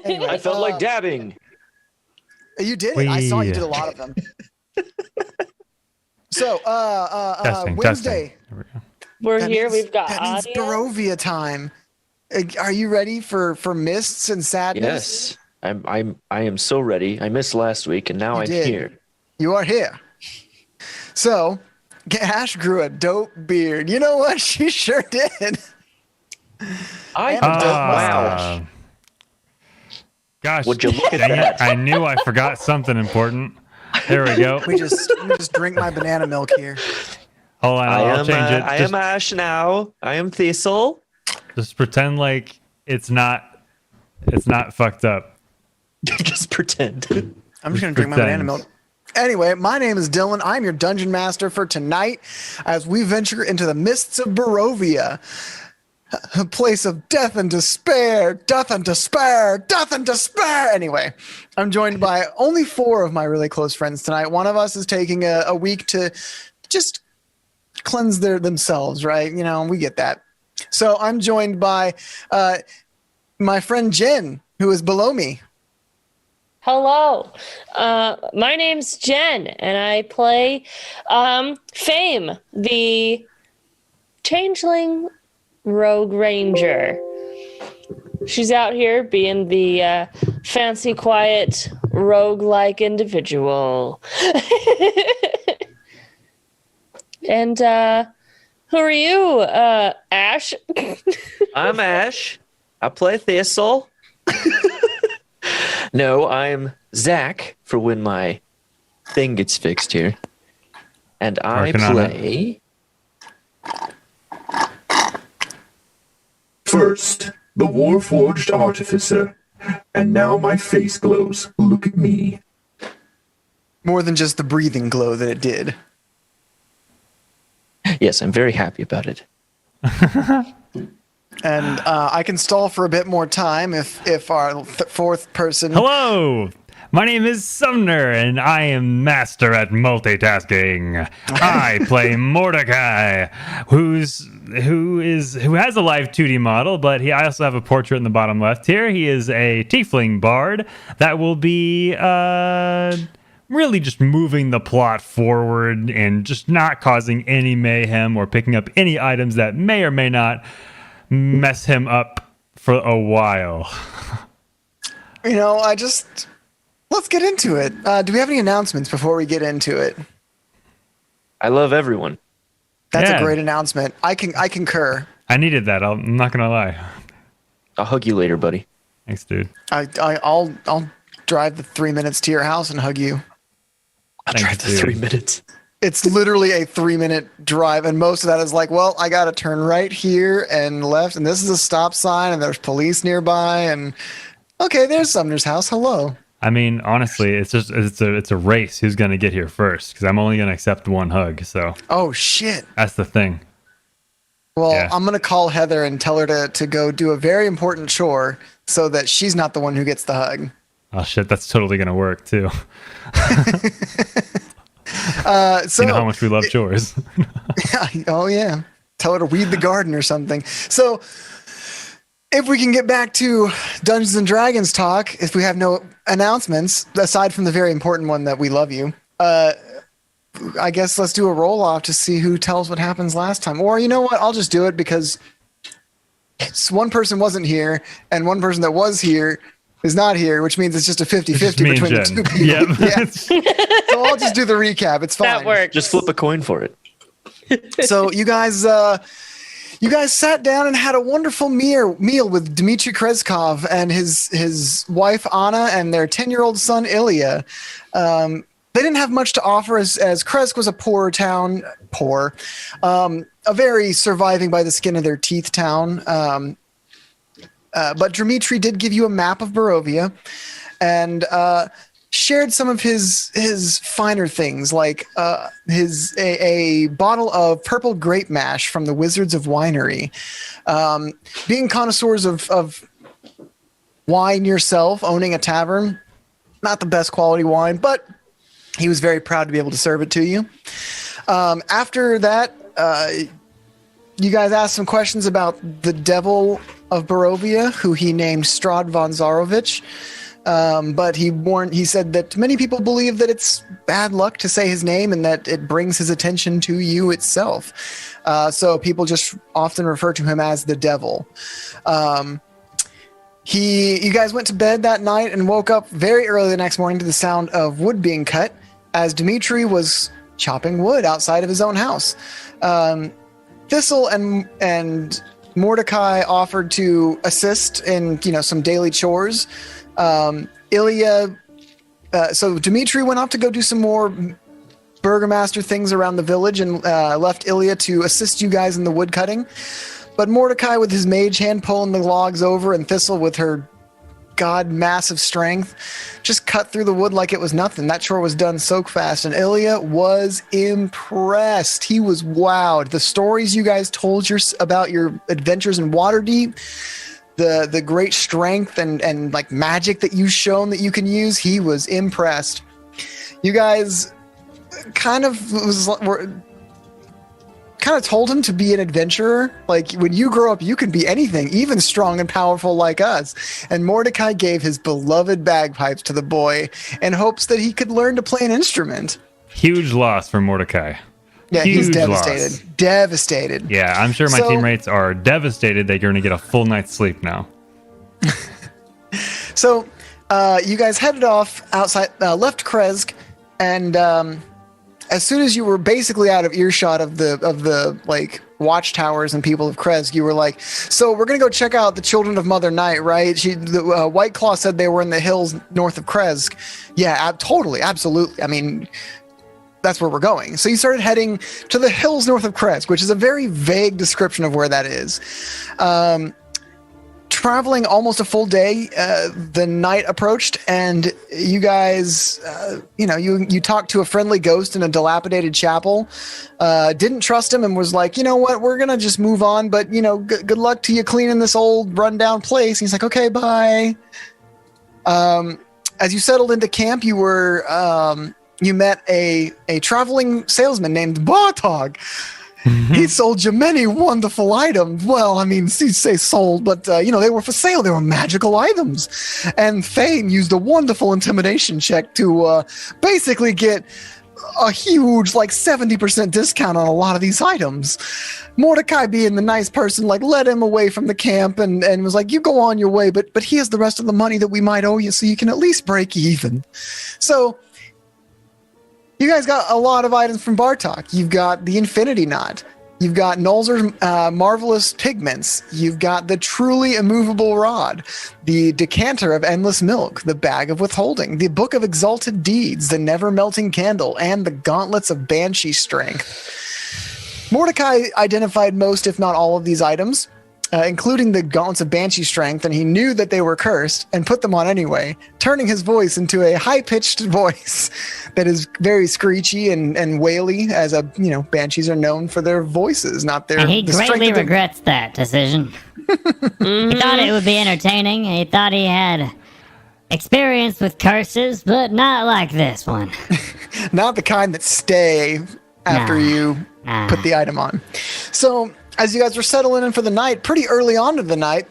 Anyway, I felt like dabbing. You did it. I saw you did a lot of them. So, Wednesday. There we go. We're That here. means- We've got that means audio. Barovia time. Are you ready for mists and sadness? Yes, I am so ready. I missed last week, and now You I'm did. here. You are here. So, Ash grew a dope beard. You know what? She sure did. Wow. Gosh, Would you look at dang it. that? I knew I forgot something important. There we go. We just drink my banana milk here. Hold on, I'll change it. I am Ash now. I am Thistle. Just pretend like it's not fucked up. Just pretend. I'm just gonna drink my banana milk. Anyway, my name is Dylan. I'm your dungeon master for tonight as we venture into the mists of Barovia, a place of death and despair, death and despair, death and despair. Anyway, I'm joined by only 4 of my really close friends tonight. One of us is taking a week to just cleanse themselves, right? You know, we get that. So I'm joined by my friend Jen, who is below me. Hello. My name's Jen, and I play Fame, the changeling rogue ranger. She's out here being the fancy, quiet, rogue-like individual. And who are you, Ash? I'm Ash. I play Thistle. No, I'm Zach for when my thing gets fixed here. And I Working on play. First, the Warforged Artificer. And now my face glows. Look at me. More than just the breathing glow that it did. Yes, I'm very happy about it. And I can stall for a bit more time if our fourth person. Hello, my name is Sumner, and I am master at multitasking. I play Mordecai, who has a live 2D model, but I also have a portrait in the bottom left here. He is a tiefling bard that will be really just moving the plot forward and just not causing any mayhem or picking up any items that may or may not mess him up for a while. You know, let's get into it. Do we have any announcements before we get into it? I love everyone. That's Yeah. a great announcement. I concur. I needed that. I'm not gonna lie. I'll hug you later, buddy. Thanks, dude. I'll drive the 3 minutes to your house and hug you. I'll Thanks, drive the dude. 3 minutes. It's literally a 3-minute drive, and most of that is like, well, I got to turn right here and left, and this is a stop sign, and there's police nearby, and okay, there's Sumner's house. Hello. I mean, honestly, it's a race. Who's gonna get here first? Because I'm only gonna accept one hug. So Oh shit. that's the thing. Well, Yeah. I'm gonna call Heather and tell her to go do a very important chore so that she's not the one who gets the hug. Oh shit, that's totally gonna work too. So You know how much we love chores. oh yeah, tell her to weed the garden or something. So if we can get back to Dungeons and Dragons talk, if we have no announcements aside from the very important one that we love you, I guess let's do a roll off to see who tells what happens last time. Or you know what? I'll just do it because one person wasn't here and one person that was here is not here, which means it's just a 50-50 Me and between the Jen. two people. Yep. Yeah. So I'll just do the recap. It's fine. That works. Just flip a coin for it. So you guys sat down and had a wonderful meal with Dmitry Kreskov and his wife Anna and their 10-year-old son Ilya. They didn't have much to offer as Kresk was a poor town, a very surviving by the skin of their teeth town. But Dmitry did give you a map of Barovia and shared some of his finer things, like a bottle of purple grape mash from the Wizards of Winery. Being connoisseurs of wine yourself, owning a tavern, not the best quality wine, but he was very proud to be able to serve it to you. After that, you guys asked some questions about the devil of Barovia, who he named Strahd von Zarovich. But he said that many people believe that it's bad luck to say his name and that it brings his attention to you itself. So people just often refer to him as the devil. You guys went to bed that night and woke up very early the next morning to the sound of wood being cut as Dimitri was chopping wood outside of his own house. Thistle and Mordecai offered to assist in, some daily chores. Ilya, so Dimitri went off to go do some more burgomaster things around the village and left Ilya to assist you guys in the wood cutting. But Mordecai with his mage hand pulling the logs over and Thistle with her massive strength just cut through the wood like it was nothing. That chore was done so fast, and Ilya was impressed. He was wowed. The stories you guys told about your adventures in Waterdeep, the great strength and like magic that you've shown that you can use, he was impressed. You guys kind of told him to be an adventurer. Like, when you grow up, you can be anything, even strong and powerful like us. And Mordecai gave his beloved bagpipes to the boy in hopes that he could learn to play an instrument. Huge loss for Mordecai. Yeah, Huge he's devastated. Loss. Devastated. Yeah, I'm sure my teammates are devastated that you're going to get a full night's sleep now. So, you guys headed off outside, left Kresk, and as soon as you were basically out of earshot of the like watchtowers and people of Kresk, you were like, "So we're gonna go check out the Children of Mother Night, right?" The White Claw said they were in the hills north of Kresk. Yeah, totally, absolutely. I mean, that's where we're going. So you started heading to the hills north of Kresk, which is a very vague description of where that is. Traveling almost a full day, the night approached, and you guys, you talked to a friendly ghost in a dilapidated chapel. Didn't trust him and was like, "You know what? We're gonna just move on, but good luck to you cleaning this old rundown place." And he's like, "Okay, bye." As you settled into camp, you met a traveling salesman named Bartog. He sold you many wonderful items. Well, I mean, you say sold, but, they were for sale. They were magical items. And Thane used a wonderful intimidation check to basically get a huge, 70% discount on a lot of these items. Mordecai, being the nice person, led him away from the camp and was like, "You go on your way, but here's the rest of the money that we might owe you so you can at least break even." So you guys got a lot of items from Bartok. You've got the Infinity Knot. You've got Nolzur's marvelous pigments. You've got the truly immovable rod, the decanter of endless milk, the bag of withholding, the book of exalted deeds, the never melting candle, and the gauntlets of banshee strength. Mordecai identified most, if not all, of these items, including the gauntlets of banshee strength, and he knew that they were cursed and put them on anyway, turning his voice into a high-pitched voice that is very screechy and waily, as banshees are known for their voices, not their. And he greatly regrets that decision. He thought it would be entertaining. He thought he had experience with curses, but not like this one. Not the kind that stay after you put the item on. So, as you guys were settling in for the night, pretty early on in the night,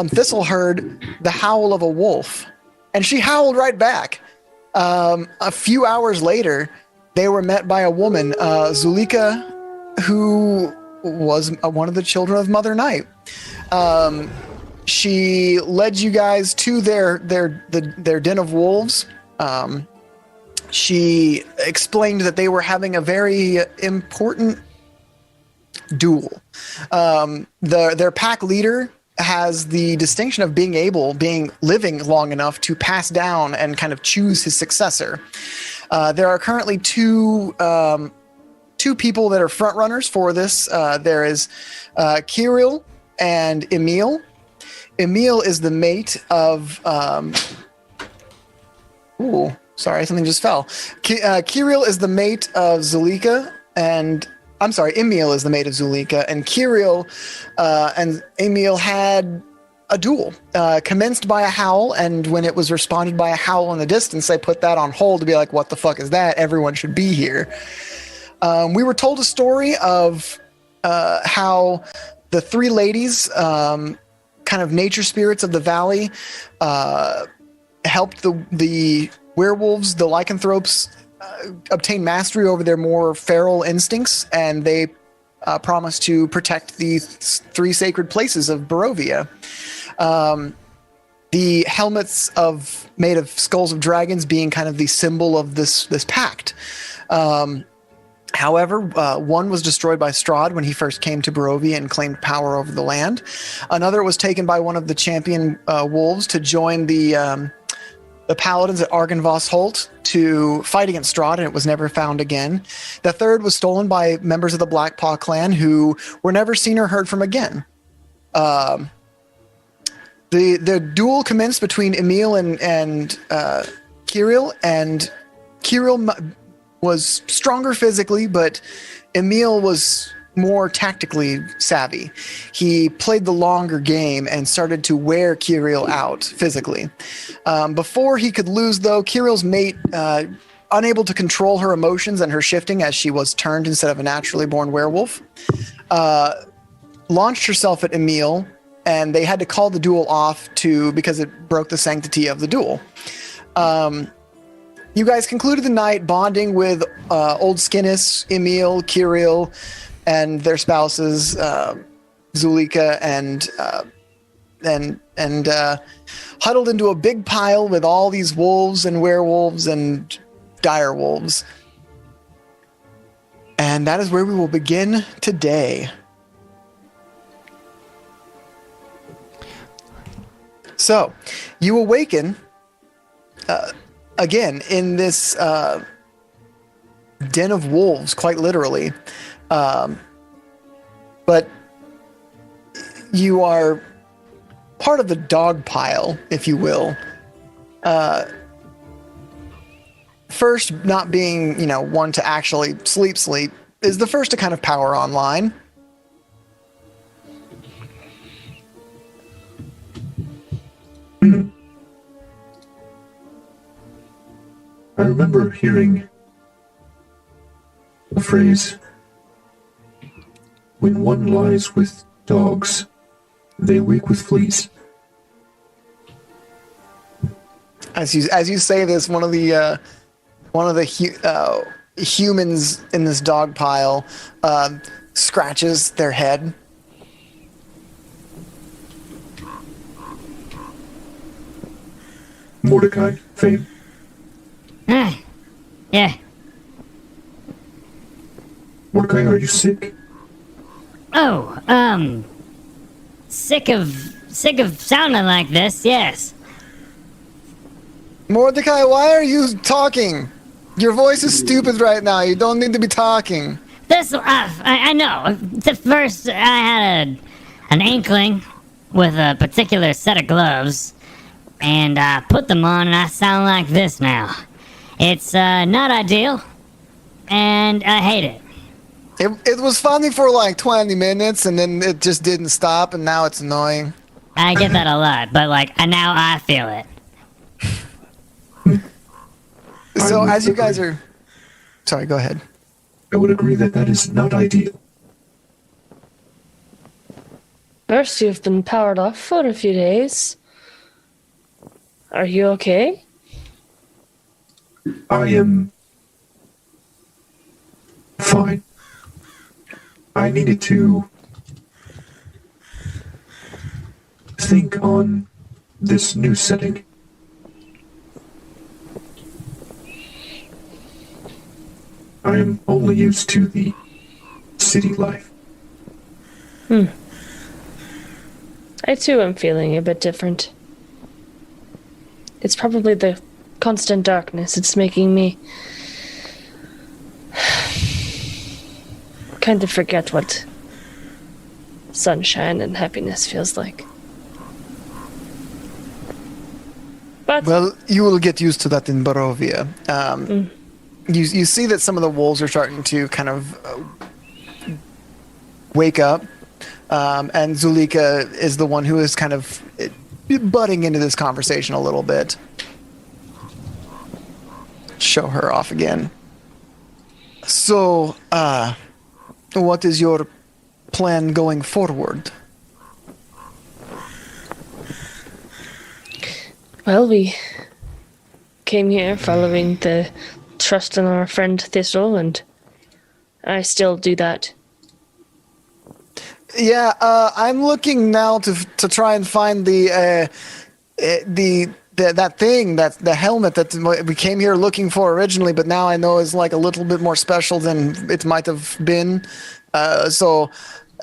Thistle heard the howl of a wolf, and she howled right back. A few hours later, they were met by a woman, Zulika, who was one of the children of Mother Night. She led you guys to their den of wolves. She explained that they were having a very important duel. Their pack leader has the distinction of living long enough to pass down and kind of choose his successor. There are currently two people that are front runners for this. There is Kirill and Emil. Emil is the mate of sorry, something just fell. Kirill is the mate of Zulika, and I'm sorry, Emil is the mate of Zulika, and Kirill and Emil had a duel, commenced by a howl, and when it was responded by a howl in the distance, they put that on hold to be like, "What the fuck is that? Everyone should be here." We were told a story of how the three ladies kind of nature spirits of the valley helped the werewolves, the lycanthropes, obtain mastery over their more feral instincts, and they promised to protect the three sacred places of Barovia. The helmets made of skulls of dragons being kind of the symbol of this pact. However, one was destroyed by Strahd when he first came to Barovia and claimed power over the land. Another was taken by one of the champion wolves to join the paladins at Argynvoss Holt to fight against Strahd, and it was never found again. The third was stolen by members of the Blackpaw clan who were never seen or heard from again. The duel commenced between Emil and Kirill, and Kirill was stronger physically, but Emil was more tactically savvy. He played the longer game and started to wear Kirill out physically. Before he could lose, though, Kirill's mate, unable to control her emotions and her shifting as she was turned instead of a naturally born werewolf, launched herself at Emil, and they had to call the duel off because it broke the sanctity of the duel. You guys concluded the night bonding with Old Skinnis, Emil, Kirill, and their spouses, Zulika, and huddled into a big pile with all these wolves and werewolves and dire wolves. And that is where we will begin today. So, you awaken again in this den of wolves, quite literally. But you are part of the dog pile, if you will. First, not being, one to actually sleep, is the first to kind of power online. I remember hearing the phrase, "When one lies with dogs, they wake with fleas." As you say this, one of the humans in this dog pile scratches their head. Mordecai, Fame. Yeah. Mordecai, are you sick? Oh, sick of sounding like this, yes. Mordecai, why are you talking? Your voice is stupid right now. You don't need to be talking. I know. The first, I had an inkling with a particular set of gloves, and I put them on, and I sound like this now. It's not ideal, and I hate it. It was funny for like 20 minutes, and then it just didn't stop, and now it's annoying. I get that a lot, but now I feel it. So as you guys are... Sorry, go ahead. I would agree that is not ideal. First, you've been powered off for a few days. Are you okay? I am fine. I needed to think on this new setting. I am only used to the city life. I too am feeling a bit different. It's probably the constant darkness. It's making me kind of forget what sunshine and happiness feels like. But Well, you will get used to that in Barovia. You see that some of the wolves are starting to kind of wake up, and Zulika is the one who is kind of butting into this conversation a little bit. Show her off again. So, what is your plan going forward? Well, we came here following the trust in our friend Thistle, and I still do that. Yeah, I'm looking now to try and find that thing, the helmet that we came here looking for originally, but now I know is like a little bit more special than it might have been. So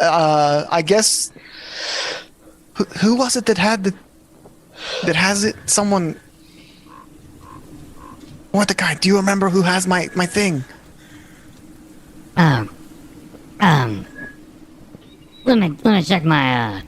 I guess who was it that has it? Someone. What the guy? Do you remember who has my thing? Let me check my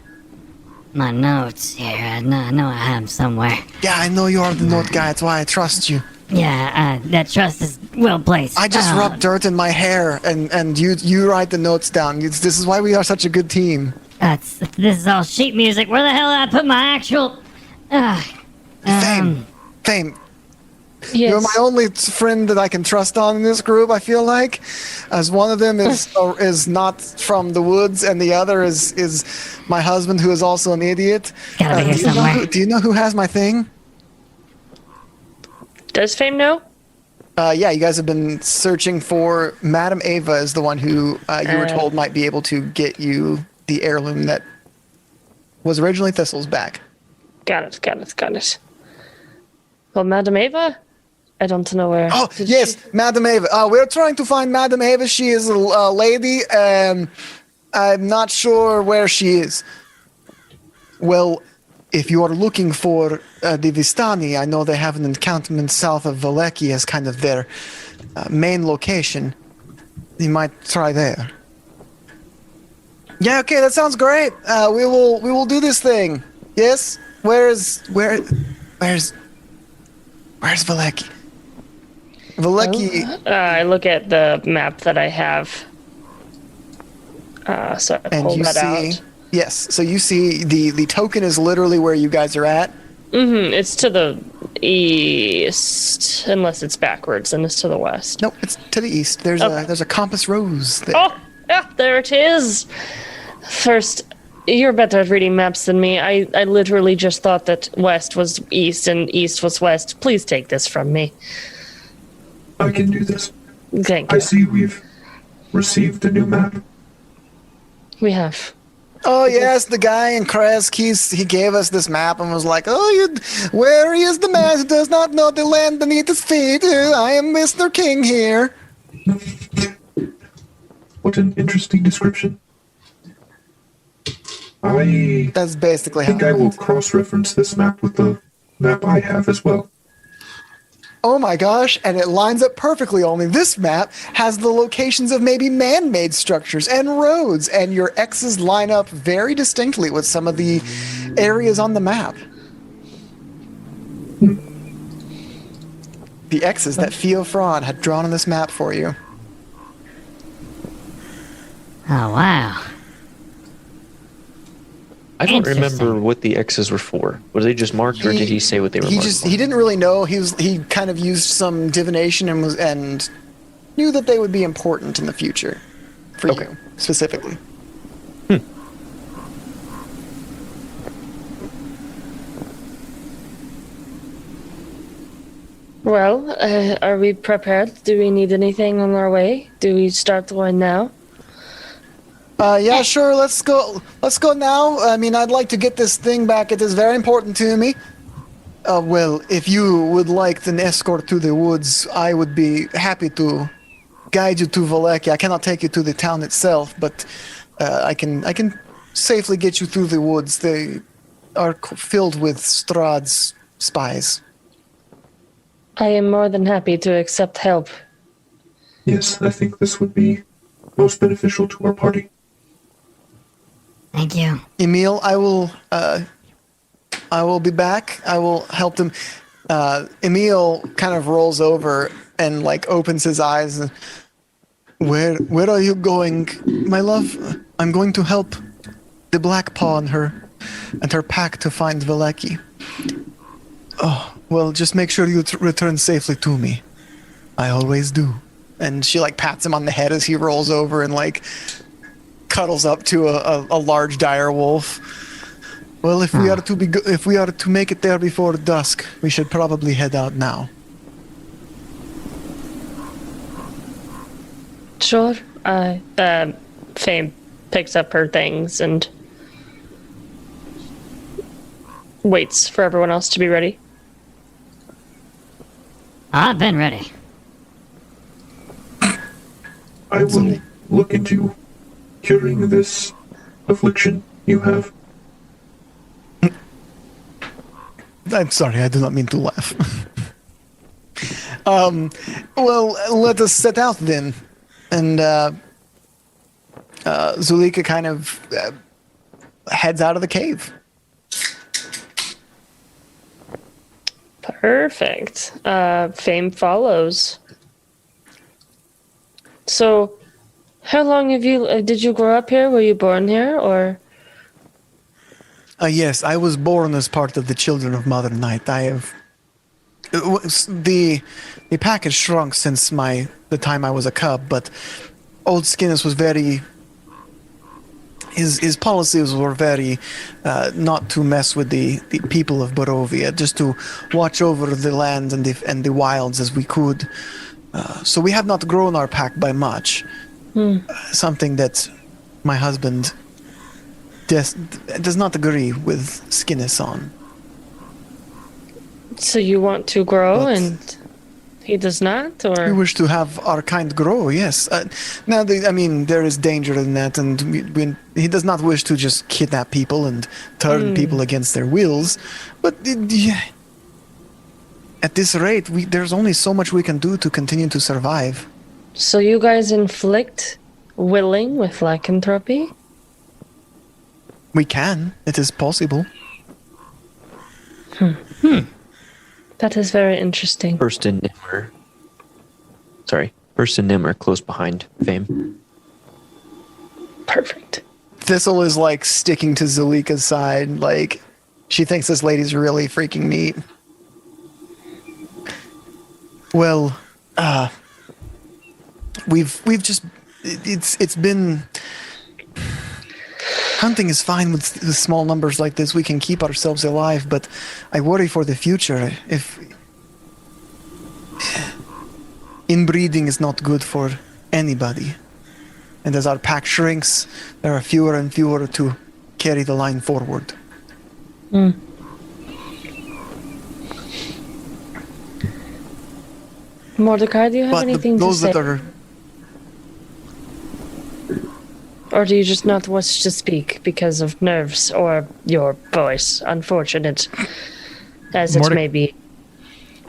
my notes here. I know I have them somewhere. Yeah, I know you're the note guy. That's why I trust you. Yeah, that trust is well placed. I just rub dirt in my hair, and you write the notes down. This is why we are such a good team. This is all sheet music. Where the hell did I put my actual? Fame. Yes. You're my only friend that I can trust on in this group. I feel like, as one of them is not from the woods, and the other is my husband, who is also an idiot. Gotta be here somewhere. Do you know who has my thing? Does Fame know? Yeah, you guys have been searching for Madame Ava is the one who you were told might be able to get you the heirloom that was originally Thistle's back. Got it. Well, Madame Ava? I don't know where. Oh, yes, Madame Ava. We're trying to find Madame Ava. She is a lady, and I'm not sure where she is. Well, if you are looking for the Vistani, I know they have an encampment south of Valeki as kind of their main location. You might try there. Yeah, okay, that sounds great. We will do this thing. Yes? Where's Valeki? Valeki. I look at the map that I have. So I pull that out. Yes, so you see the token is literally where you guys are at. Mm-hmm. It's to the east, unless it's backwards, and it's to the west. Nope, it's to the east. There's a compass rose there. Oh, yeah, there it is. First, you're better at reading maps than me. I literally just thought that west was east and east was west. Please take this from me. I can do this. Thank I you. see we've received a new map. We have. Oh yes, the guy in Kresk, he gave us this map and was like, where is the man who does not know the land beneath his feet? I am Mr. King here. What an interesting description. I That's basically think how I it will went. cross-reference this map with the map I have as well. Oh my gosh, and it lines up perfectly. Only this map has the locations of maybe man-made structures and roads, and your X's line up very distinctly with some of the areas on the map. The X's that E04 had drawn on this map for you. Oh wow. I don't remember Interesting. what the X's were for. Were they just marked, or did he say what they were marked for? He didn't really know. He kind of used some divination and knew that they would be important in the future for Okay. you specifically. Well, are we prepared? Do we need anything on our way? Do we start going now? Yeah, sure. Let's go. Let's go now. I mean, I'd like to get this thing back. It is very important to me. Well, if you would like an escort to the woods, I would be happy to guide you to Valeki. I cannot take you to the town itself, but I can safely get you through the woods. They are filled with Strahd's spies. I am more than happy to accept help. Yes, I think this would be most beneficial to our party. Thank you. Emil, I will be back. I will help them. Emil kind of rolls over and like opens his eyes. Where are you going, my love? I'm going to help the Black Paw and her pack to find Valeki. Oh, well, just make sure you return safely to me. I always do. And she like pats him on the head as he rolls over and like cuddles up to a large dire wolf. Well, if we are to make it there before dusk, we should probably head out now. Sure. Fame picks up her things and waits for everyone else to be ready. I've been ready. I will look into curing this affliction you have. I'm sorry, I do not mean to laugh. Well, let us set out then. And Zulika kind of heads out of the cave. Perfect. Fame follows. So, how long have you? Did you grow up here? Were you born here, or? Yes, I was born as part of the Children of Mother Night. I have the pack has shrunk since the time I was a cub, but Old Skinnis was very. His policies were very not to mess with the people of Barovia, just to watch over the land and the wilds as we could. So we have not grown our pack by much. Something that my husband does not agree with Skinnis on. So you want to grow But- and he does not, We or? wish to have our kind grow, yes. Now, there is danger in that, and he does not wish to just kidnap people and turn people against their wills. But at this rate, there's only so much we can do to continue to survive. So you guys inflict willing with lycanthropy? We can. It is possible. That is very interesting. Burst and Nim are close behind Fame. Perfect. Thistle is like sticking to Zulika's side. Like, she thinks this lady's really freaking neat. Well, we've just it's been. Hunting is fine with small numbers like this. We can keep ourselves alive, but I worry for the future. If inbreeding is not good for anybody, and as our pack shrinks, there are fewer and fewer to carry the line forward. Mordecai, do you have But anything to those say? that are Or do you just not wish to speak because of nerves or your voice? Unfortunate as it may be.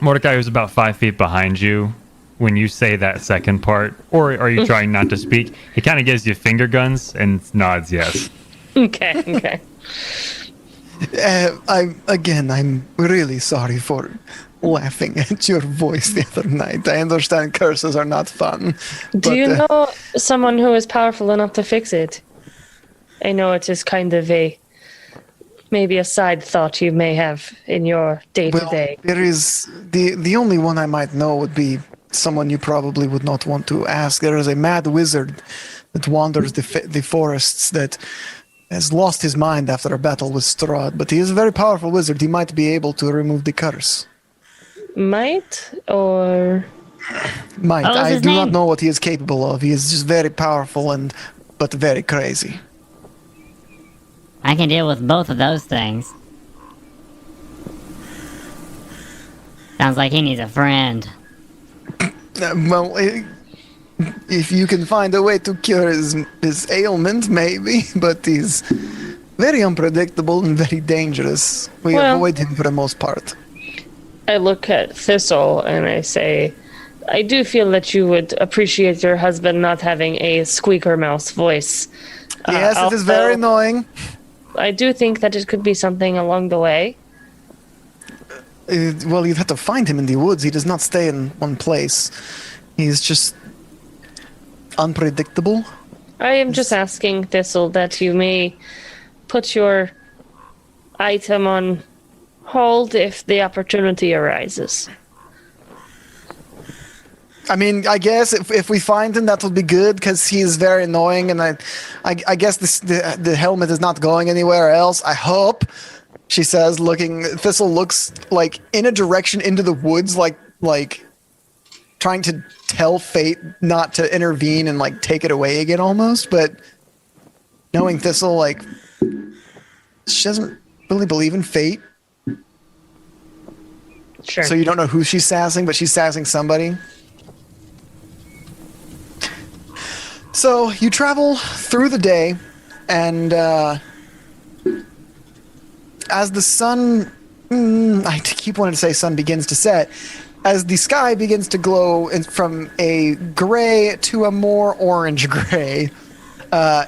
Mordecai was about 5 feet behind you when you say that second part, or are you trying not to speak? He kind of gives you finger guns and nods yes. Okay. I'm really sorry for laughing at your voice the other night. I understand curses are not fun. Do you know someone who is powerful enough to fix it? I know it is kind of maybe a side thought you may have in your day-to-day. Well, there is the only one I might know would be someone you probably would not want to ask. There is a mad wizard that wanders the forests that has lost his mind after a battle with Strahd, but he is a very powerful wizard. He might be able to remove the curse. Might or Might. What was I his do not name? know what he is capable of. He is just very powerful but very crazy. I can deal with both of those things. Sounds like he needs a friend. Well, if you can find a way to cure his ailment, maybe, but he's very unpredictable and very dangerous. We Well- avoid him for the most part. I look at Thistle and I say, I do feel that you would appreciate your husband not having a squeaker mouse voice. Yes, it is very although annoying. I do think that it could be something along the way. Well, you'd have to find him in the woods. He does not stay in one place. He's just unpredictable. I am just asking, Thistle, that you may put your item on hold if the opportunity arises. I mean, I guess if we find him, that will be good because he is very annoying, and I guess the helmet is not going anywhere else. I hope. She says, looking. Thistle looks like in a direction into the woods, like trying to tell fate not to intervene and like take it away again, almost. But knowing Thistle, like she doesn't really believe in fate. Sure. So you don't know who she's sassing, but she's sassing somebody. So you travel through the day, and as the sun, I keep wanting to say sun begins to set, as the sky begins to glow from a gray to a more orange gray,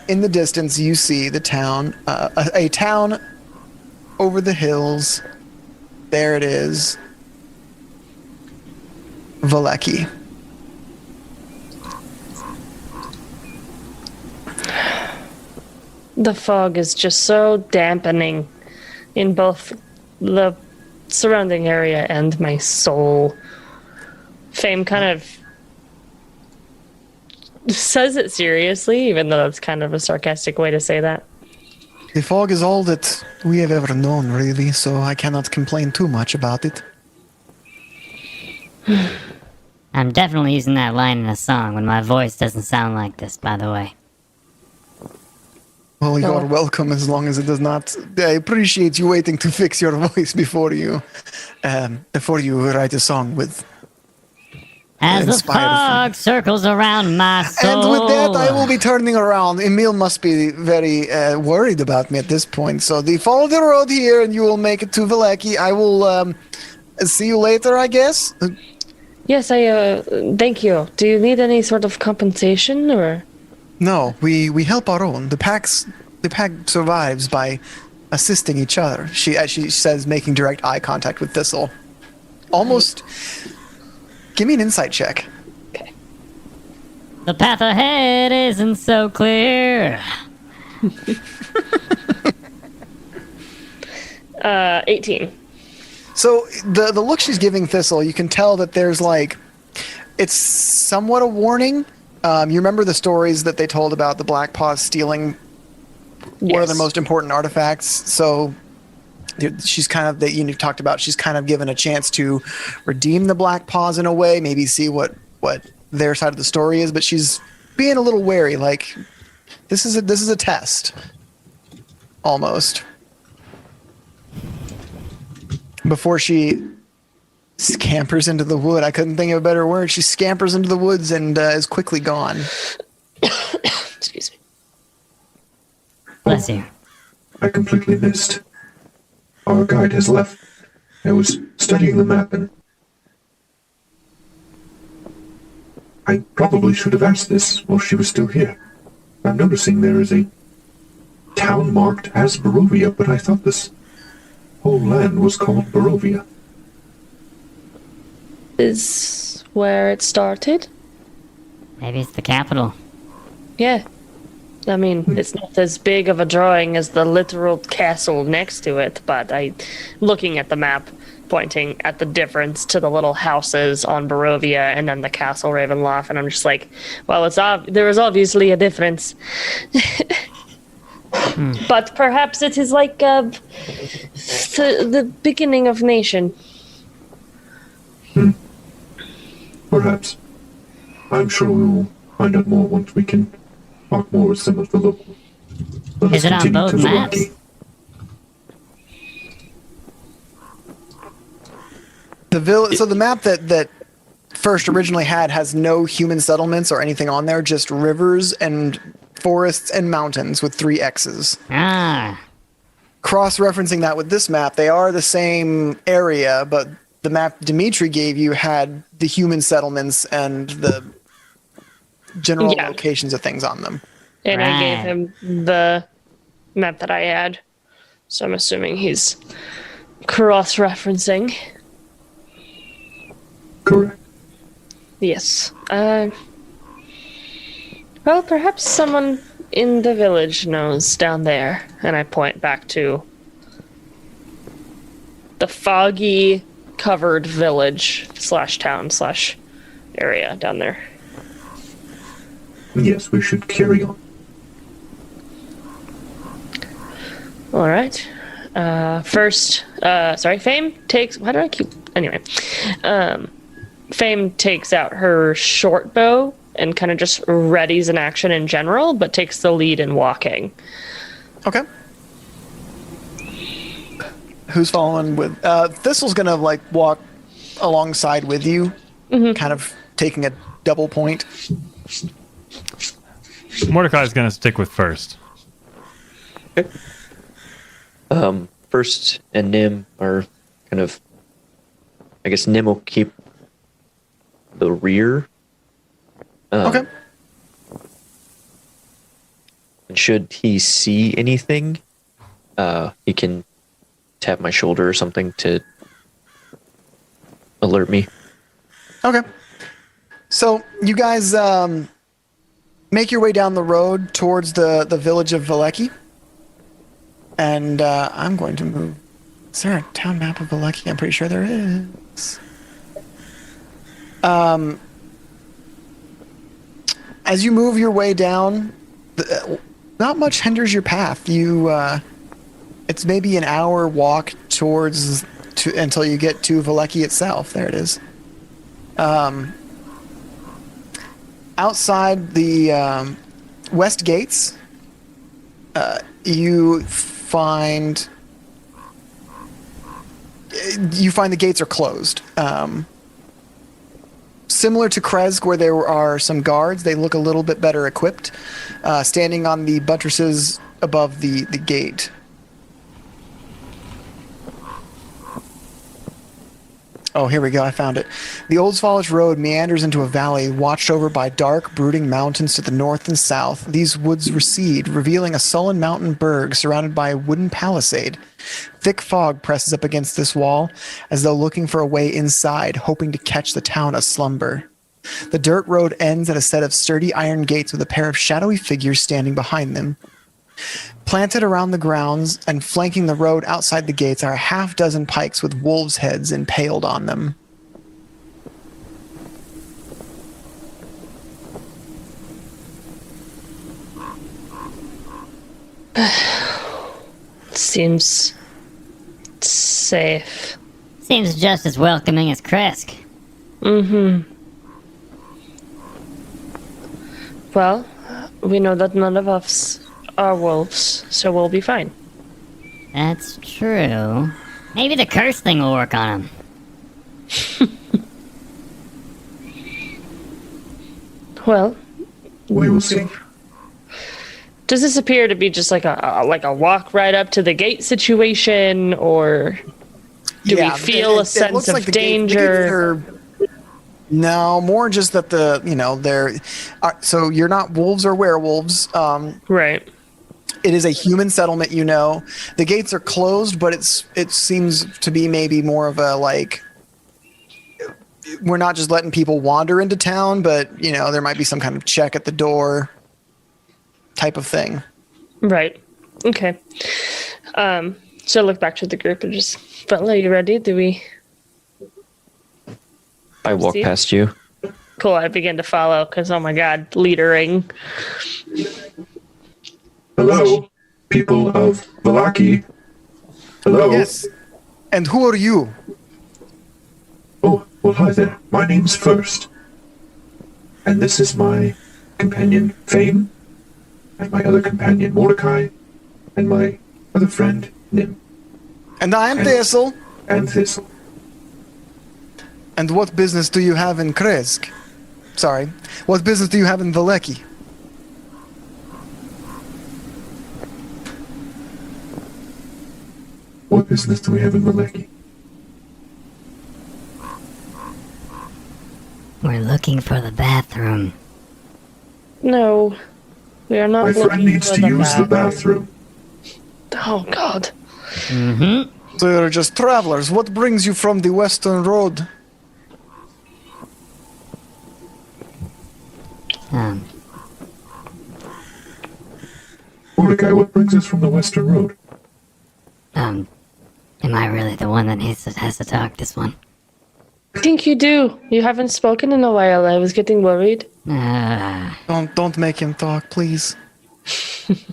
in the distance you see the town, a town over the hills. There it is. Valeki. The fog is just so dampening in both the surrounding area and my soul. Fame kind of says it seriously, even though that's kind of a sarcastic way to say that. The fog is all that we have ever known, really, so I cannot complain too much about it. I'm definitely using that line in a song when my voice doesn't sound like this, by the way. Well, you're welcome as long as it does not. I appreciate you waiting to fix your voice before you write a song with. As the fog circles around my soul. And with that, I will be turning around. Emil must be very worried about me at this point. So follow the road here, and you will make it to Valeki. I will see you later, I guess. Yes, thank you. Do you need any sort of compensation, or? No, we help our own. The pack survives by assisting each other. She says, making direct eye contact with Thistle. Almost. Give me an insight check. Okay. The path ahead isn't so clear. 18. So the look she's giving Thistle, you can tell that there's like, it's somewhat a warning. You remember the stories that they told about the Black Paws stealing one of the most important artifacts? So she's kind of, that you talked about, she's kind of given a chance to redeem the Black Paws in a way, maybe see what their side of the story is, but she's being a little wary, like this is a test. Almost. Before she scampers into the wood. I couldn't think of a better word. She scampers into the woods and is quickly gone. Excuse me. Bless you. I completely missed. Our guide has left. I was studying the map and I probably should have asked this while she was still here. I'm noticing there is a town marked as Barovia, but I thought this whole land was called Barovia. Is where it started? Maybe it's the capital. Yeah. I mean, it's not as big of a drawing as the literal castle next to it, but looking at the map, pointing at the difference to the little houses on Barovia and then the castle Ravenloft, and I'm just like, well, there is obviously a difference. But perhaps it is like the beginning of nation. Perhaps. I'm sure we will find out more once we can talk more with some of the locals. Let Is us it on continue both to maps? Valeki. So the map that first originally has no human settlements or anything on there, just rivers and forests and mountains with 3 X's. Ah. Cross-referencing that with this map, they are the same area, but the map Dimitri gave you had the human settlements and the general locations of things on them. And I gave Right. him the map that I had, so I'm assuming he's cross-referencing. Correct. Yes. Well, perhaps someone in the village knows down there. And I point back to the foggy covered village /town area down there. Yes, we should carry on. All right. Fame takes. Why do I keep? Anyway, Fame takes out her short bow and kind of just readies an action in general, but takes the lead in walking. Okay. Who's following with? Thistle's gonna like walk alongside with you, kind of taking a double point. Mordecai's gonna stick with first. First and Nim are kind of, I guess Nim will keep the rear. Okay. And should he see anything, he can tap my shoulder or something to alert me. Okay. So you guys make your way down the road towards the village of Valeki. And I'm going to move. Is there a town map of Valeki? I'm pretty sure there is. As you move your way down, not much hinders your path. It's maybe an hour walk until you get to Valeki itself. There it is. Outside the west gates, you find the gates are closed. Similar to Kresk, where there are some guards, they look a little bit better equipped, standing on the buttresses above the gate. Oh, here we go. I found it. The Old Svalich Road meanders into a valley watched over by dark, brooding mountains to the north and south. These woods recede, revealing a sullen mountain berg surrounded by a wooden palisade. Thick fog presses up against this wall, as though looking for a way inside, hoping to catch the town aslumber. The dirt road ends at a set of sturdy iron gates with a pair of shadowy figures standing behind them. Planted around the grounds and flanking the road outside the gates are a half-dozen pikes with wolves' heads impaled on them. Seems safe. Seems just as welcoming as Kresk. Well, we know that none of us are wolves, so we'll be fine. That's true. Maybe the curse thing will work on him. Well, We will see. does this appear to be just like a walk right up to the gate situation, or do we feel a sense of danger? No, more just that so you're not wolves or werewolves. Right. It is a human settlement, The gates are closed, but it seems to be maybe more of a we're not just letting people wander into town, but there might be some kind of check at the door type of thing. Right. Okay. So I look back to the group and just, Butler, you ready? Do we? I walk See? past you. Cool. I begin to follow because, oh my God, leadering. Hello, people of Valaki. Hello. Yes. And who are you? Oh, well, hi there. My name's First. And this is my companion, Fame, and my other companion, Mordecai, and my other friend, Nim, And I am Thistle. and Thistle. And what business do you have in Kresk? Sorry. What business do you have in Valeki? What business do we have in Valeki? We're looking for the bathroom. No, we are not My looking friend needs for to the use the bathroom. Oh, God. So you're just travelers. What brings you from the Western Road? Mordecai, what brings us from the Western Road? Am I really the one that has to talk this one? think you do. You haven't spoken in a while. I was getting worried. Don't make him talk, please.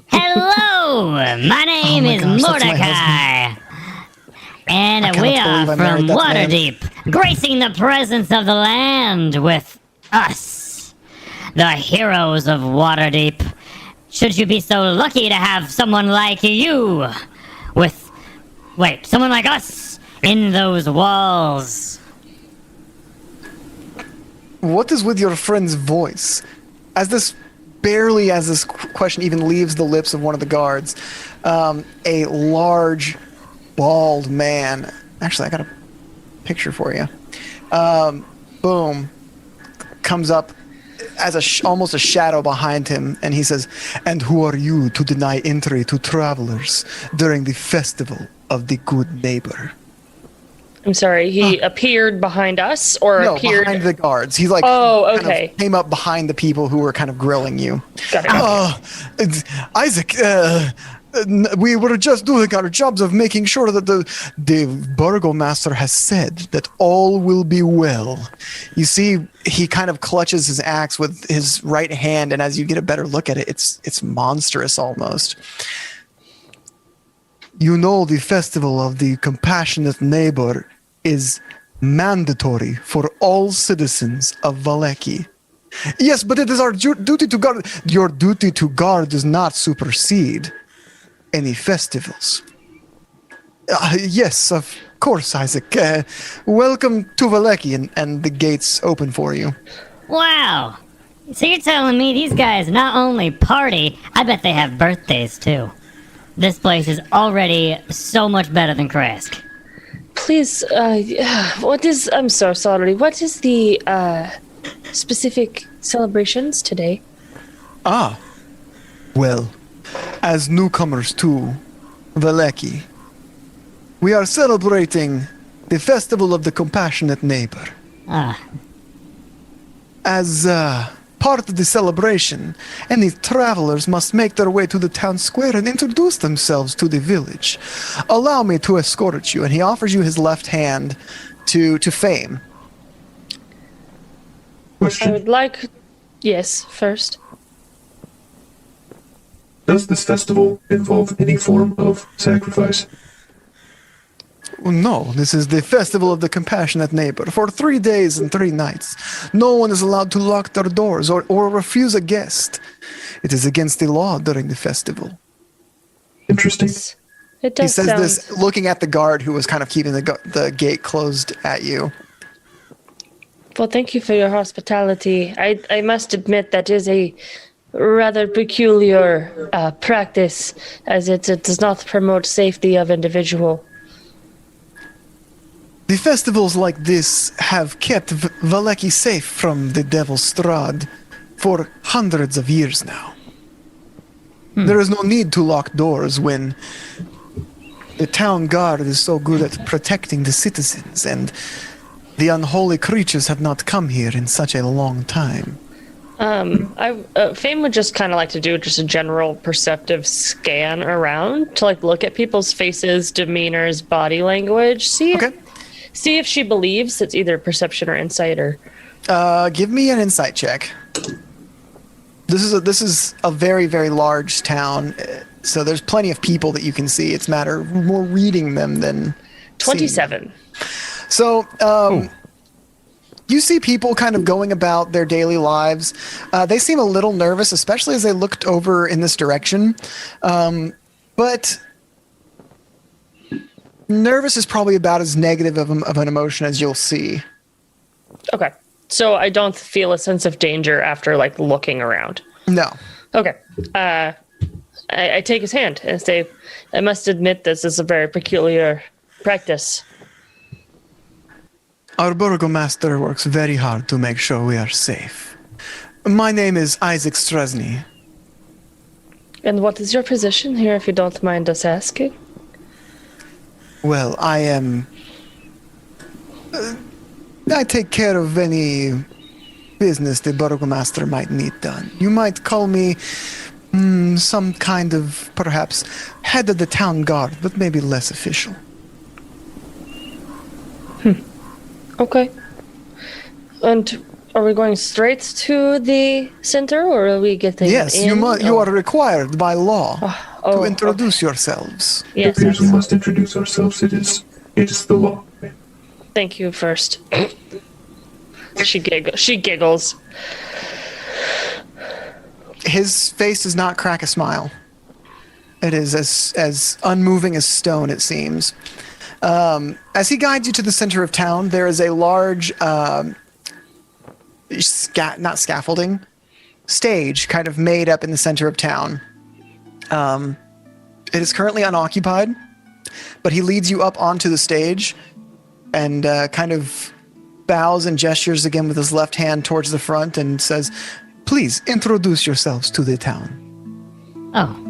Hello, my name my is gosh, that's my Mordecai. And cannot we believe are I married from that man. Waterdeep, gracing the presence of the land with us, the heroes of Waterdeep. Should you be so lucky to have someone like you someone like us in those walls. What is with your friend's voice? As this question even leaves the lips of one of the guards, a large, bald man. Actually, I got a picture for you. Boom. Comes up as almost a shadow behind him, and he says, "And who are you to deny entry to travelers during the festival of the good neighbor?" I'm sorry, he appeared behind us or No, appeared behind the guards. He's like, Oh, kind okay. of came up behind the people who were kind of grilling you. Got it. Isaac, we were just doing our jobs of making sure that the burgomaster has said that all will be well. You see, he kind of clutches his axe with his right hand, and as you get a better look at it, it's monstrous almost. You know, the festival of the compassionate neighbor is mandatory for all citizens of Valeki. Yes, but it is our duty to guard. Your duty to guard does not supersede any festivals. Yes, of course, Isaac. Welcome to Valeki, and the gates open for you. Wow. So you're telling me these guys not only party, I bet they have birthdays too. This place is already so much better than Kresk. Please, I'm so sorry. What is the specific celebrations today? Well, as newcomers to Valeki, we are celebrating the Festival of the Compassionate Neighbor. As part of the celebration, any travelers must make their way to the town square and introduce themselves to the village. Allow me to escort you. And he offers you his left hand to Fame. I Question. would like... Yes, first. Does this festival involve any form of sacrifice? No, this is the Festival of the Compassionate Neighbor. For 3 days and 3 nights, no one is allowed to lock their doors or refuse a guest. It is against the law during the festival. Interesting. It does He says sound... this looking at the guard who was kind of keeping the gate closed at you. Well, thank you for your hospitality. I must admit that is a rather peculiar practice, as it does not promote safety of individual. The festivals like this have kept Valeki safe from the devil Strahd for hundreds of years now. There is no need to lock doors when the town guard is so good at protecting the citizens, and the unholy creatures have not come here in such a long time. Fame would just kind of like to do just a general perceptive scan around to like look at people's faces, demeanors, body language, see if she believes it's either perception or insight or... Give me an insight check. This is a very, very large town, so there's plenty of people that you can see. It's a matter of more reading them than 27. So, you see people kind of going about their daily lives. They seem a little nervous, especially as they looked over in this direction. But nervous is probably about as negative of an emotion as you'll see. Okay. So I don't feel a sense of danger after like looking around. No. Okay. I take his hand and say, I must admit this is a very peculiar practice. Our burgomaster works very hard to make sure we are safe. My name is Isaac Strahd. And what is your position here, if you don't mind us asking? Well, I am... I take care of any business the burgomaster might need done. You might call me some kind of, perhaps, head of the town guard, but maybe less official. Okay. And are we going straight to the center, or are we getting Yes, in? you are required by law Oh, to introduce yourselves. It Yes, appears we yes. must introduce ourselves. It is the law. Thank you first. She giggles. His face does not crack a smile. It is as unmoving as stone, it seems. As he guides you to the center of town, there is a large, not scaffolding, stage kind of made up in the center of town. It is currently unoccupied, but he leads you up onto the stage and kind of bows and gestures again with his left hand towards the front and says, "Please introduce yourselves to the town." Oh,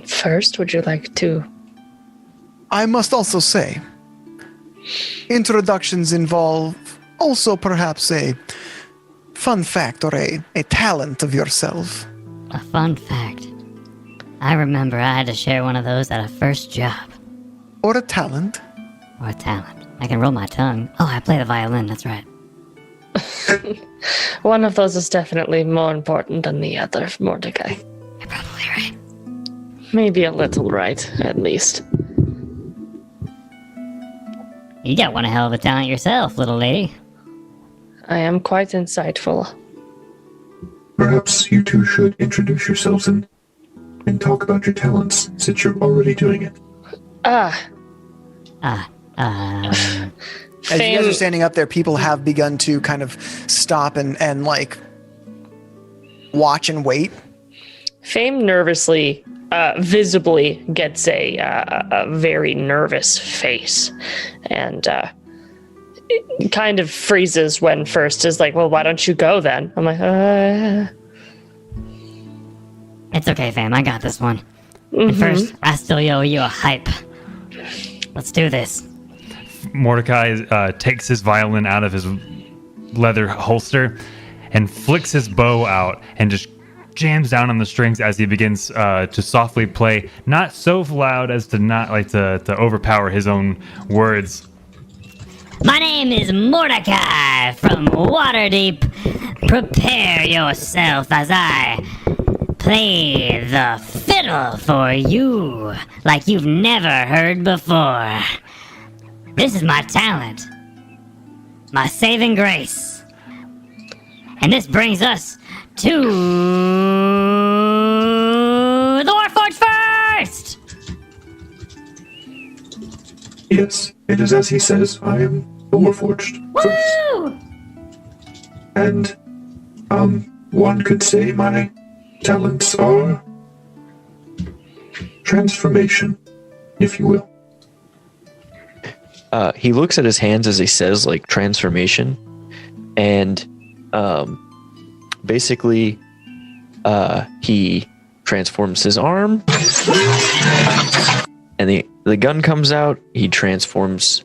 First, would you like to? I must also say, introductions involve also perhaps a fun fact or a talent of yourself. a fun fact. I remember I had to share one of those at a first job. Or a talent. Or a talent. I can roll my tongue. Oh, I play the violin, that's right. One of those is definitely more important than the other, Mordecai. You're probably right. Maybe a little right, at least. You got one hell of a talent yourself, little lady. I am quite insightful. Perhaps you two should introduce yourselves and talk about your talents, since you're already doing it. As you guys are standing up there, people have begun to kind of stop and like watch and wait. Fame nervously, visibly gets a very nervous face, and it kind of freezes when first is like, "Well, why don't you go then?" I'm like, It's okay, fam. I got this one. And first, I still owe you a hype. Let's do this. Mordecai takes his violin out of his leather holster and flicks his bow out and just jams down on the strings as he begins to softly play, not so loud as to not like to overpower his own words. My name is Mordecai from Waterdeep. Prepare yourself as I play the fiddle for you like you've never heard before. This is my talent, my saving grace. And this brings us to the Warforged first! Yes, it is as he says. I am the Warforged first. Woo! And, one could say my talents are transformation, if you will. He looks at his hands as he says, like, transformation, and basically he transforms his arm, and the gun comes out. He transforms,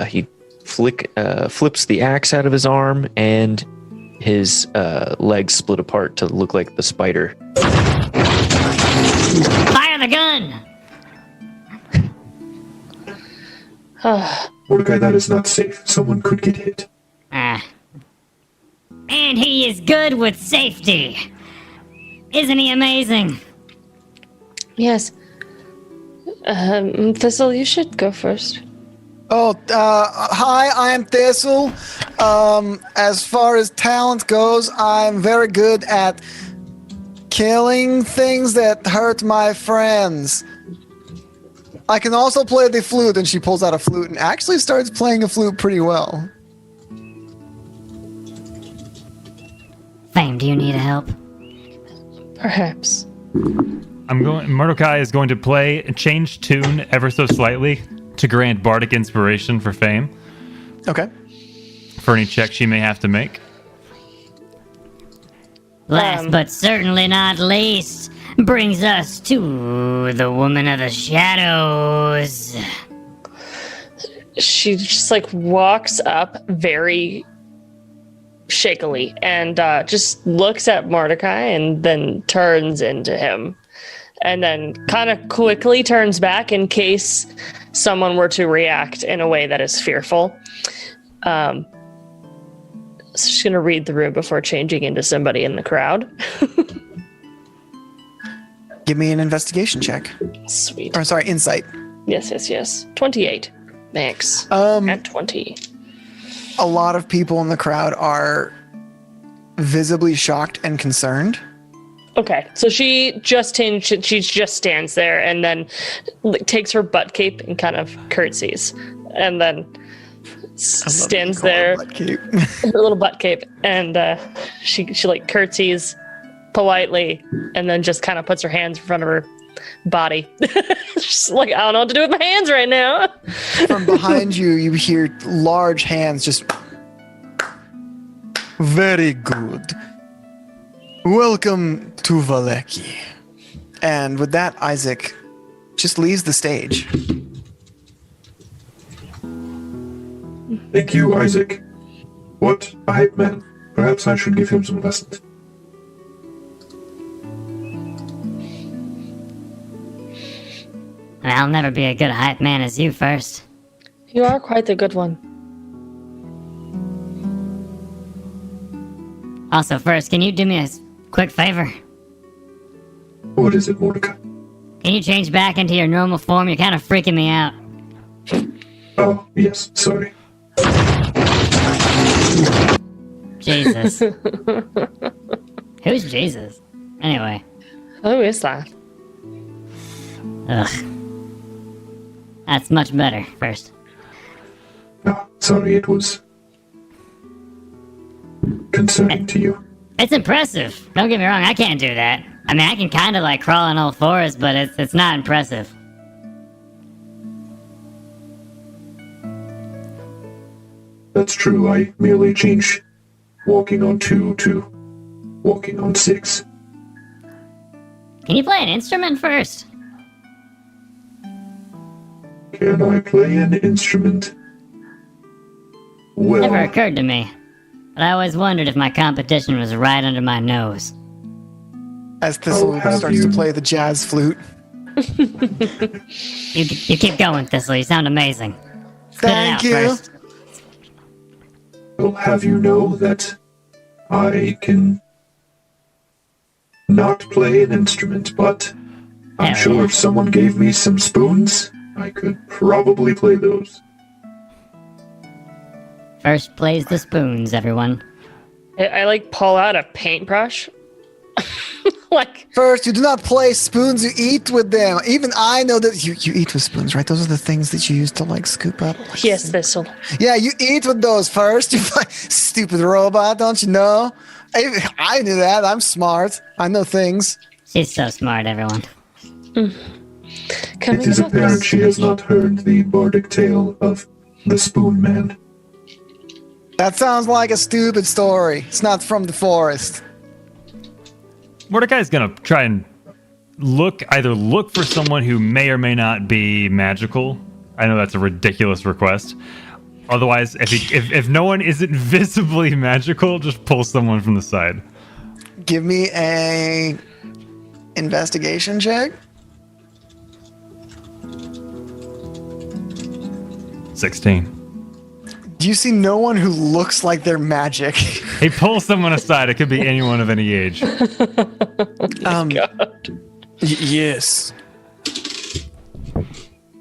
he flips the axe out of his arm, and his legs split apart to look like the spider. Fire the gun! Mordecai, that is not safe. Someone could get hit. And he is good with safety. Isn't he amazing? yes. Thistle, you should go first. Oh, hi, I am Thistle. As far as talent goes, I'm very good at killing things that hurt my friends. I can also play the flute, and she pulls out a flute and actually starts playing a flute pretty well. Fame, do you need help? Perhaps. Mordecai is going to play a change tune ever so slightly to grant bardic inspiration for Fame Okay. for any check she may have to make. Last but certainly not least, brings us to the Woman of the Shadows. She just like walks up very shakily and just looks at Mordecai and then turns into him and then kind of quickly turns back in case someone were to react in a way that is fearful. So she's going to read the room before changing into somebody in the crowd. Give me an investigation check. Sweet. Or sorry, insight. Yes. 28 max. At 20. A lot of people in the crowd are visibly shocked and concerned. Okay, so she just stands there and then takes her butt cape and kind of curtsies, and then stands there, her little butt cape, and she like curtsies politely, and then just kind of puts her hands in front of her body. She's like, I don't know what to do with my hands right now. From behind you, you hear large hands just. Very good. Welcome to Valeki. And with that, Isaac just leaves the stage. Thank you, Isaac. What a hype man. Perhaps I should give him some lessons. I'll never be a good hype man as you first. You are quite the good one. Also, first, can you do me a quick favor? What is it, Mordecai? Can you change back into your normal form? You're kind of freaking me out. Oh, yes, sorry. Jesus. Who's Jesus? Anyway. Who is that? Ugh. That's much better, first. No, sorry, it was concerning to you. It's impressive. Don't get me wrong, I can't do that. I mean, I can kind of like crawl on all fours, but it's not impressive. That's true, I merely changed walking on 2 to walking on 6. Can you play an instrument first? Can I play an instrument? Well, Never occurred to me. But I always wondered if my competition was right under my nose. As Thistle have starts you- to play the jazz flute. You keep going, Thistle. You sound amazing. Spit it Thank out you. first. I'll have you know that I can not play an instrument, but I'm Hell sure yeah. if someone gave me some spoons, I could probably play those. First plays the spoons, everyone. I like pull out a paintbrush. Like, First, you do not play spoons, you eat with them. Even I know that you eat with spoons, right? Those are the things that you use to like scoop up. yes, Thistle. Yeah, you eat with those first. You stupid robot, don't you know? I knew that. I'm smart. I know things. She's so smart, everyone. Can It is apparent she has not heard the bardic tale of the Spoon Man. That sounds like a stupid story. It's not from the forest. Mordecai's gonna try and look for someone who may or may not be magical. I know that's a ridiculous request. Otherwise, if no one isn't visibly magical, just pull someone from the side. Give me a investigation check. 16. Do you see no one who looks like they're magic? Hey, pull someone aside. It could be anyone of any age. Yes.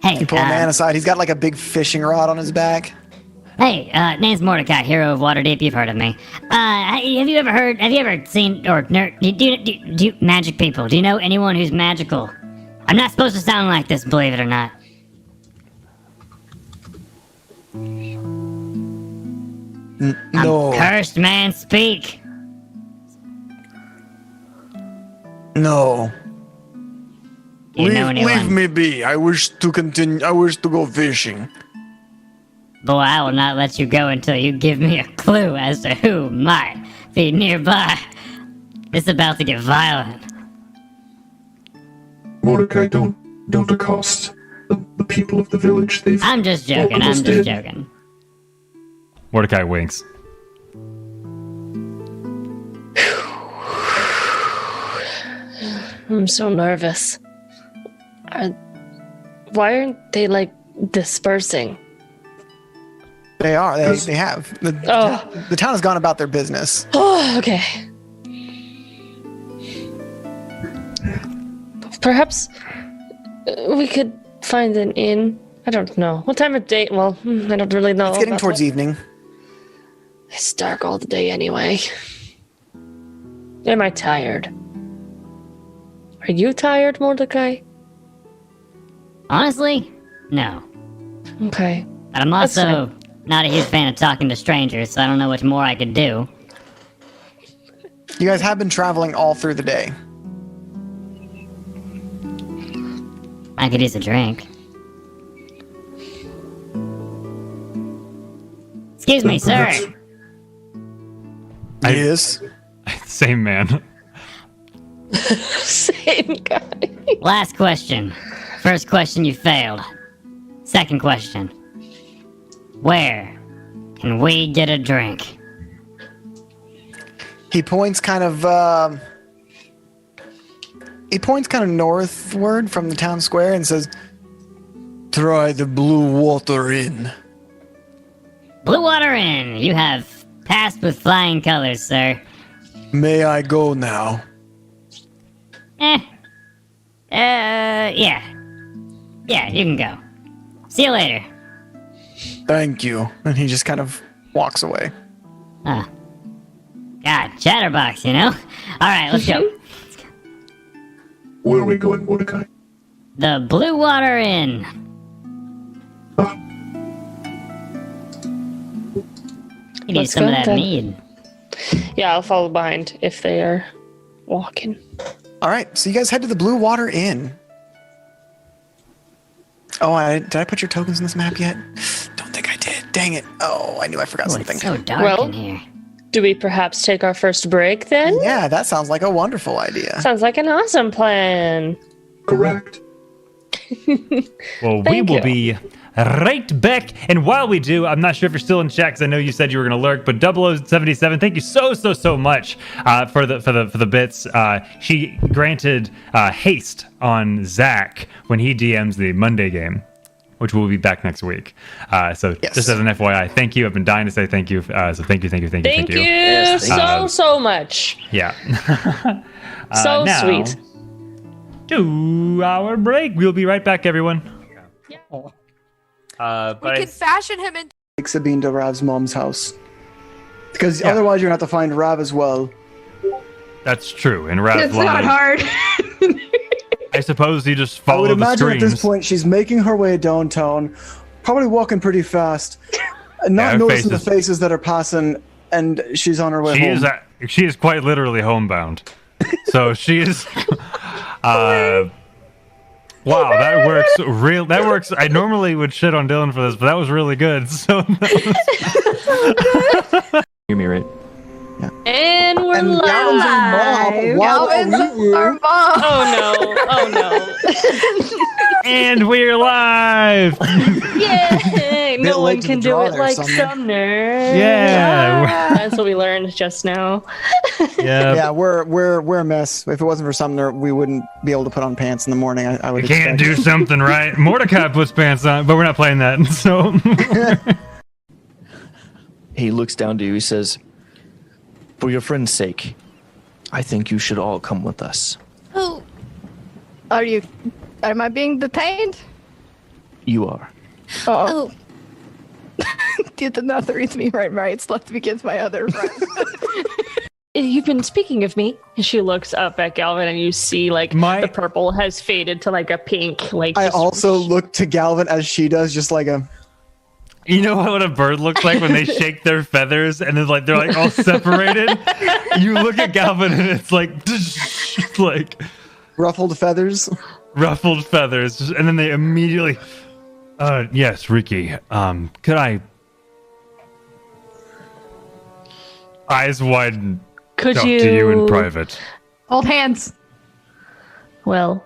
Hey, You pull a man aside. He's got like a big fishing rod on his back. Hey, name's Mordecai, hero of Waterdeep. You've heard of me. Have you ever seen, or do you magic people? Do you know anyone who's magical? I'm not supposed to sound like this, believe it or not. No. Cursed man, speak. No. You know anyone? Leave me be. I wish to continue. I wish to go fishing. Boy, I will not let you go until you give me a clue as to who might be nearby. It's about to get violent. Mordecai, don't accost the people of the village. They've I'm just joking. I'm almost just dead. joking. Mordecai winks. I'm so nervous. Why aren't they, like, dispersing? They are. They have. The town has gone about their business. Oh, okay. Perhaps we could find an inn. I don't know. What time of day? Well, I don't really know. It's getting towards evening. It's dark all the day anyway. Am I tired? Are you tired, Mordecai? Honestly, no. Okay. But I'm also not a huge fan of talking to strangers, so I don't know much more I could do. You guys have been traveling all through the day. I could use a drink. Excuse me, sir. Yes. Same man. Same guy. Last question. First question, you failed. Second question. Where can we get a drink? He points kind of northward from the town square and says, "Try the Blue Water Inn." Blue Water Inn. You have passed with flying colors, sir. May I go now? Yeah. Yeah, you can go. See you later. Thank you. And he just kind of walks away. Huh. God, chatterbox, you know? Alright, let's go. Where are we going, Mordecai? The Blue Water Inn. Ah, You need Let's some of go that then. mead. Yeah, I'll follow behind if they are walking. All right, so you guys head to the Blue Water Inn. Oh, did I put your tokens in this map yet? Don't think I did. Dang it. Oh, I knew I forgot Oh, something. it's so dark Well- in here. Do we perhaps take our first break then? Yeah, that sounds like a wonderful idea. Sounds like an awesome plan. correct. Well, we Thank will you. be right back. And while we do, I'm not sure if you're still in chat because I know you said you were going to lurk, but 0077, thank you so much for the bits. She granted haste on Zach when he DMs the Monday game, which will be back next week. So Yes. just as an FYI, thank you. I've been dying to say thank you. So thank you. Thank you Yes, thank so much. Yeah. So now, sweet. 2-hour break. We'll be right back, everyone. But We can fashion him into Take Sabine to Rav's mom's house. Because Yeah. otherwise you're going to have to find Rav as well. that's true. And Rav's It's not line, hard. I suppose you just I follow would the imagine screens. at this point she's making her way downtown, probably walking pretty fast, and Yeah, not her noticing face the faces that are passing, and she's on her way home. She is quite literally homebound. So she is. Wow, that works. That works. I normally would shit on Dylan for this, but that was really good. So Hear me right? And we're And Galvin's live. our mom. Wow, Galvin's our mom. Oh no. and we're live. Yay! Bit No late one to can the do draw it there, like Sumner. Sumner. Yeah. That's what we learned just now. Yeah. Yeah, we're a mess. If it wasn't for Sumner, we wouldn't be able to put on pants in the morning. I would You can't expect. do something right. Mordecai puts pants on, but we're not playing that. So He looks down to you. He says, "For your friend's sake, I think you should all come with us. Who are you? Am I being detained? You are." Oh. Did not read me right. Slept against my other friend. You've been speaking of me. And she looks up at Galvin, and you see like the purple has faded to like a pink. Like I just- also look to Galvin as she does, just like a. you know what a bird looks like when they shake their feathers and then like they're like all separated. You look at Galvin and it's like like Ruffled feathers. ruffled feathers, and then they immediately. Yes, Ricky. Could I? Eyes wide. Could Talk you? to you in private. Hold hands. Well,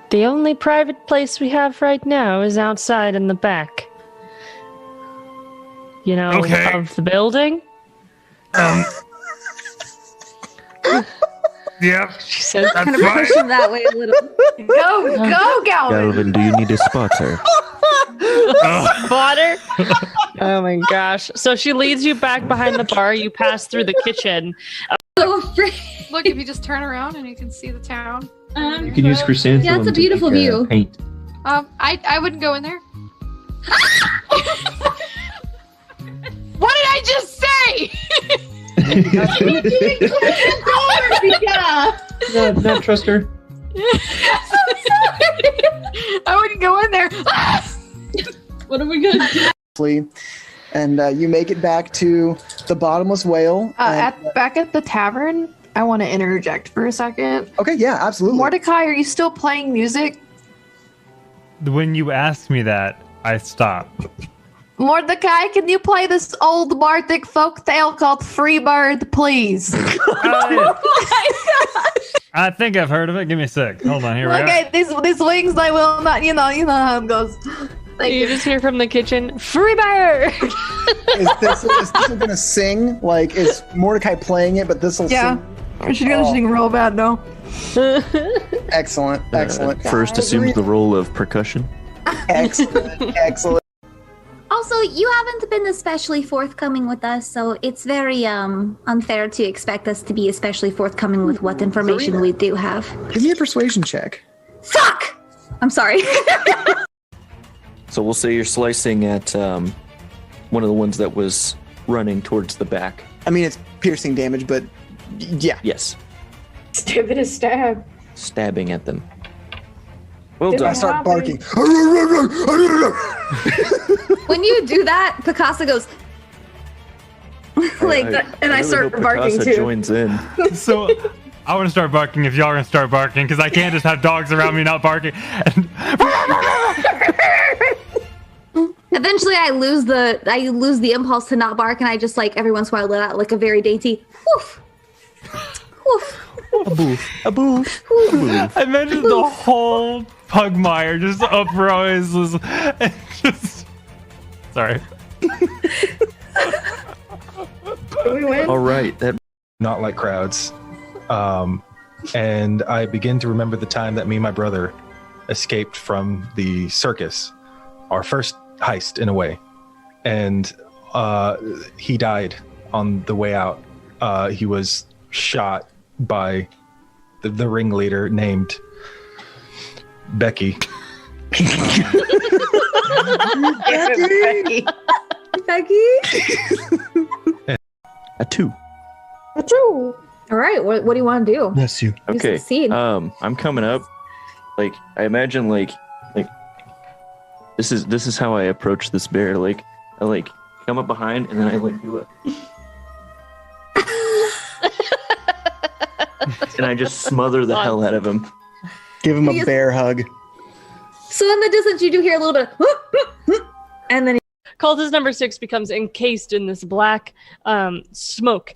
the only private place we have right now is outside in the back. You know, Okay. of the building. Yep. She says That's Kind of fine. push him that way a little. Go, go, Galvin. Galvin, do you need a spotter? Spotter. Oh my gosh. So she leads you back behind the bar. You pass through the kitchen. So afraid. Look, if you just turn around and you can see the town. You can use chrysanthemum. Yeah, it's a to beautiful make, view. Paint. I wouldn't go in there. What did I just say? Not trust her. I wouldn't go in there. What are we gonna do? And you make it back to the Bottomless Whale. and- Back at the tavern, I want to interject for a second. okay, yeah, absolutely. Mordecai, are you still playing music? When you ask me that, I stop. Mordecai, can you play this old Bardic folktale called Freebird, please? I think I've heard of it. Give me a sec. Hold on. Here we Okay, these wings, they will not, you know how it goes. Thank You you. just hear from the kitchen, "Free bird." Is this going to sing? Like, is Mordecai playing it, but this will Yeah. sing? She's gonna sing real bad, though. Excellent, excellent. First assumes the role of percussion. Excellent, excellent. Also, you haven't been especially forthcoming with us, so it's very unfair to expect us to be especially forthcoming with what information we do have. Give me a persuasion check. Fuck! I'm sorry. So we'll say you're slicing at one of the ones that was running towards the back. I mean, it's piercing damage, but yeah. Yes. Give it a stab. Stabbing at them. Well I done. start barking. When you do that, Picasso goes like that, and I really start hope barking Picasso too. joins in. So I want to start barking if y'all are going to start barking because I can't just have dogs around me not barking. Eventually, I lose the impulse to not bark, and I just like every once in a while let out like a very dainty woof, woof. A boof. A boof. I imagine the whole Pugmire just uprose. Just... Sorry. All right. That Not like crowds. And I begin to remember the time that me and my brother escaped from the circus, our first heist in a way. And he died on the way out. He was shot by the ringleader named Becky. Becky. a 2. All right, what do you want to do? Bless you. You Okay. succeed. I'm coming up. Like I imagine like this is how I approach this bear. Like I come up behind and then I do it. And I just smother the hell out of him. Give him a bear hug. So in the distance, you do hear a little bit, and then Cultist number 6 becomes encased in this black smoke.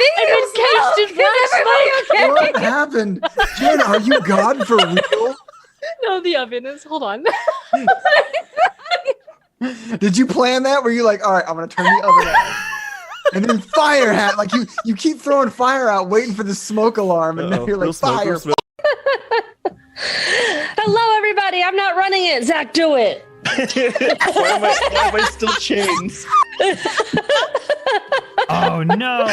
Encased in black smoke. What happened? Jen, are you God for real? No, the oven is. Hold on. Did you plan that? Were you like, all right, I'm gonna turn the oven on, and then fire hat? Like you keep throwing fire out, waiting for the smoke alarm, and then you're like, fire. Hello, everybody. I'm not running it. Zach, do it. Why am I still chains? Oh no!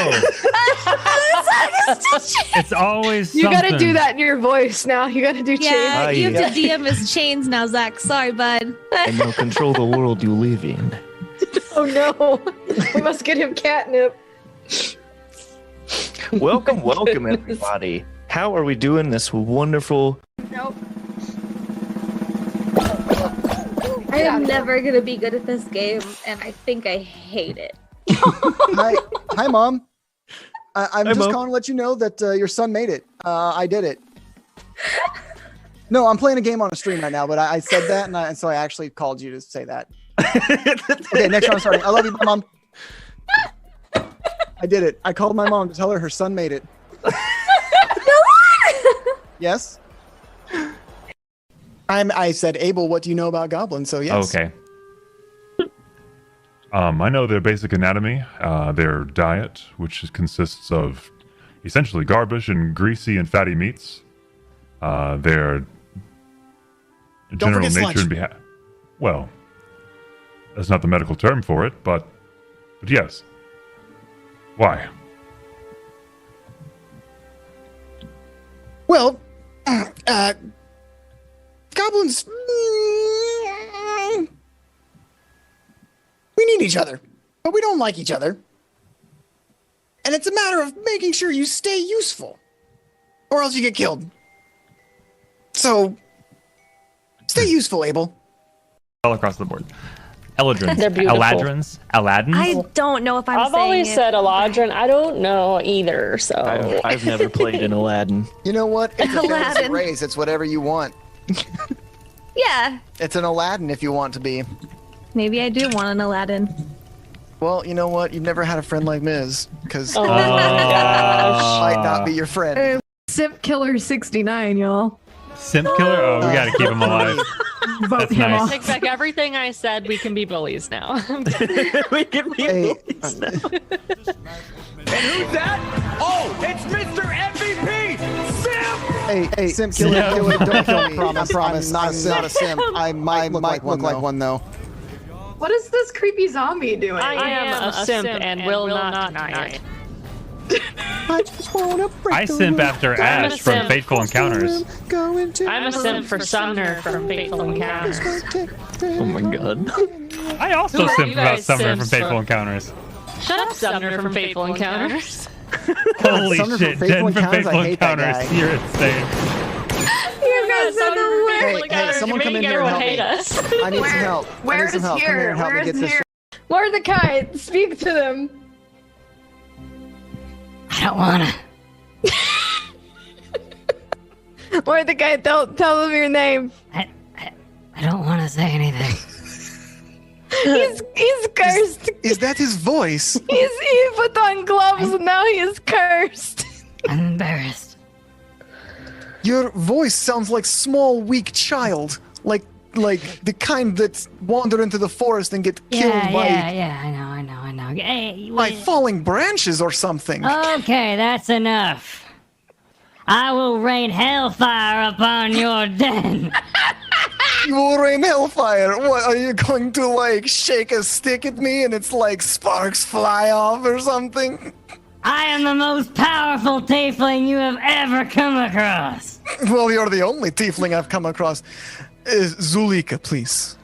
It's always You gotta something. do that in your voice now. You gotta do Yeah, change. you have to DM his chains now, Zach. Sorry, bud. And now control the world you live in. Oh no. We must get him catnip. Welcome, everybody. How are we doing this wonderful? I am never gonna be good at this game, and I think I hate it. Hi, Mom. I'm Hi, just Mom. calling to let you know that your son made it. I did it. No, I'm playing a game on a stream right now, but I said that, and so I actually called you to say that. Okay, next round starting. I love you, Mom. I did it. I called my mom to tell her son made it. Yes. I said, Abel, what do you know about goblins? So yes. Okay. I know their basic anatomy, their diet, which consists of essentially garbage and greasy and fatty meats. Their general nature and behavior. Well, that's not the medical term for it, but yes. Why? Well, goblins. We need each other, but we don't like each other. And it's a matter of making sure you stay useful, or else you get killed. So, stay useful, Abel. All across the board. Eladrins. They're beautiful. Eladrins. Aladdins. I don't know if I've always said Eladrin. I don't know either, so. I've never played an Aladdin. You know what? It's a fantasy Aladdin. race. It's whatever you want. Yeah. It's an Aladdin if you want to be. Maybe I do want an Aladdin. Well, you know what? You've never had a friend like Miz, because Oh my gosh. might not be your friend. Simp Killer 69, y'all. Simp killer? Oh, we gotta keep him alive. Vote That's him nice. off. Take back everything I said. We can be bullies now. We can be Hey, bullies now. And who's that? Oh, it's Mr. MVP! Simp! hey, Simp Killer, don't kill me. I promise. I'm not a simp. I might look like one, though. What is this creepy zombie doing? I am a simp and will not deny it. I just wanna break I the simp rules. after I'm a Ash from simp. Fateful Encounters. I'm a simp for Sumner from Fateful Encounters. Oh my god. I also Who are simp you about guys Sumner from simps Fateful for? Encounters. Shut up, Sumner from Fateful Encounters. Holy Sumner from shit, Fateful Den from Encounters? Fateful I hate that Encounters. guy. You're insane. You guys are the worst. Hey, someone come in here and help me. hate us. I need some help. Where I need some is help. Come here here? and help Where me get is this. here? Mordecai, speak to them. I don't wanna. Mordecai, tell them your name. I don't wanna say anything. He's cursed. Is that his voice? He put on gloves and now he is cursed. I'm embarrassed. Your voice sounds like small, weak child. Like the kind that wander into the forest and get killed Yeah, I know. Hey, by falling branches or something. okay, that's enough. I will rain hellfire upon your den. You will rain hellfire. What, are you going to, shake a stick at me and it's like sparks fly off or something? I am the most powerful tiefling you have ever come across. Well, you're the only tiefling I've come across. Zulika, please.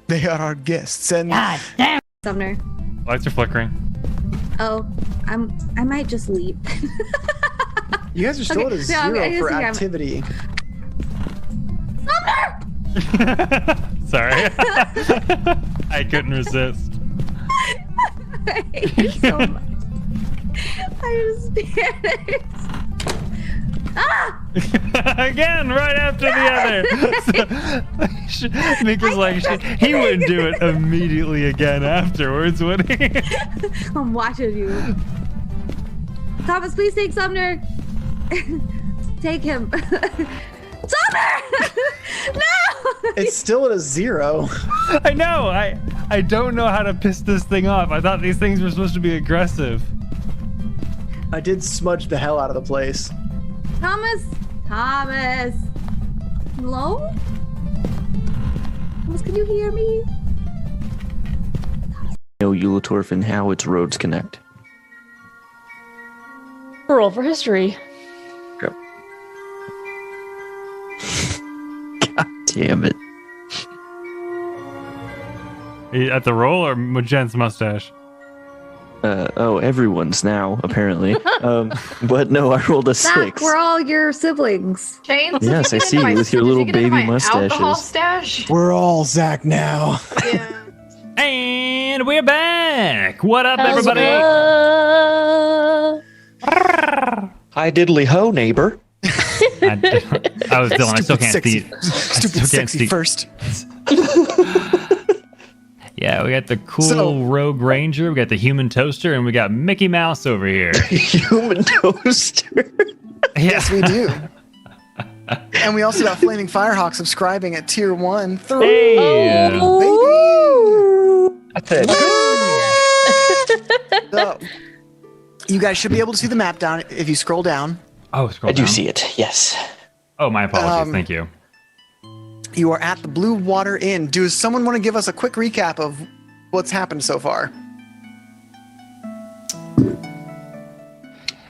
They are our guests, and... God damn. Sumner. Lights are flickering. Oh, I might just leave. You guys are still Okay, at a no, zero I for think I'm- activity. Sorry. I couldn't resist. I hate you so much. I'm scared. Ah! Again, right after the other. Mika's like, he wouldn't do it immediately again afterwards, would he? I'm watching you. Thomas, please take Sumner. Take him. Sumner! No! It's still at a zero. I know. I don't know how to piss this thing off. I thought these things were supposed to be aggressive. I did smudge the hell out of the place. Thomas! Hello? Thomas, can you hear me? No Eulatorf and how its roads connect. Roll for history. God damn it. At the roll or Jen's mustache? Everyone's now, apparently. But no, I rolled a Zach, 6. we're all your siblings. James, Yes, I see you with your little baby Alcohol mustaches. stash. We're all Zach now. Yeah. And we're back. What up, everybody? Hi, diddly ho, neighbor. I was Dylan. I still can't see. Stupid sexy first. Yeah, we got the cool So- Rogue Ranger, we got the Human Toaster, and we got Mickey Mouse over here. Human toaster. Yes, we do. And we also got Flaming Firehawk subscribing at tier 1. Hey! Baby! That's it. So, you guys should be able to see the map down if you scroll down. Oh, scroll I down. do see it. Yes. Oh, my apologies. Thank you. You are at the Blue Water Inn. Does someone want to give us a quick recap of what's happened so far?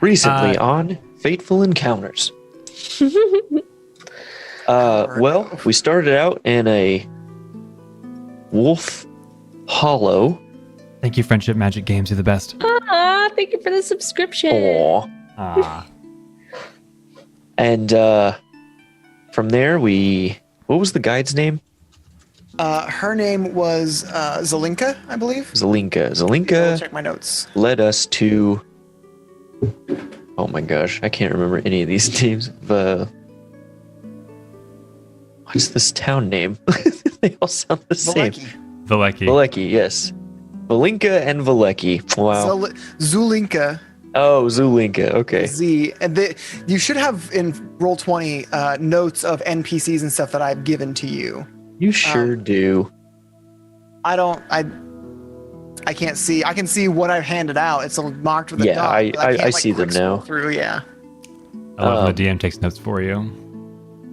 Recently on Fateful Encounters. Well, we started out in a wolf hollow. Thank you, Friendship Magic Games. You're the best. Thank you for the subscription. Aw. Ah. And from there, what was the guide's name? Her name was Zelinka, I believe. Zelinka. I'll Zelinka check my notes. led us to. Oh my gosh, I can't remember any of these names. What's this town name? They all sound the same. Valeki. Valeki, yes. Valinka and Valeki. Wow. Zulinka. Oh, Zulinka. Okay. Z. And you should have in Roll20 notes of NPCs and stuff that I've given to you. You sure do. I can't see. I can see what I've handed out. It's marked with a Yeah, dot. but I can't, see them quick scroll now. Through, yeah. I love when the DM takes notes for you.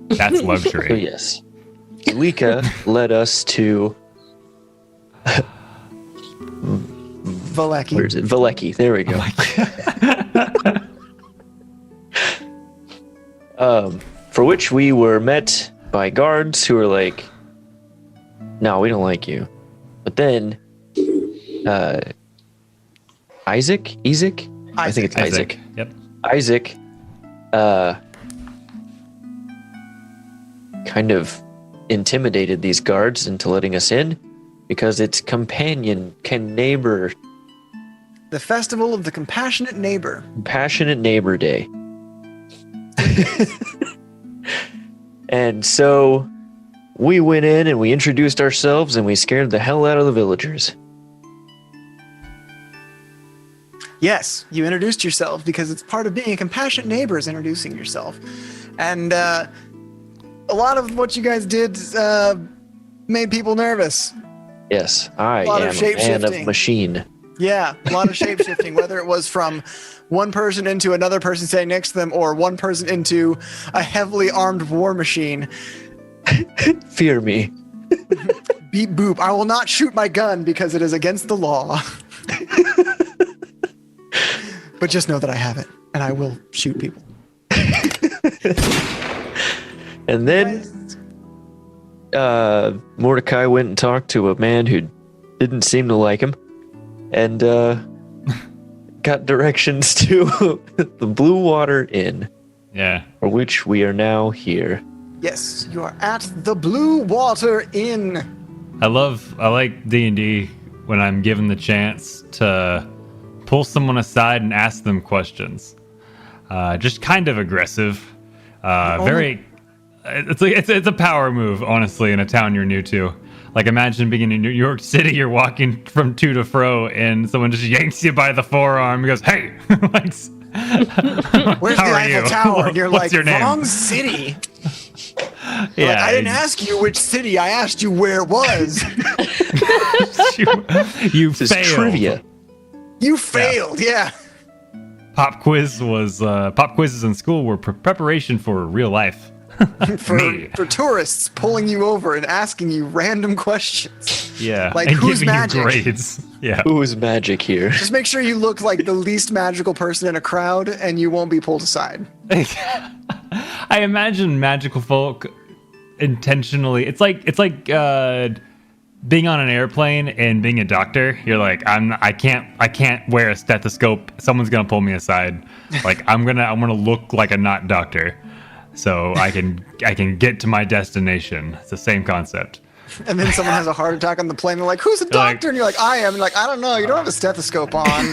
That's luxury. So yes. Lika led us to Valeki. Where is it? Valeki. There we go. For which we were met by guards who were like, "No, we don't like you." But then, Isaac. I think it's Isaac. Yep. Isaac, kind of intimidated these guards into letting us in because it's neighbor. The Festival of the Compassionate Neighbor. Compassionate Neighbor Day. And so we went in and we introduced ourselves and we scared the hell out of the villagers. Yes, you introduced yourself because it's part of being a compassionate neighbor is introducing yourself. And a lot of what you guys did made people nervous. Yes, I am a man of machine. Yeah, a lot of shape-shifting, whether it was from one person into another person standing next to them or one person into a heavily armed war machine. Fear me. Beep boop. I will not shoot my gun because it is against the law. But just know that I have it, and I will shoot people. And then Mordecai went and talked to a man who didn't seem to like him, and got directions to the Blue Water Inn. Yeah. For which we are now here. Yes, you are at the Blue Water Inn. I like D&D when I'm given the chance to pull someone aside and ask them questions. Just kind of aggressive. Very. It's a power move, honestly, in a town you're new to. Like, imagine being in New York City, you're walking from to to fro, and someone just yanks you by the forearm and goes, "Hey, like, where's how the are Eiffel you? Tower?" And you're What's like, your name? "Wrong city." Yeah, like, I didn't ask you which city. I asked you where it was. You This is failed. trivia. You failed, yeah. Pop quizzes in school were preparation for real life. For tourists pulling you over and asking you random questions. Yeah, Like, and who's giving magic? you grades. Yeah, Who is magic here? Just make sure you look like the least magical person in a crowd and you won't be pulled aside. I imagine magical folk intentionally. It's like being on an airplane and being a doctor. You're like, I can't wear a stethoscope. Someone's gonna pull me aside. Like I'm gonna look like a not doctor, so I can get to my destination. It's the same concept. And then someone has a heart attack on the plane. They're like, "Who's a doctor?" And you're like, "I am." And like, I don't know. You don't have a stethoscope on.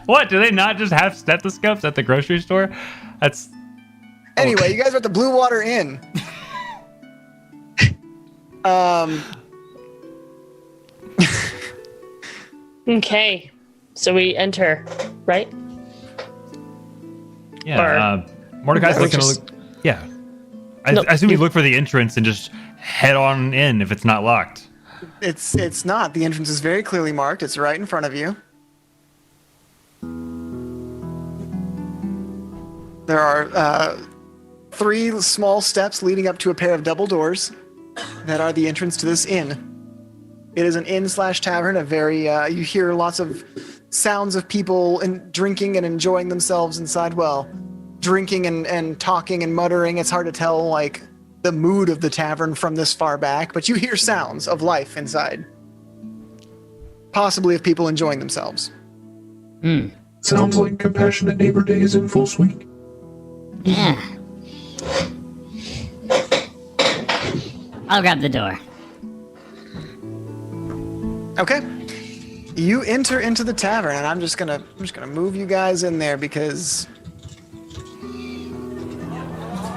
What? Do they not just have stethoscopes at the grocery store? That's Anyway, you guys are at the Blue Water Inn. Okay, so we enter, right? yeah. Mordecai's Yeah, looking to look. Yeah. I assume you look for the entrance and just head on in if it's not locked. It's not. The entrance is very clearly marked. It's right in front of you. There are 3 small steps leading up to a pair of double doors that are the entrance to this inn. It is an inn/tavern, a very, you hear lots of sounds of people drinking and enjoying themselves inside. Well, drinking and talking and muttering. It's hard to tell, like, the mood of the tavern from this far back, but you hear sounds of life inside. Possibly of people enjoying themselves. Sounds like Compassionate Neighbor Day is in full swing. Yeah. I'll grab the door. Okay. You enter into the tavern, and I'm just gonna move you guys in there because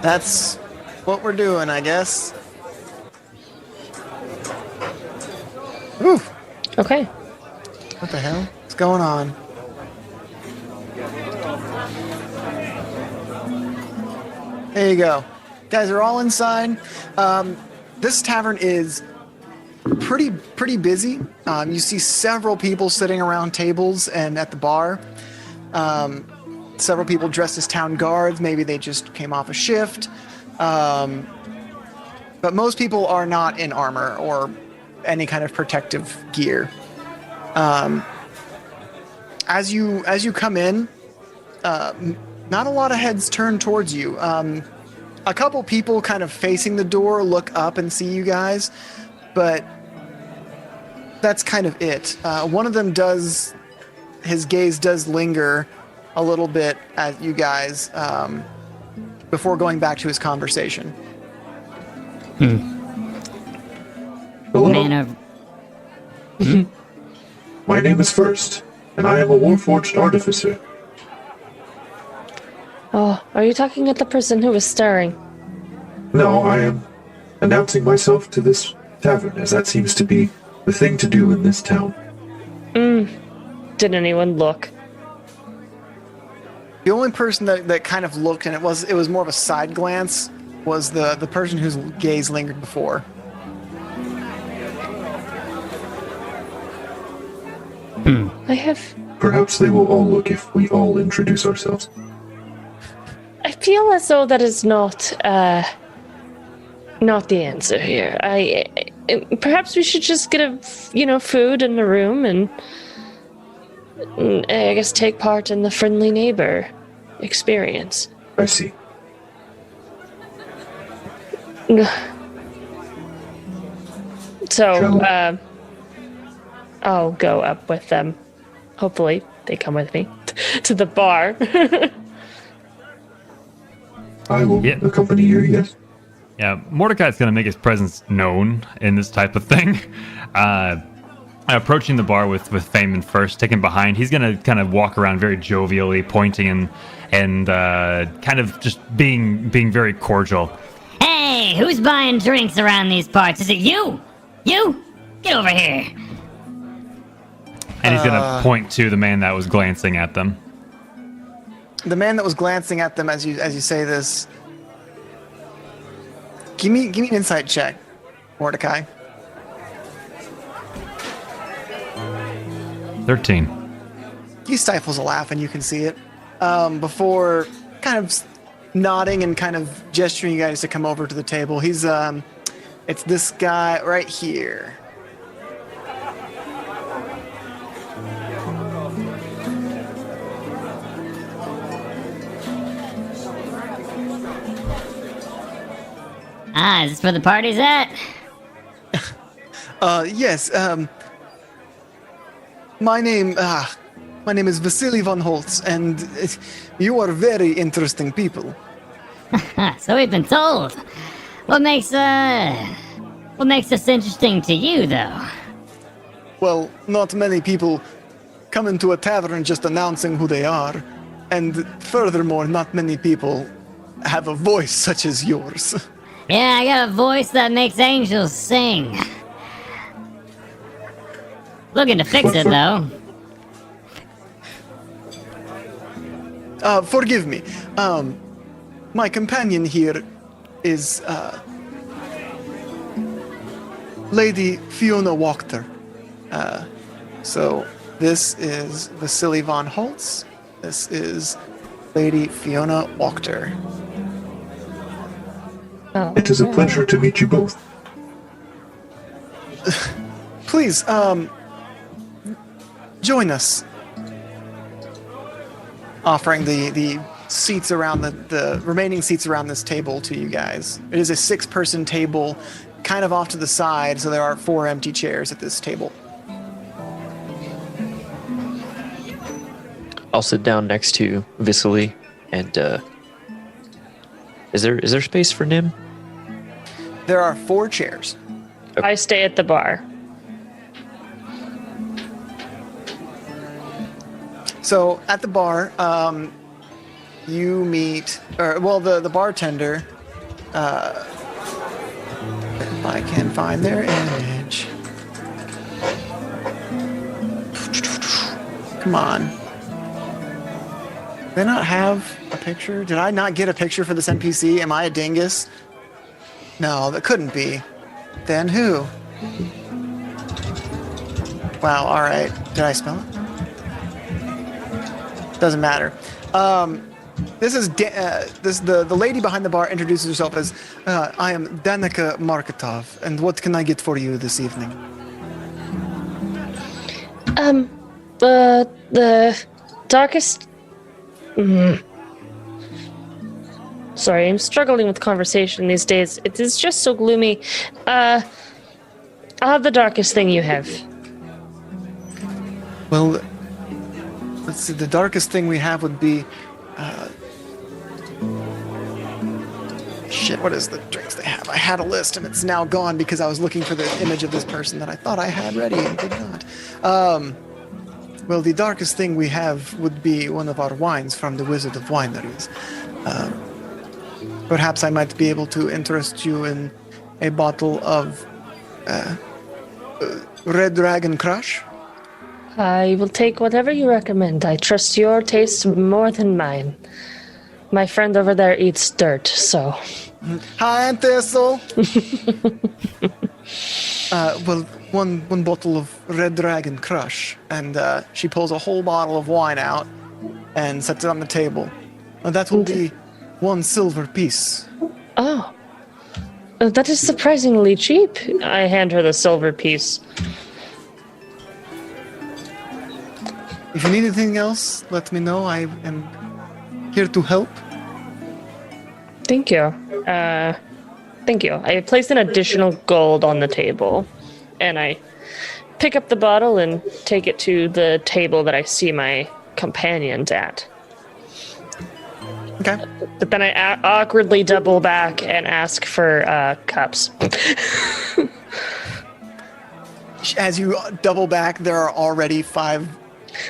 that's what we're doing, I guess. Whew. Okay. What the hell? What's going on? There you go. Guys are all inside. This tavern is pretty busy. You see several people sitting around tables and at the bar. Several people dressed as town guards. Maybe they just came off a shift. But most people are not in armor or any kind of protective gear. As you come in, not a lot of heads turn towards you. A couple people kind of facing the door look up and see you guys, but that's kind of it. One of them his gaze does linger a little bit at you guys before going back to his conversation. Hello. My name is First, and I am a Warforged Artificer. Oh, are you talking at the person who was stirring? No, I am announcing myself to this tavern, as that seems to be the thing to do in this town. Did anyone look? The only person that kind of looked, and it was more of a side glance, was the person whose gaze lingered before. Perhaps they will all look if we all introduce ourselves. I feel as though that is not the answer here. Perhaps we should just get food in the room and I guess take part in the friendly neighbor experience. I see. So, I'll go up with them. Hopefully, they come with me to the bar. I will accompany you, yes? Yeah, Mordecai's going to make his presence known in this type of thing. Approaching the bar with Feynman first, taken behind, he's going to kind of walk around very jovially, pointing and kind of just being very cordial. Hey, who's buying drinks around these parts? Is it you? You? Get over here. And he's going to point to the man that was glancing at them. The man that was glancing at them as you say this. Give me an insight check, Mordecai. 13. He stifles a laugh, and you can see it. Before kind of nodding and kind of gesturing you guys to come over to the table. He's it's this guy right here. Is this where the party's at? Yes. My name is Vasily von Holtz, and you are very interesting people. So we've been told. What makes this interesting to you, though? Well, not many people come into a tavern just announcing who they are, and furthermore, not many people have a voice such as yours. Yeah, I got a voice that makes angels sing. Looking to fix it, though. Forgive me. My companion here is Lady Fiona Wachter. So this is Vasily von Holtz. This is Lady Fiona Wachter. Oh, It is a pleasure to meet you both. Please, join us. Offering the seats around the remaining seats around this table to you guys. It is a 6-person table, kind of off to the side, so there are 4 empty chairs at this table. I'll sit down next to Vasily, and is there space for Nim? There are 4 chairs. I stay at the bar. So at the bar, you meet, the bartender. If I can find their image. Come on. Do they not have a picture? Did I not get a picture for this NPC? Am I a dingus? No, that couldn't be. Then who? Wow, alright. Did I spell it? Doesn't matter. This is the lady behind the bar introduces herself as I am Danica Marketov, and what can I get for you this evening? The darkest. Sorry, I'm struggling with conversation these days. It is just so gloomy. I'll have the darkest thing you have. Well, let's see. The darkest thing we have would be. Shit, what is the drinks they have? I had a list and it's now gone because I was looking for the image of this person that I thought I had ready and did not. Well, the darkest thing we have would be one of our wines from the Wizard of Wineries. Perhaps I might be able to interest you in a bottle of Red Dragon Crush. I will take whatever you recommend. I trust your taste more than mine. My friend over there eats dirt, so. Hi, Aunt Thistle. Well, one bottle of Red Dragon Crush, and she pulls a whole bottle of wine out and sets it on the table. That will be 1 silver piece. Oh, that is surprisingly cheap. I hand her the silver piece. If you need anything else, let me know. I am here to help. Thank you. Thank you. I place an additional gold on the table, and I pick up the bottle and take it to the table that I see my companions at. Okay. But then I awkwardly double back and ask for cups. As you double back, there are already 5.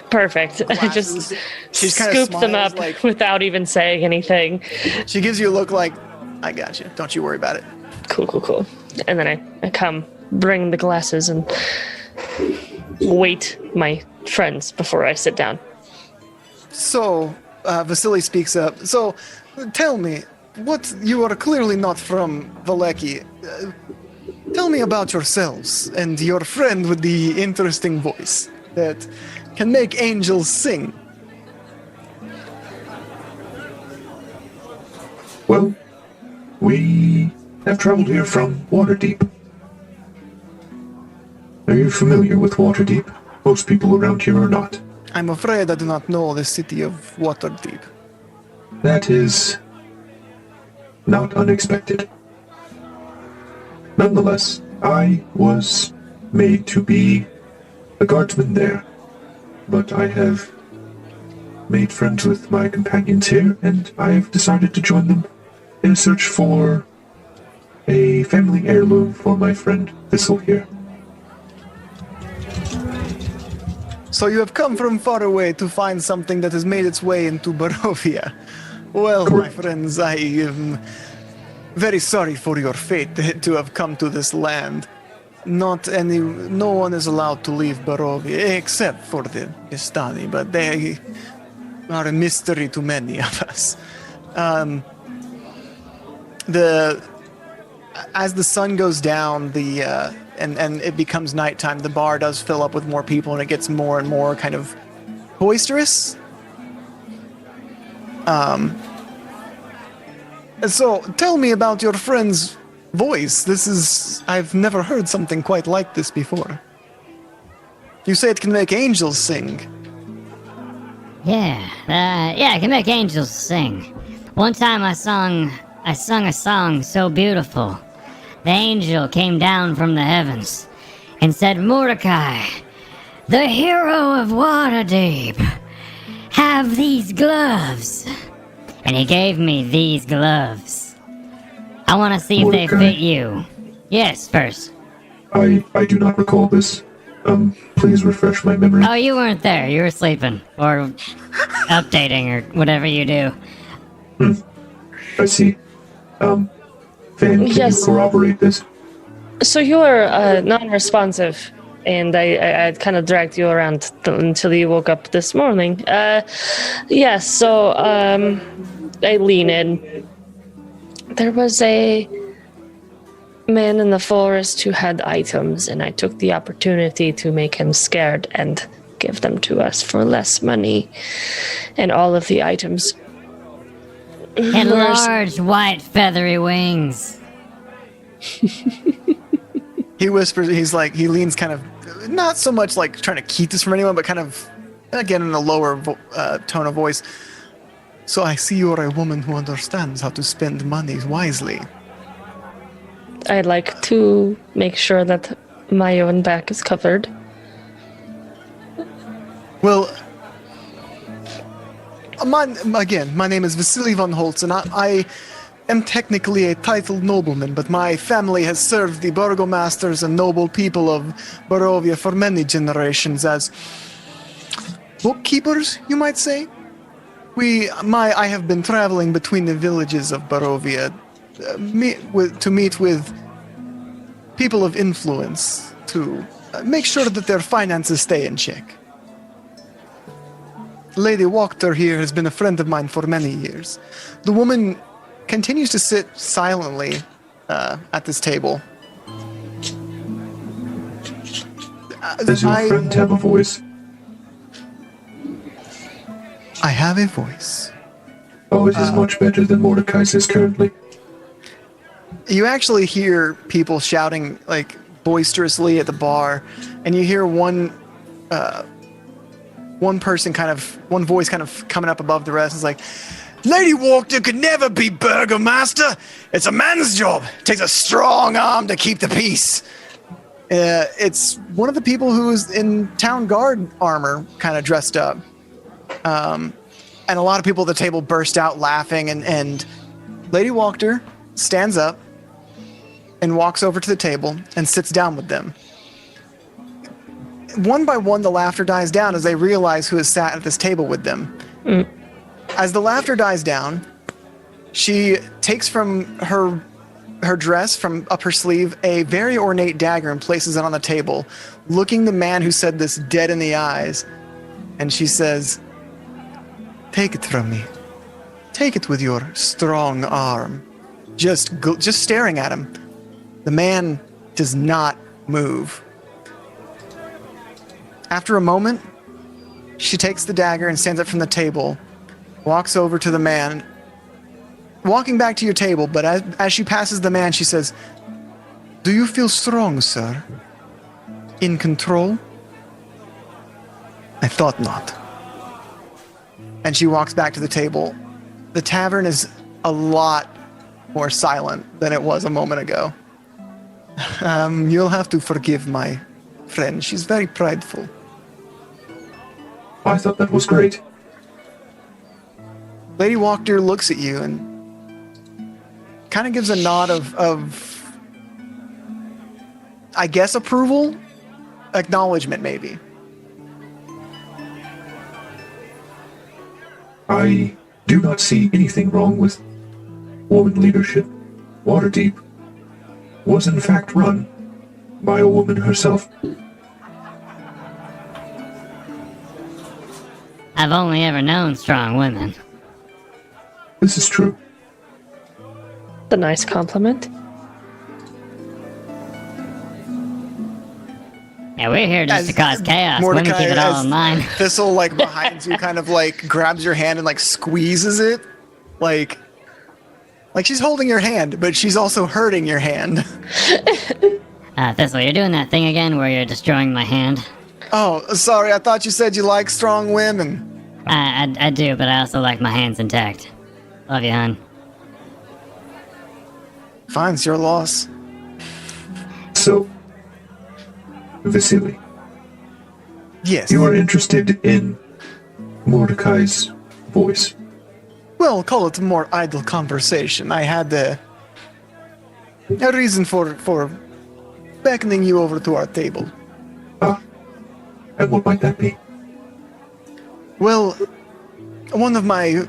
Perfect. I just scoop them up without even saying anything. She gives you a look like, I got you. Don't you worry about it. Cool. And then I come, bring the glasses, and wait my friends before I sit down. So, Vasily speaks up. So, tell me, you are clearly not from Valeki. Tell me about yourselves and your friend with the interesting voice that can make angels sing. Well, we have traveled here from Waterdeep. Are you familiar with Waterdeep? Most people around here are not. I'm afraid I do not know the city of Waterdeep. That is not unexpected. Nonetheless, I was made to be a guardsman there, but I have made friends with my companions here, and I have decided to join them in a search for a family heirloom for my friend Thistle here. So you have come from far away to find something that has made its way into Barovia. Well, my friends, I am very sorry for your fate to have come to this land. No one is allowed to leave Barovia except for the Istani, but they are a mystery to many of us. As the sun goes down, and it becomes nighttime, the bar does fill up with more people, and it gets more and more kind of boisterous. So, tell me about your friend's voice. I've never heard something quite like this before. You say it can make angels sing. Yeah, I can make angels sing. One time I sung a song so beautiful. The angel came down from the heavens and said, Mordecai, the hero of Waterdeep, have these gloves. And he gave me these gloves. I want to see if they fit you. Yes, first. I do not recall this. Please refresh my memory. Oh, you weren't there. You were sleeping. Or updating, or whatever you do. I see. Van, can you corroborate this? So you were non-responsive, and I kind of dragged you around until you woke up this morning. Yes, so I lean in. There was a man in the forest who had items, and I took the opportunity to make him scared and give them to us for less money. And all of the items and large white feathery wings. He whispers, he leans kind of, not so much like trying to keep this from anyone, but kind of, again, in a lower tone of voice. So I see you're a woman who understands how to spend money wisely. I'd like to make sure that my own back is covered. Well, my name is Vasily von Holtz, and I am technically a titled nobleman, but my family has served the burgomasters and noble people of Barovia for many generations as bookkeepers, you might say. I have been traveling between the villages of Barovia to meet with people of influence to make sure that their finances stay in check. Lady Wachter here has been a friend of mine for many years. The woman continues to sit silently at this table. Does your friend have a voice? I have a voice. Oh, it is much better than Mordecai's is currently. You actually hear people shouting like boisterously at the bar, and you hear one voice kind of coming up above the rest. It's like, Lady Wachter could never be burgomaster. It's a man's job. It takes a strong arm to keep the peace. It's one of the people who is in town guard armor, kind of dressed up. And a lot of people at the table burst out laughing, and Lady Wachter stands up and walks over to the table and sits down with them. One by one, the laughter dies down as they realize who has sat at this table with them. As the laughter dies down, she takes from her dress, from up her sleeve, a very ornate dagger and places it on the table, looking the man who said this dead in the eyes, and she says, "Take it from me. Take it with your strong arm." Just staring at him. The man does not move. After a moment, she takes the dagger and stands up from the table, walks over to the man, walking back to your table, but as she passes the man, she says, "Do you feel strong, sir? In control?" "I thought not." And she walks back to the table. The tavern is a lot more silent than it was a moment ago. You'll have to forgive my friend. She's very prideful. I thought that was great. Lady Wachter looks at you and kind of gives a nod of I guess approval? Acknowledgement, maybe. I do not see anything wrong with woman leadership. Waterdeep was in fact run by a woman herself. I've only ever known strong women. This is true. A nice compliment. Yeah, we're here just to cause chaos. Mordecai, Let me keep it all as in mind. Thistle, like, behind you, kind of, like, grabs your hand and, like, squeezes it. Like she's holding your hand, but she's also hurting your hand. Thistle, you're doing that thing again where you're destroying my hand. Oh, sorry, I thought you said you like strong women. I do, but I also like my hands intact. Love you, hon. Fine, it's your loss. So, Vasily. Yes. You are interested in Mordecai's voice. Well, call it a more idle conversation. I had a reason for beckoning you over to our table. And what might that be? Well, one of my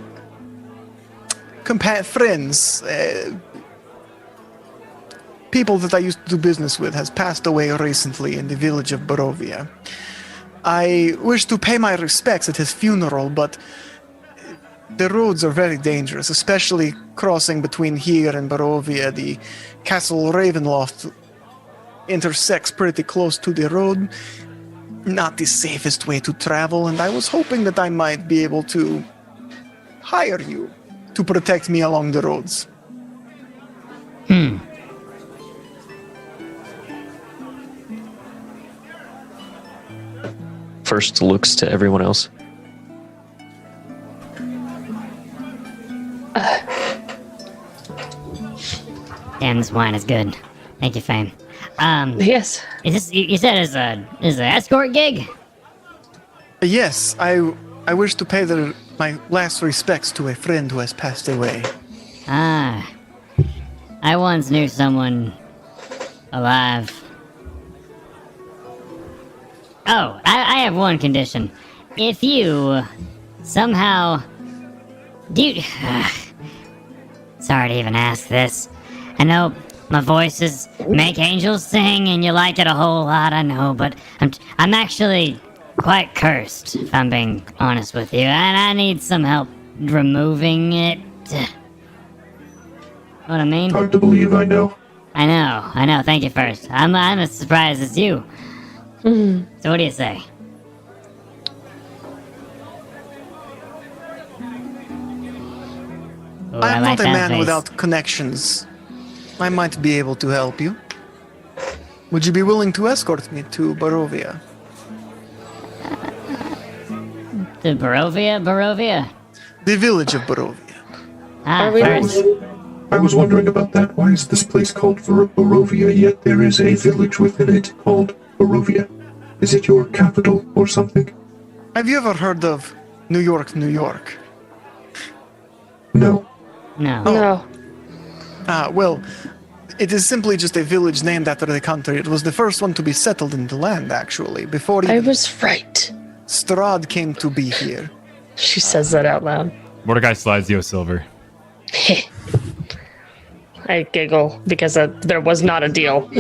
friends, people that I used to do business with, has passed away recently in the village of Barovia. I wish to pay my respects at his funeral, but the roads are very dangerous, especially crossing between here and Barovia. The Castle Ravenloft intersects pretty close to the road. Not the safest way to travel, and I was hoping that I might be able to hire you to protect me along the roads. First looks to everyone else. Damn, this wine is good. Thank you, Fame. Yes. Is this, you said is an escort gig? Yes, I wish to pay my last respects to a friend who has passed away. I once knew someone alive. Oh, I have one condition. If you somehow sorry to even ask this. I know my voices make angels sing and you like it a whole lot, I know, but I'm actually quite cursed, if I'm being honest with you, and I need some help removing it. Know what I mean? Hard to believe, I know. I know, thank you first. I'm as surprised as you. So what do you say? Ooh, I'm like not a that man face. without connections. I might be able to help you. Would you be willing to escort me to Barovia? To Barovia? The village of Barovia. I was wondering about that. Why is this place called Barovia, yet there is a village within it called Barovia? Is it your capital or something? Have you ever heard of New York, New York? No. No. Well, it is simply just a village named after the country. It was the first one to be settled in the land, actually, before I was right. Strahd came to be here. She says that out loud. Mordecai slides you a silver. I giggle because there was not a deal.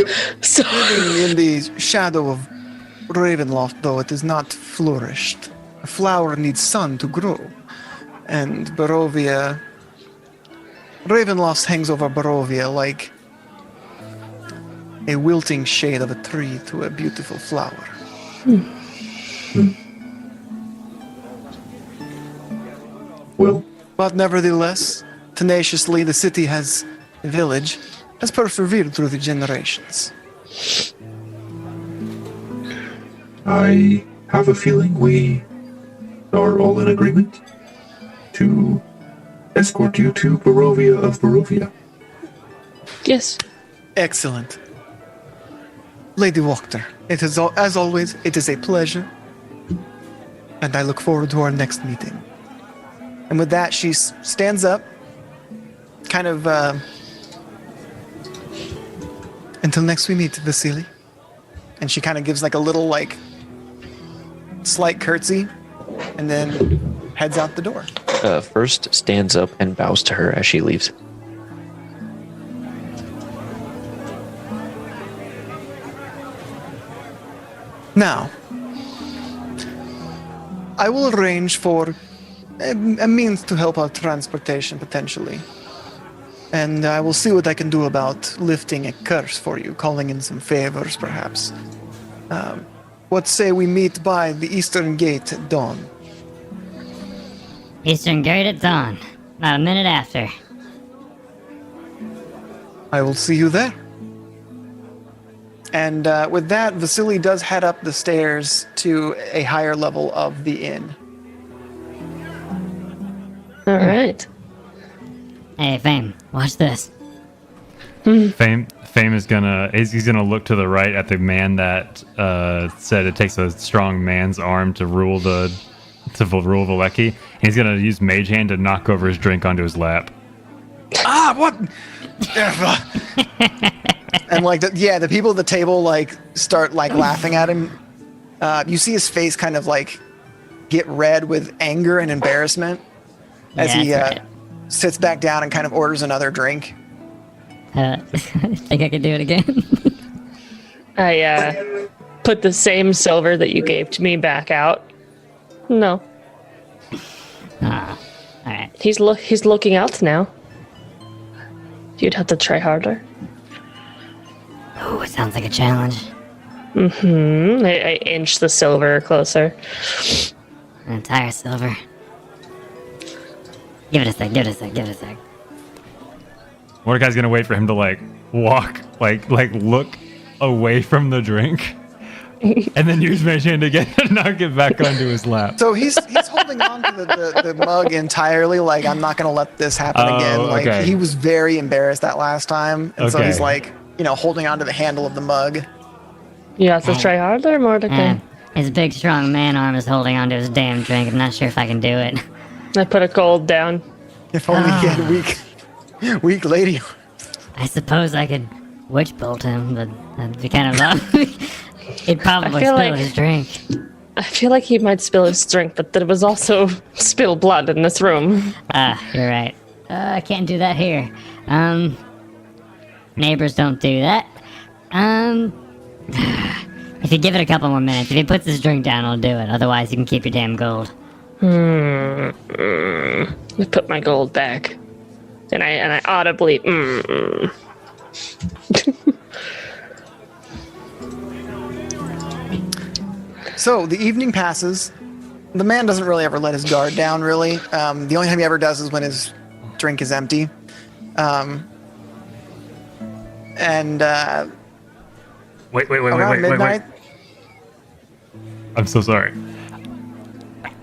So Living in the shadow of Ravenloft, though, it is not flourished. A flower needs sun to grow. And Barovia... Ravenloft hangs over Barovia like a wilting shade of a tree to a beautiful flower. Well, but nevertheless, tenaciously, the city has a village has persevered through the generations. I have a feeling we are all in agreement to escort you to Barovia of Barovia. Yes. Excellent. Lady Wachter, it is as always, it is a pleasure, and I look forward to our next meeting. And with that, she stands up, kind of, until next we meet, Vasily. And she kind of gives like a little, like, slight curtsy, and then heads out the door. First stands up and bows to her as she leaves. Now, I will arrange for a means to help out transportation, potentially. And I will see what I can do about lifting a curse for you, calling in some favors, perhaps. What say we meet by the eastern gate at dawn? Eastern Gate at dawn. About a minute after. I will see you there. And with that, Vasily does head up the stairs to a higher level of the inn. All right. Hey, Fame, watch this. Fame is he's gonna look to the right at the man that said it takes a strong man's arm to rule Valecki. And he's gonna use Mage Hand to knock over his drink onto his lap. Ah, what? And like, the people at the table like start like laughing at him. You see his face kind of like get red with anger and embarrassment as he sits back down and kind of orders another drink. Think I could do it again? I put the same silver that you gave to me back out. No. All right. He's looking out now. You'd have to try harder. Oh, it sounds like a challenge. Mm-hmm. I inch the silver closer. An entire silver. Give it a sec. Mordecai's gonna wait for him to like walk, like look away from the drink, and then use Mage Hand again to knock it back onto his lap. So he's holding on to the mug entirely. Like, I'm not gonna let this happen again. Like, okay. he was very embarrassed that last time, and so he's like, holding on to the handle of the mug. You have to try harder, Mordecai. His big, strong man arm is holding onto his damn drink. I'm not sure if I can do it. I put a gold down. If only he had weak lady. I suppose I could witch bolt him, but that'd be kind of lovely. He'd probably spill his drink. I feel like he might spill his drink, but there was also spilled blood in this room. You're right. I can't do that here. Neighbors don't do that. If you give it a couple more minutes, if he puts his drink down, I'll do it. Otherwise, you can keep your damn gold. I put my gold back. And I audibly So the evening passes. The man doesn't really ever let his guard down, really. The only time he ever does is when his drink is empty. Wait. Around midnight. I'm so sorry.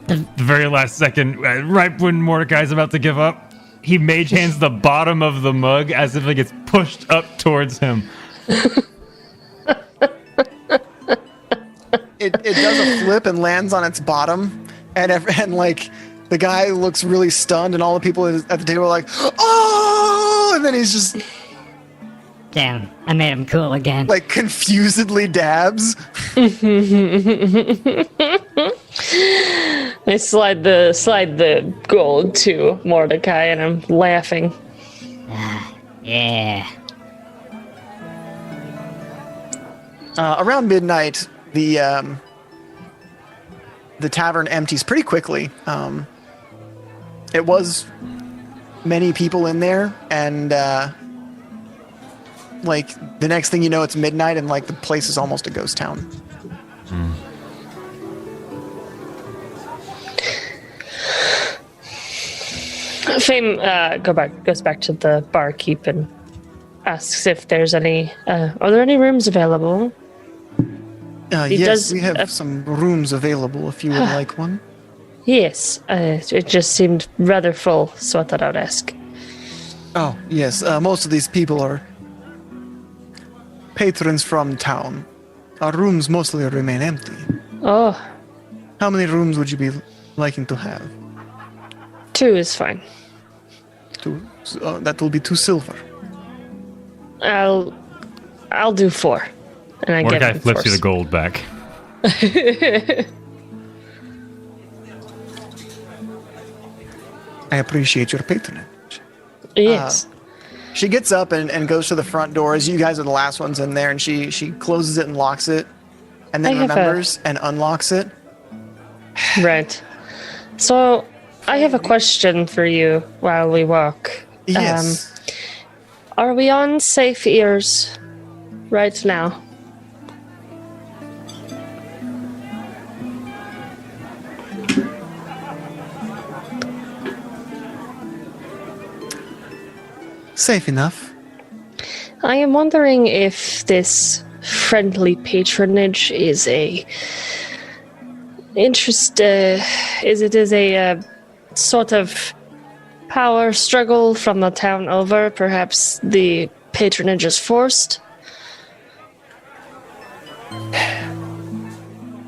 The very last second, right when Mordecai's about to give up, he Mage Hands the bottom of the mug as if it gets pushed up towards him. It does a flip and lands on its bottom, and like the guy looks really stunned, and all the people at the table are like, "Oh!" And then he's just, damn, I made him cool again. Like confusedly dabs. I slide the gold to Mordecai, and I'm laughing. Yeah. Around midnight, the tavern empties pretty quickly. It was many people in there, and like the next thing you know, it's midnight, and like the place is almost a ghost town. Fame goes back to the barkeep and asks if there's any. Are there any rooms available? Yes, we have some rooms available if you would like one. Yes, it just seemed rather full, so I thought I'd ask. Oh, yes. Most of these people are patrons from town. Our rooms mostly remain empty. Oh. How many rooms would you be liking to have? 2 is fine. 2. That will be 2 silver. I'll do 4. And I Mordecai get flips you the gold back. I appreciate your patronage. Yes. She gets up and goes to the front door as you guys are the last ones in there, and she closes it and locks it, and then remembers and unlocks it. Right. So, I have a question for you while we walk. Yes. Are we on safe ears right now? Safe enough. I am wondering if this friendly patronage is a sort of power struggle from the town over. Perhaps the patronage is forced.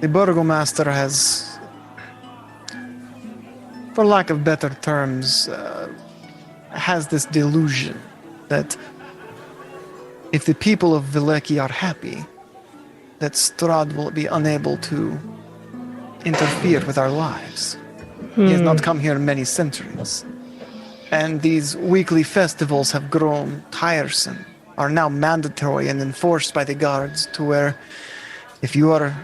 The burgomaster has, for lack of better terms, has this delusion that if the people of Vileki are happy, that Strahd will be unable to interfere with our lives. He has not come here in many centuries. And these weekly festivals have grown tiresome, are now mandatory and enforced by the guards, to where if you are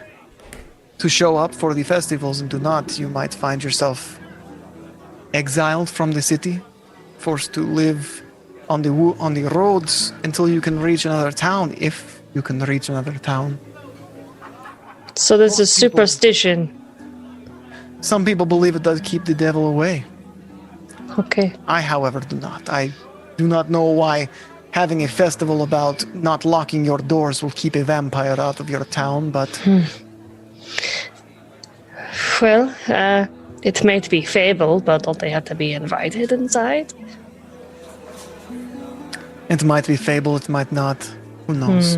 to show up for the festivals and do not, you might find yourself exiled from the city, forced to live on the roads until you can reach another town, if you can reach another town. So this is superstition. Some people believe it does keep the devil away. Okay. I, however, do not. I do not know why having a festival about not locking your doors will keep a vampire out of your town, but... Well, it may be fable, but don't they have to be invited inside? It might be fable, it might not. Who knows?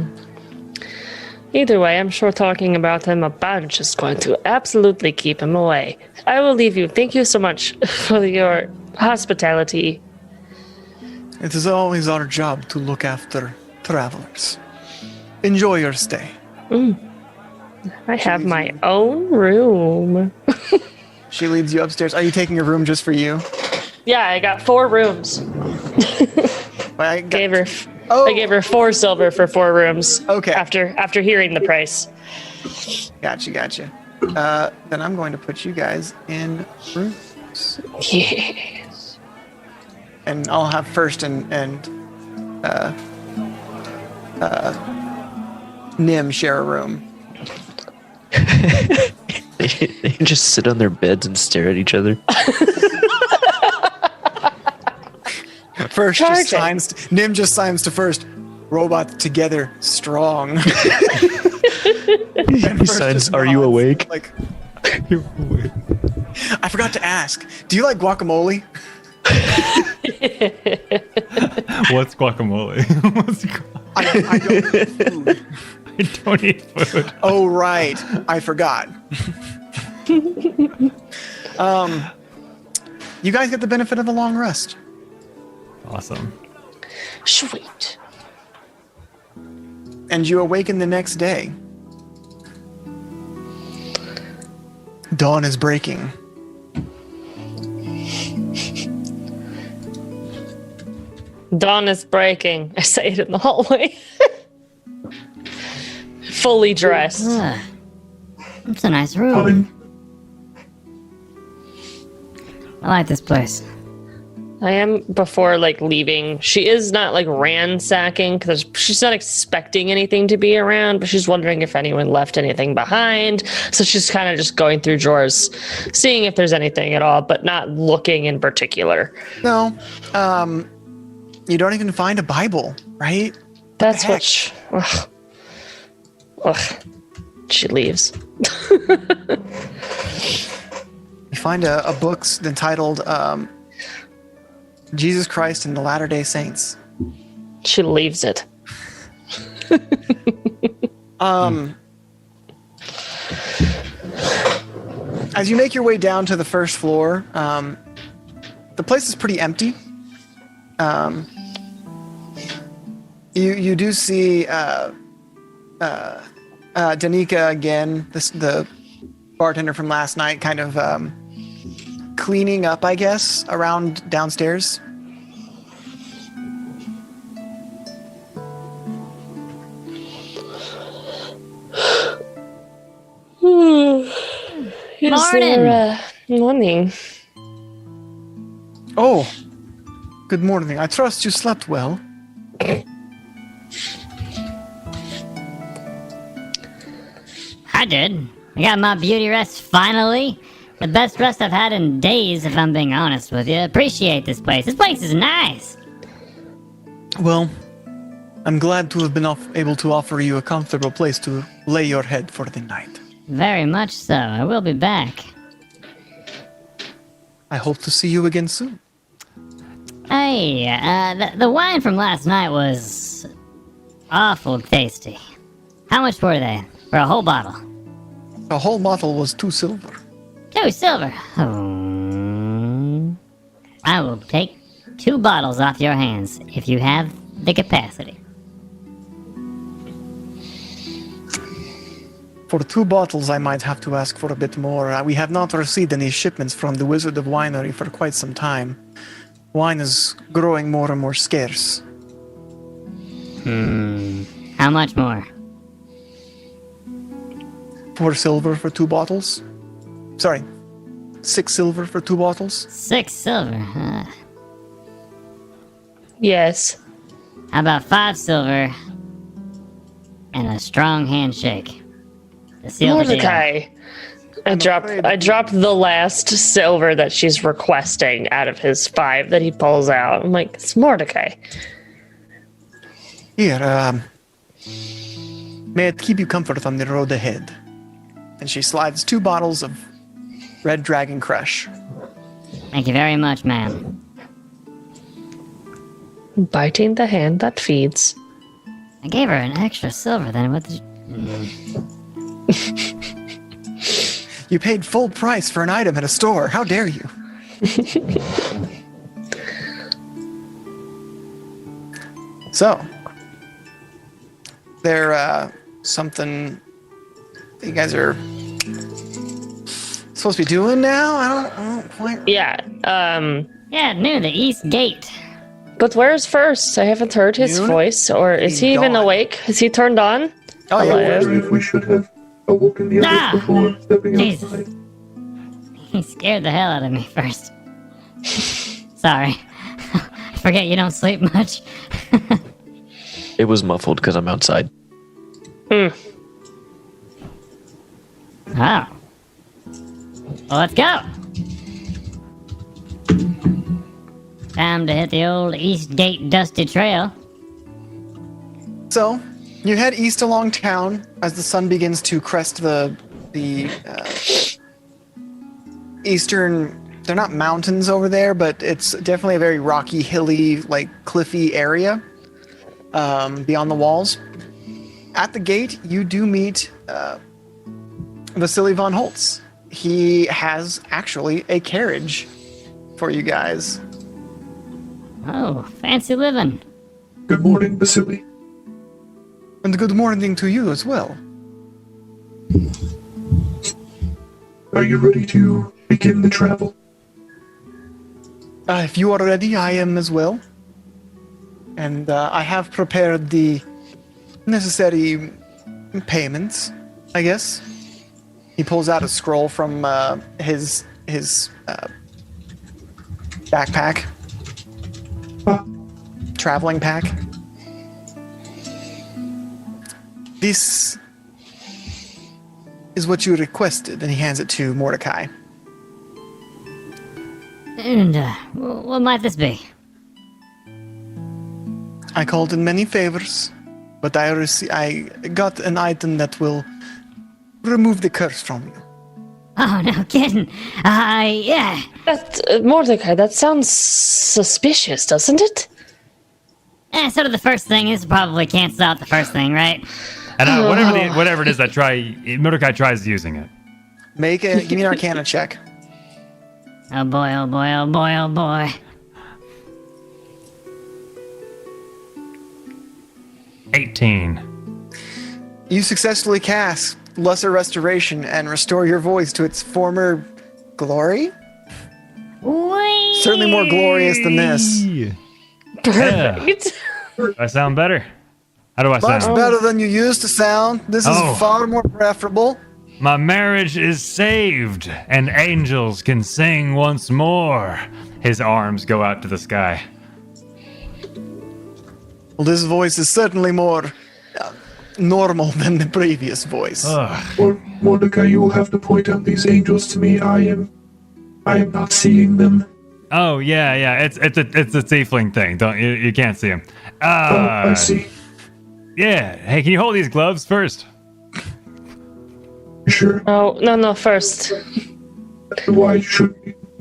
Either way, I'm sure talking about him a bunch is going to absolutely keep him away. I will leave you. Thank you so much for your hospitality. It is always our job to look after travelers. Enjoy your stay. I have my own room. She leads you upstairs. Are you taking a room just for you? Yeah, I got 4 rooms. I gave her 4 silver for 4 rooms. Okay. After hearing the price. Gotcha. Then I'm going to put you guys in rooms. Yes. And I'll have first and Nim share a room. They just sit on their beds and stare at each other. First just signs. Nim just signs to first. Robot together, strong. He signs, "Are you awake?" Like, I forgot to ask. Do you like guacamole? What's guacamole? I don't eat food. I don't eat food. Oh right, I forgot. You guys get the benefit of a long rest. Awesome. Sweet. And you awaken the next day. Dawn is breaking. Dawn is breaking. I say it in the hallway. Fully dressed. It's a nice room. I like this place. I am before leaving. She is not ransacking because she's not expecting anything to be around, but she's wondering if anyone left anything behind. So she's kind of just going through drawers, seeing if there's anything at all, but not looking in particular. No, you don't even find a Bible, right? That's what. She leaves. You find a book entitled Jesus Christ and the Latter-day Saints. She leaves it. As you make your way down to the first floor, the place is pretty empty. You do see Danica again, the bartender from last night, kind of cleaning up, I guess, around downstairs. Morning. Oh, good morning. I trust you slept well. I did. I got my beauty rest finally. The best rest I've had in days, if I'm being honest with you. Appreciate this place. This place is nice. Well, I'm glad to have been able to offer you a comfortable place to lay your head for the night. Very much so. I will be back. I hope to see you again soon. Hey, the wine from last night was awful tasty. How much were they for a whole bottle? A whole bottle was 2 silver. 2 silver. I will take 2 bottles off your hands if you have the capacity. For 2 bottles, I might have to ask for a bit more. We have not received any shipments from the Wizard of Winery for quite some time. Wine is growing more and more scarce. How much more? 4 silver for 2 bottles. Sorry, 6 silver for 2 bottles. 6 silver, huh? Yes. How about 5 silver and a strong handshake? To seal the deal. Mordecai. I dropped the last silver that she's requesting out of his 5 that he pulls out. I'm like, it's Mordecai. Here, may it keep you comfort on the road ahead. And she slides 2 bottles of Red Dragon Crush. Thank you very much, ma'am. Biting the hand that feeds. I gave her an extra silver then. What did you... You paid full price for an item at a store. How dare you? So, there, something you guys are supposed to be doing now? I don't quite. Yeah. Yeah, near the East Gate. But where's First? I haven't heard his voice. Or is he even awake? Is he turned on? Oh, yeah. I wonder if we should have awoken the others before stepping Jesus. outside. He scared the hell out of me first. Sorry. I forget you don't sleep much. It was muffled because I'm outside. Oh. Well, let's go. Time to hit the old East Gate dusty trail. So, you head east along town as the sun begins to crest the eastern. They're not mountains over there, but it's definitely a very rocky, hilly, like cliffy area beyond the walls. At the gate, you do meet Vasily von Holtz. He has actually a carriage for you guys. Oh, fancy living. Good morning, Vasily. And good morning to you as well. Are you ready to begin the travel? If you are ready, I am as well. And I have prepared the necessary payments, I guess. He pulls out a scroll from his backpack. Traveling pack. This is what you requested, and he hands it to Mordecai. And what might this be? I called in many favors, but I got an item that will remove the curse from you. Oh, no kidding. Yeah. That, Mordecai, that sounds suspicious, doesn't it? Sort of the first thing is probably cancel out the first thing, right? And whatever it is that Mordecai tries using it. Give me an Arcana check. Oh boy, oh boy, oh boy, oh boy. 18. You successfully cast Lesser Restoration and restore your voice to its former glory? Whee! Certainly more glorious than this. Perfect. Do I sound better? How do I Much sound? better than you used to sound. This is far more preferable. My marriage is saved, and angels can sing once more. His arms go out to the sky. Well, this voice is certainly more normal than the previous voice. Mordecai, you will have to point out these angels to me. I am not seeing them. Oh yeah. It's a tiefling thing. Don't you can't see him. I see. Yeah. Hey, can you hold these gloves first? Sure. Oh no! First, Why should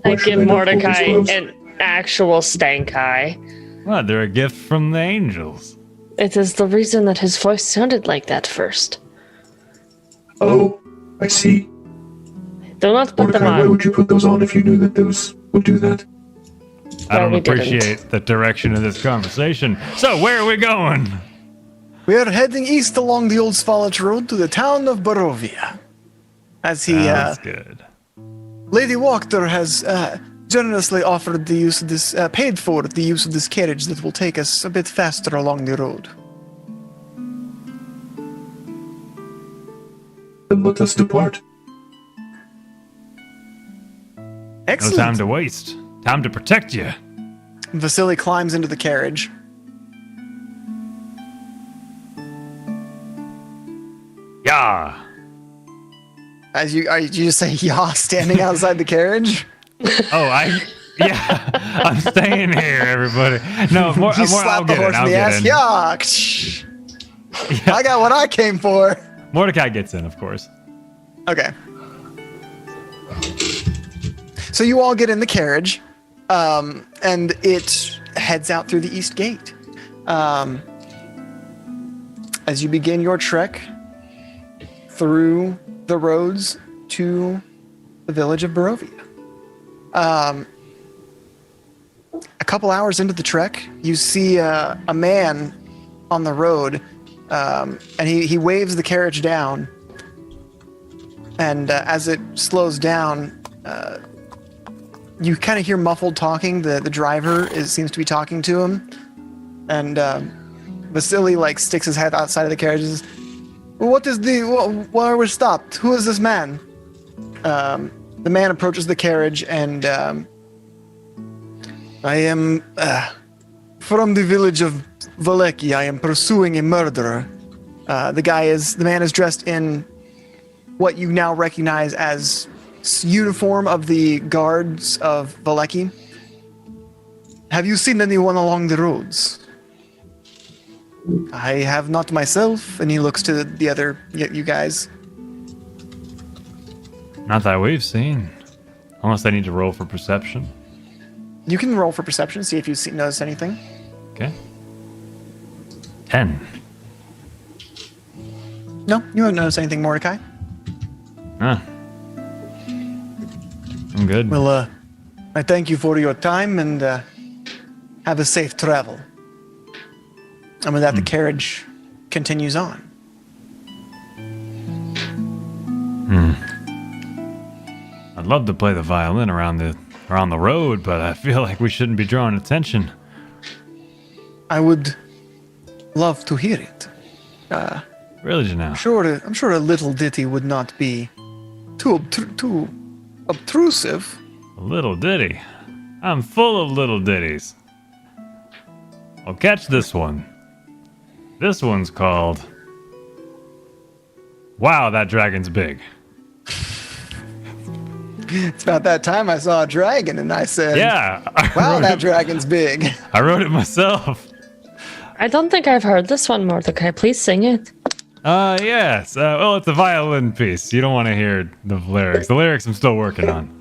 I should give not hold Mordecai these gloves? an actual stank eye. What? They're a gift from the angels. It is the reason that his voice sounded like that first. Oh, I see. Do not put them Mordecai, why on. would you put those on if you knew that those would do that? I don't we didn't. appreciate the direction of this conversation. So where are we going? We are heading east along the Old Svalich Road to the town of Barovia. As he, That's good. Lady Wachter has generously offered the use of this, paid for the use of this carriage that will take us a bit faster along the road. Then let us depart. Excellent. No time to waste. Time to protect you. Vasily climbs into the carriage. Yeah. As you just say "yah" standing outside the carriage. Yeah, I'm staying here, everybody. No, more. You I'll slap the get horse in. in I'll the get ass. in. "Yah!" I got what I came for. Mordecai gets in, of course. Okay. So you all get in the carriage, and it heads out through the east gate. As you begin your trek through the roads to the village of Barovia. A couple hours into the trek, you see a man on the road, and he waves the carriage down. And as it slows down, you kind of hear muffled talking. The driver seems to be talking to him, and Vasily sticks his head outside of the carriage. And says, why are we stopped? Who is this man? The man approaches the carriage, and I am from the village of Valeki. I am pursuing a murderer. The man is dressed in what you now recognize as uniform of the guards of Valeki. Have you seen anyone along the roads? I have not myself. And he looks to the other, you guys. Not that we've seen. Unless I need to roll for perception. You can roll for perception, see if you notice anything. Okay. 10. No, you haven't noticed anything, Mordecai. Ah. I'm good. Well, I thank you for your time, and have a safe travel. And with that, the carriage continues on. I'd love to play the violin around the road, but I feel like we shouldn't be drawing attention. I would love to hear it. Really, Janelle? I'm sure a little ditty would not be too obtrusive. A little ditty? I'm full of little ditties. I'll catch this one. This one's called... Wow, that dragon's big. It's about that time I saw a dragon, and I said, Yeah. wow, that dragon's big. I wrote it myself. I don't think I've heard this one, Mordecai. Please sing it. Yes. Well, it's a violin piece. You don't want to hear the lyrics. The lyrics I'm still working on.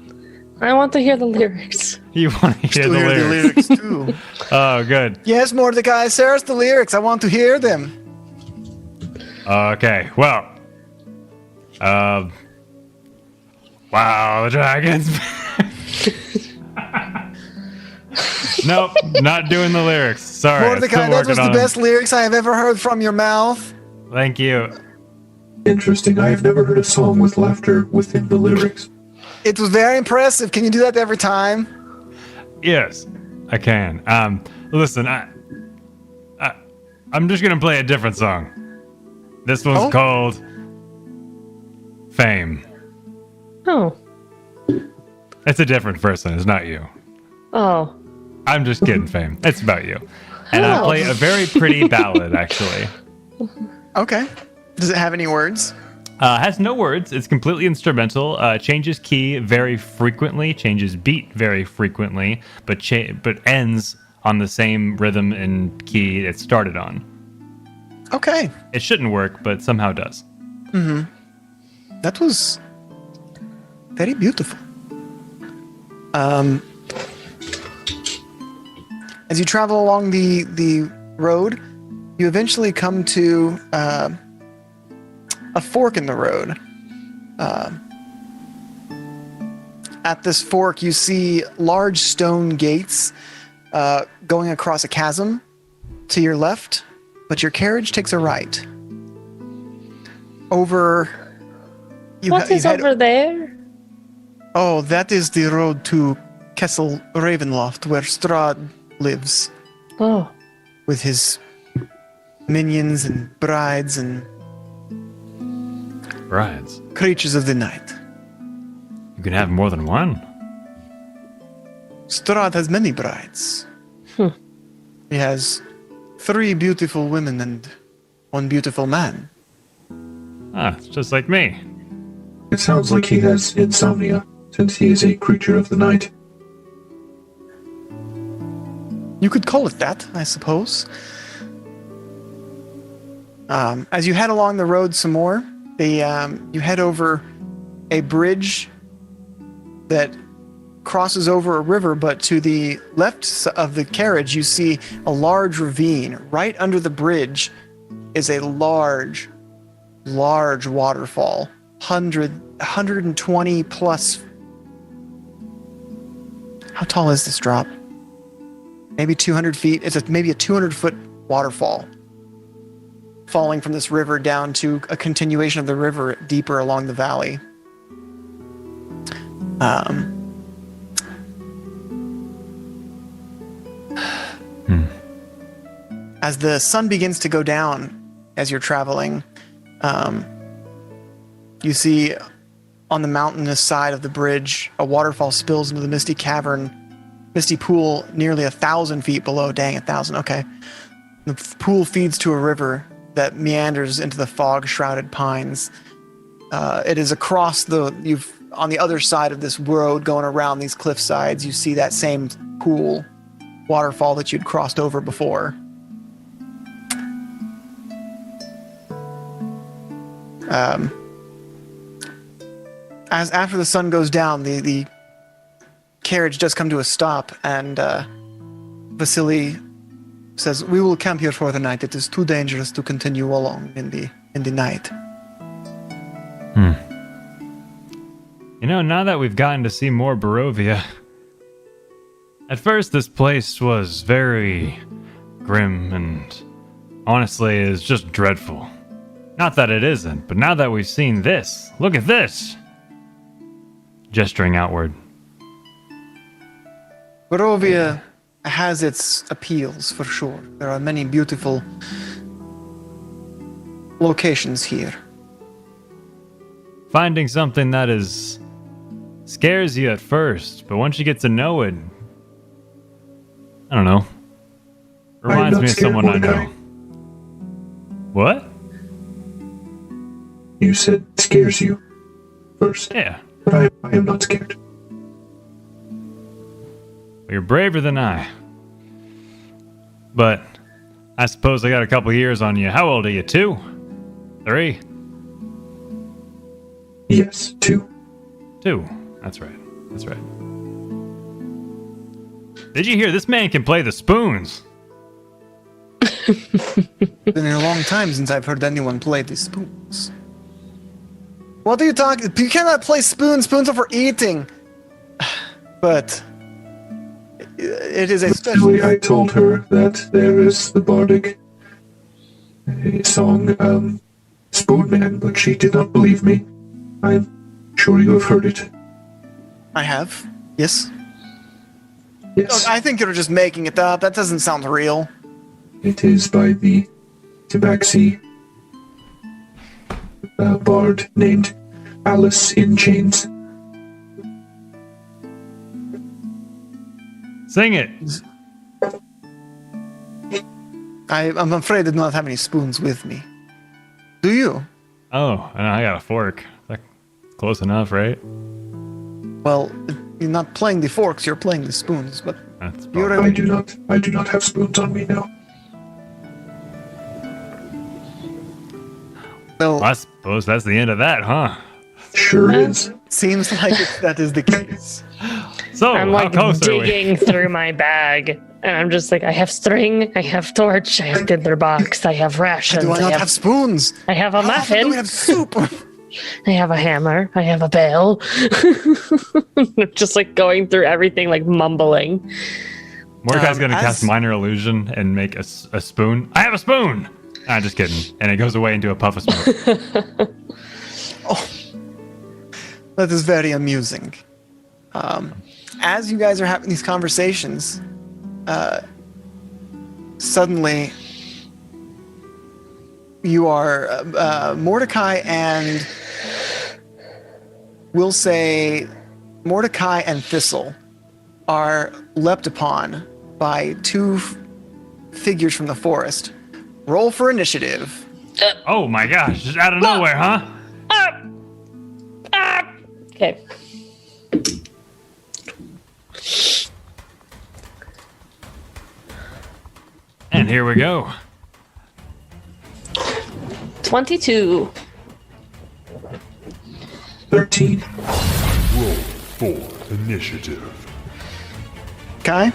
I want to hear the lyrics. You want to hear the lyrics? too. Oh, good. Yes, Mordecai, Sarah's the lyrics. I want to hear them. Okay, well. Wow, the dragons. Nope, not doing the lyrics. Sorry. Mordecai, that was the best lyrics I have ever heard from your mouth. Thank you. Interesting. I have never heard a song with laughter within the lyrics. It was very impressive. Can you do that every time? Yes, I can. Listen, I'm just gonna play a different song. This one's called Fame. Oh. It's a different person. It's not you. Oh. I'm just kidding, Fame. It's about you. And I play a very pretty ballad, actually. Okay. Does it have any words? Has no words. It's completely instrumental. Changes key very frequently, changes beat very frequently, but ends on the same rhythm and key it started on. Okay. It shouldn't work, but somehow does. Mm-hmm. That was very beautiful. As you travel along the road, you eventually come to a fork in the road. At this fork, you see large stone gates going across a chasm to your left, but your carriage takes a right. What is over there? Oh, that is the road to Castle Ravenloft, where Strahd lives. Oh. With his minions and brides and creatures of the night. You can have more than one. Strahd has many brides. He has 3 beautiful women and 1 beautiful man. Ah, it's just like me. It sounds like he has insomnia, since he is a creature of the night. You could call it that, I suppose. As you head along the road some more, you head over a bridge that crosses over a river, but to the left of the carriage, you see a large ravine. Right under the bridge is a large waterfall. 120 plus. How tall is this drop? Maybe 200 feet. It's maybe a 200-foot waterfall falling from this river down to a continuation of the river deeper along the valley. As the sun begins to go down as you're traveling, you see on the mountainous side of the bridge, a waterfall spills into the misty pool nearly 1,000 feet below. Dang, 1,000, okay. The pool feeds to a river that meanders into the fog-shrouded pines. It is across on the other side of this road going around these cliff sides, you see that same pool waterfall that you'd crossed over before. As after the sun goes down, the carriage does come to a stop, and Vasily says, "We will camp here for the night. It is too dangerous to continue along in the night." You know, now that we've gotten to see more Barovia, at first this place was very grim and honestly is just dreadful. Not that it isn't, but now that we've seen this, look at this! Gesturing outward. Barovia has its appeals, for sure. There are many beautiful locations here. Finding something that scares you at first, but once you get to know it, I don't know. Reminds me of someone I know. What? You said scares you first. Yeah. But I am not scared. Well, you're braver than I. But I suppose I got a couple years on you. How old are you? 2? 3? Yes, 2. 2. That's right. That's right. Did you hear? This man can play the spoons. It's been a long time since I've heard anyone play the spoons. What are you talking? You cannot play spoons. Spoons are for eating. But it is a special. I told her that there is the bardic song, Spoon Man, but she did not believe me. I'm sure you have heard it. I have. Yes. Yes. I think you're just making it up. That doesn't sound real. It is by the Tabaxi bard named Alice in Chains. Sing it. I'm afraid I do not have any spoons with me. Do you? Oh, I got a fork. That's close enough, right? Well, you're not playing the forks, you're playing the spoons, but That's you're I do not have spoons on me now. well, I suppose that's the end of that, huh? Sure is. seems like that is the case. So, I'm how like close are we? digging through my bag, and I'm just like, I have string, I have torch, I have tinder box, I have rations, Do I not have spoons? I have a How often do muffin, we have soup? I have a hammer, I have a bell. Just like going through everything, like mumbling. Mordecai's gonna as- cast Minor Illusion and make a spoon. I have a spoon! I'm just kidding. And it goes away into a puff of smoke. That is very amusing. As you guys are having these conversations, suddenly you are Mordecai and we'll say Mordecai and Thistle are leapt upon by two figures from the forest. Roll for initiative. Oh my gosh, just out of nowhere, huh? Okay. And here we go. 22. 13. Roll for initiative. Okay.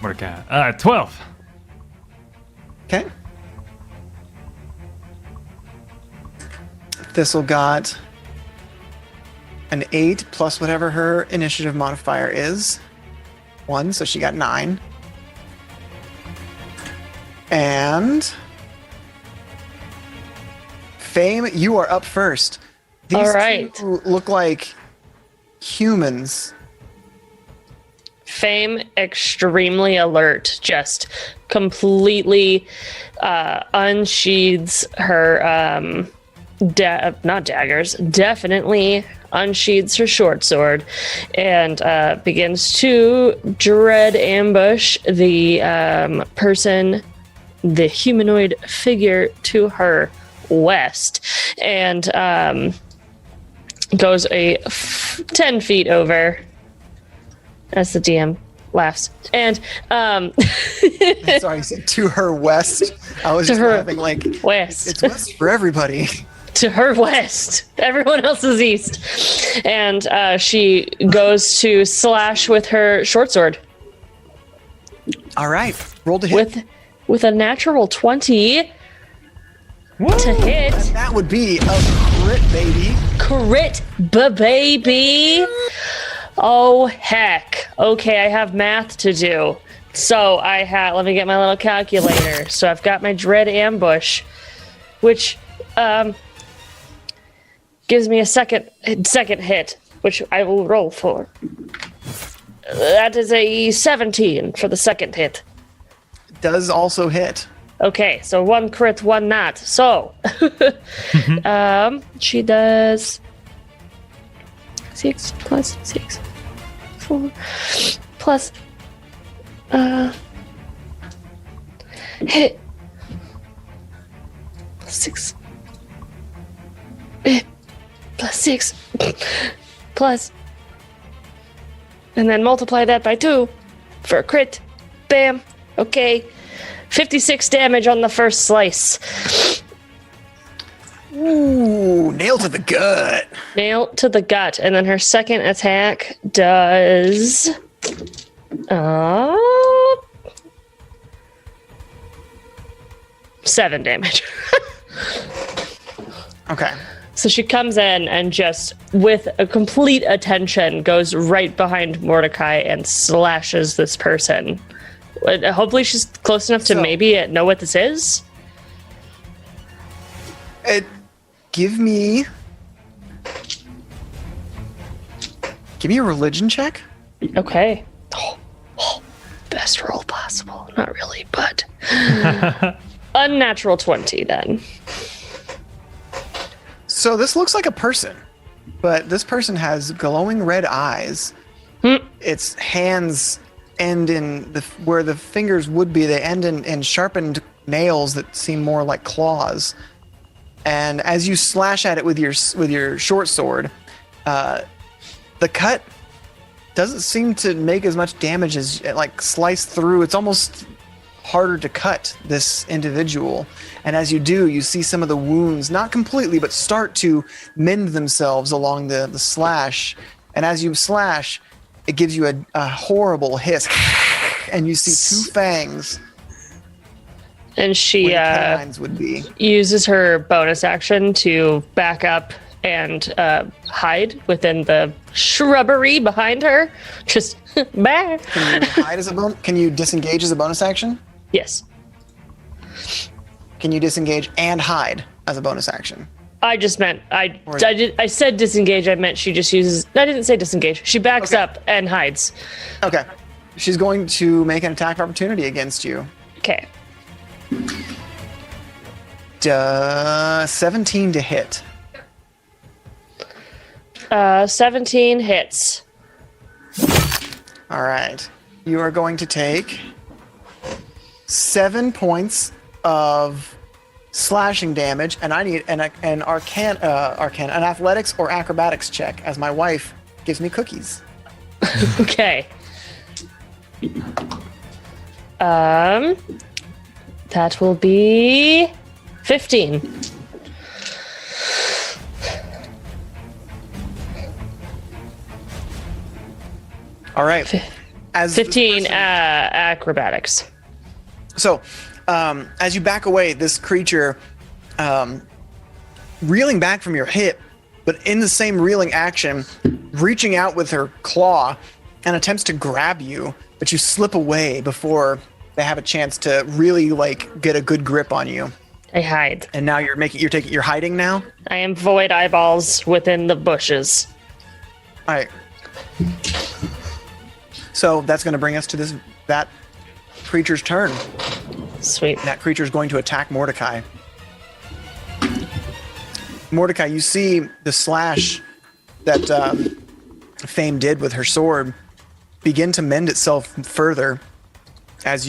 Mordecai. 12. Okay. Thistle got an 8 plus whatever her initiative modifier is. 1, so she got 9. And Fame, you are up first. These All right. two look like humans. Fame, extremely alert, just completely unsheathes her not daggers, definitely unsheathes her short sword and begins to dread ambush the person, the humanoid figure to her west, and goes 10 feet over as the DM laughs. And Sorry, you said to her west. I was To just her laughing like west. It's west for everybody. To her west. Everyone else is east. And she goes to slash with her short sword. All right, roll to hit. With a natural 20 to hit. And that would be a crit, baby. Crit, baby. Oh, heck. Okay, I have math to do. So let me get my little calculator. So I've got my dread ambush, which gives me a second hit, which I will roll for. That is a 17 for the second hit. Does also hit. Okay, so 1 crit, 1 not. So she does 6 plus 6, 4 plus hit 6 plus 6 plus, and then multiply that by 2 for a crit. Bam. Okay, 56 damage on the first slice. Ooh, nail to the gut. Nail to the gut. And then her second attack does 7 damage. Okay. So she comes in and just, with a complete attention, goes right behind Mordecai and slashes this person. Hopefully she's close enough to maybe know what this is. Give me a religion check. Okay. Best roll possible. Not really, but unnatural 20 then. So this looks like a person, but this person has glowing red eyes. Its hands end in where the fingers would be. They end in sharpened nails that seem more like claws. And as you slash at it with your short sword, the cut doesn't seem to make as much damage as like slice through. It's almost harder to cut this individual. And as you do, you see some of the wounds, not completely, but start to mend themselves along the slash. And as you slash, it gives you a horrible hiss. And you see two fangs. And she would be. uses her bonus action to back up and hide within the shrubbery behind her. Just back. Can you hide as a Can you disengage as a bonus action? Yes. Can you disengage and hide as a bonus action? I just meant I said disengage. I meant she just uses. I didn't say disengage. She backs up and hides. Okay. She's going to make an attack of opportunity against you. Okay. 17 to hit. 17 hits. All right. You are going to take 7 points of slashing damage, and I need an athletics or acrobatics check, as my wife gives me cookies. Okay. That will be 15. All right. As 15 acrobatics. So, as you back away, this creature, reeling back from your hit, but in the same reeling action, reaching out with her claw and attempts to grab you, but you slip away before they have a chance to really get a good grip on you. I hide. And now you're hiding now? I am void eyeballs within the bushes. All right. So that's going to bring us to that creature's turn. Sweet. That creature is going to attack Mordecai. Mordecai, you see the slash that Fame did with her sword begin to mend itself further as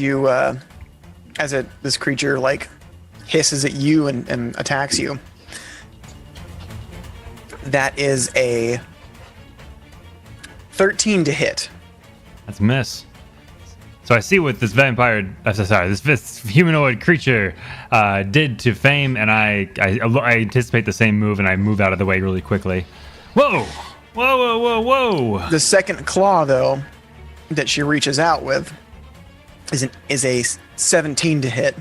this creature hisses at you and attacks you. That is a 13 to hit. That's a miss. So I see what this this humanoid creature did to Fame, and I anticipate the same move, and I move out of the way really quickly. Whoa! Whoa, whoa, whoa, whoa! The second claw, though, that she reaches out with is a 17 to hit.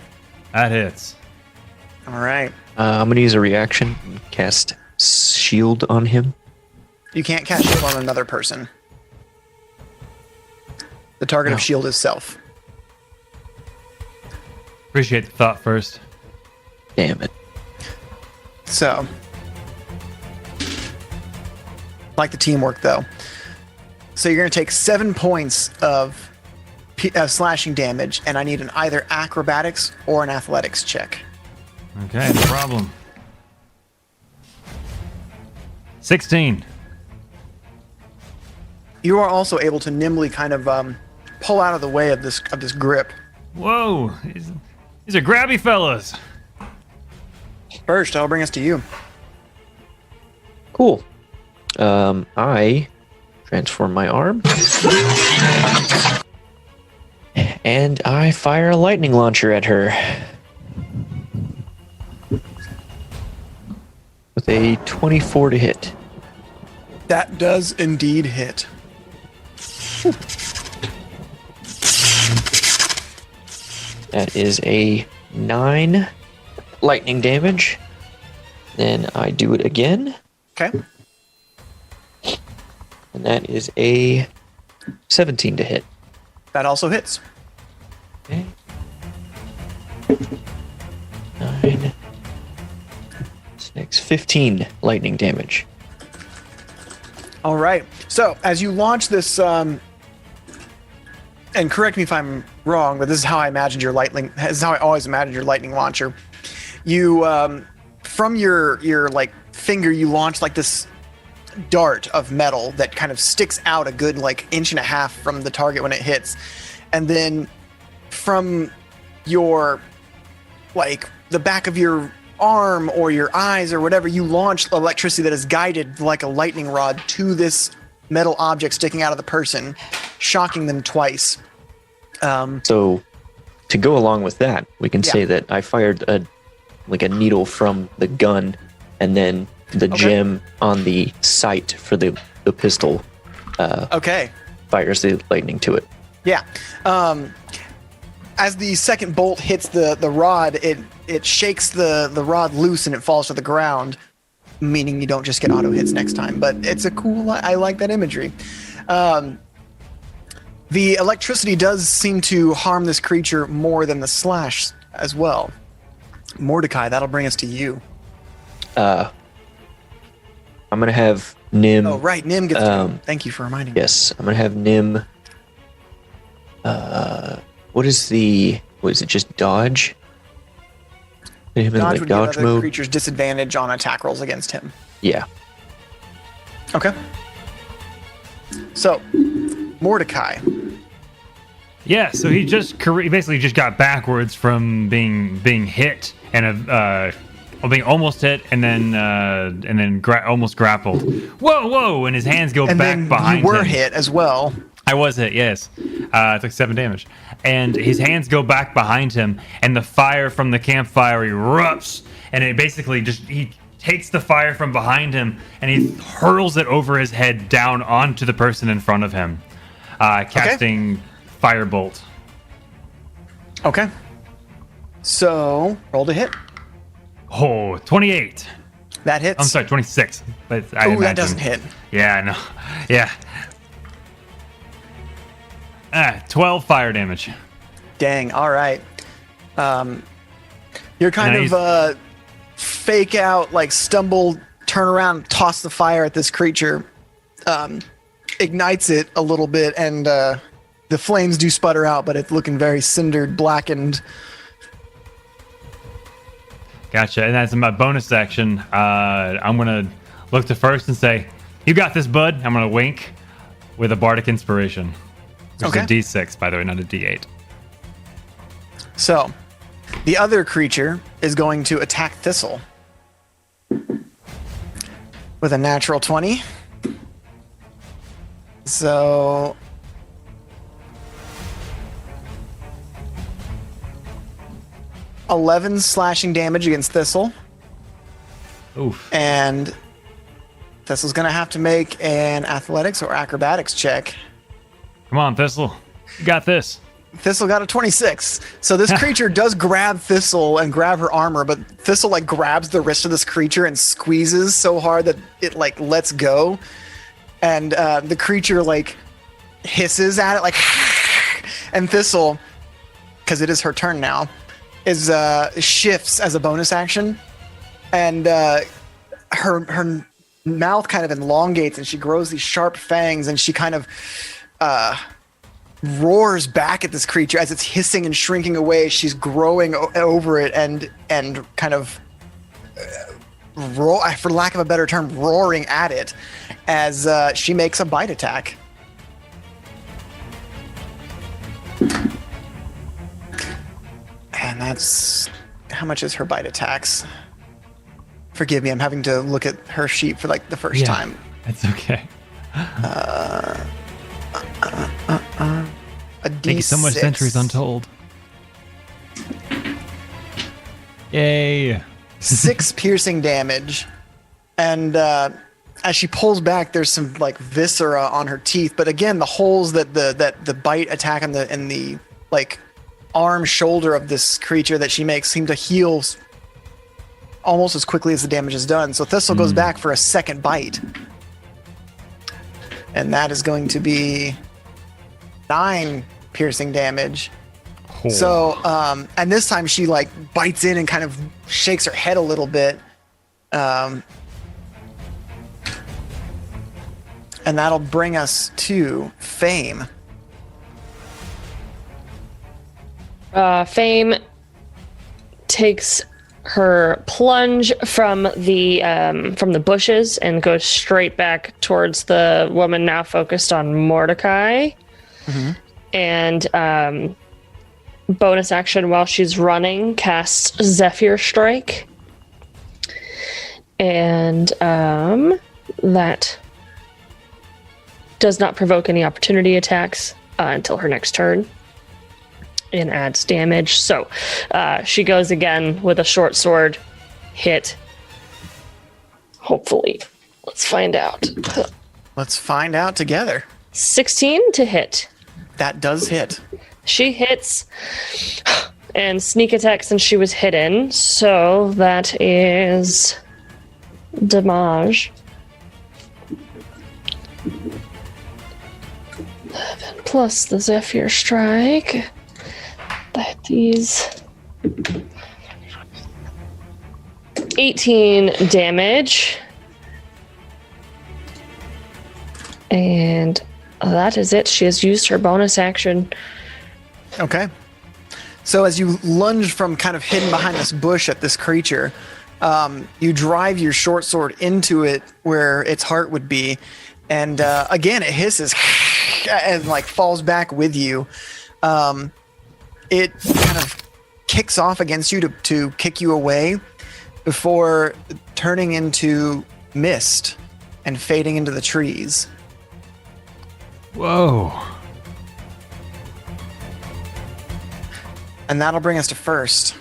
That hits. All right. I'm going to use a reaction and cast shield on him. You can't cast shield on another person. The target of shield is self. Appreciate the thought first. Damn it. So, like the teamwork, though. So you're going to take 7 points of slashing damage, and I need an either acrobatics or an athletics check. Okay, no problem. 16. You are also able to nimbly kind of pull out of the way of this grip. Whoa, these are grabby fellas. First, I'll bring us to you. Cool. I transform my arm. And I fire a lightning launcher at her. With a 24 to hit. That does indeed hit. That is a 9 lightning damage. Then I do it again. Okay. And that is a 17 to hit. That also hits. Okay. 9, 6, 15 lightning damage. All right. So as you launch this, and correct me if I'm wrong, but this is how I imagined your lightning. This is how I always imagined your lightning launcher. You, from your finger, you launch this dart of metal that kind of sticks out a good inch and a half from the target when it hits, and then from your like the back of your arm or your eyes or whatever, you launch electricity that is guided like a lightning rod to this metal object sticking out of the person, shocking them twice. So to go along with that, we can say that I fired a needle from the gun, and then the gem on the sight for the pistol fires the lightning to it. Yeah. As the second bolt hits the rod, it shakes the rod loose and it falls to the ground, meaning you don't just get auto hits next time. But it's a cool, I like that imagery. The electricity does seem to harm this creature more than the slash as well. Mordecai, that'll bring us to you. I'm going to have Nim. Oh, right. Nim gets to. Thank you for reminding me. Yes, I'm going to have Nim. What is it just dodge? Him in Dodge would give dodge other mode? creatures disadvantage on attack rolls against him. Yeah. Okay. So, Mordecai. Yeah, so he basically just got backwards from being hit and being almost hit and then almost grappled. Whoa! And his hands go back behind him. You were hit as well. I was hit, yes. I took 7 damage. And his hands go back behind him, and the fire from the campfire erupts, and it basically he takes the fire from behind him, and he hurls it over his head down onto the person in front of him, casting Firebolt. Okay. So, roll to hit. Oh, 28. That hits. I'm sorry, 26. But that doesn't hit. Yeah, I know. Yeah. 12 fire damage. Dang, all right. You're kind of fake out, like stumble, turn around, toss the fire at this creature, ignites it a little bit, and the flames do sputter out, but it's looking very cindered, blackened. Gotcha. And as my bonus action, I'm going to look to first and say, "You got this, bud." I'm going to wink with a Bardic Inspiration. Which is a D6, by the way, not a D8. So, the other creature is going to attack Thistle with a natural 20. So, $11 slashing damage against Thistle. Oof. And Thistle's going to have to make an athletics or acrobatics check. Come on, Thistle. You got this. Thistle got a 26. So this creature does grab Thistle and grab her armor, but Thistle grabs the wrist of this creature and squeezes so hard that it lets go. And the creature hisses at it and Thistle, because it is her turn now, is shifts as a bonus action. And her mouth kind of elongates and she grows these sharp fangs and she kind of roars back at this creature as it's hissing and shrinking away. She's growing over it and kind of for lack of a better term, roaring at it as she makes a bite attack. And that's how much is her bite attacks? Forgive me, I'm having to look at her sheet for the first time. That's okay. A D6. Thank you so much, Centuries Untold. Yay. 6 piercing damage. And as she pulls back, there's some viscera on her teeth. But again, the holes that the bite attack in the arm shoulder of this creature that she makes seem to heal almost as quickly as the damage is done. So Thistle goes back for a second bite. And that is going to be 9 piercing damage. Oh. So, and this time she bites in and kind of shakes her head a little bit. And that'll bring us to Fame. Fame takes her plunge from the bushes and goes straight back towards the woman now focused on Mordecai. Mm-hmm. And bonus action while she's running, cast Zephyr Strike. And that does not provoke any opportunity attacks until her next turn and adds damage. So she goes again with a short sword hit. Hopefully. Let's find out. Let's find out together. 16 to hit. That does hit. She hits and sneak attack since she was hidden. So that is damage. 11 plus the Zephyr Strike. That is 18 damage. And that is it. She has used her bonus action. Okay. So as you lunge from kind of hidden behind this bush at this creature, you drive your short sword into it where its heart would be. And again, it hisses and like falls back with you. It kind of kicks off against you to kick you away before turning into mist and fading into the trees. Whoa. And that'll bring us to first.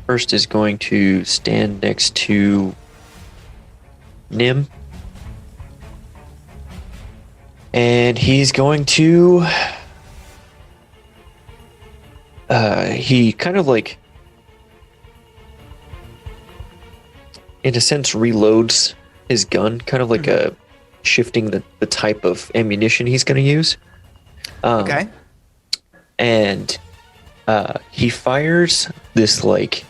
First is going to stand next to Nim. And he's going to... he kind of like... in a sense, reloads his gun, kind of like a shifting the type of ammunition he's going to use. Okay. And he fires this like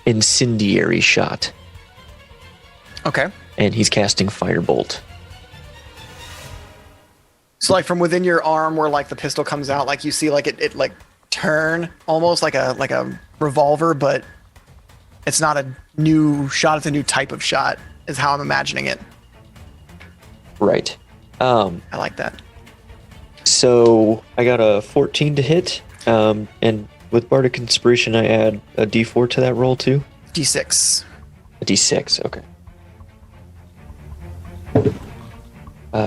incendiary shot. Okay. And he's casting Firebolt. So like from within your arm where like the pistol comes out, like you see like it like turn almost like a revolver, but it's not a new shot, it's a new type of shot is how I'm imagining it. Right. I like that. So I got a 14 to hit, and with Bardic Inspiration I add a D4 to that roll too? D6. A D6, okay.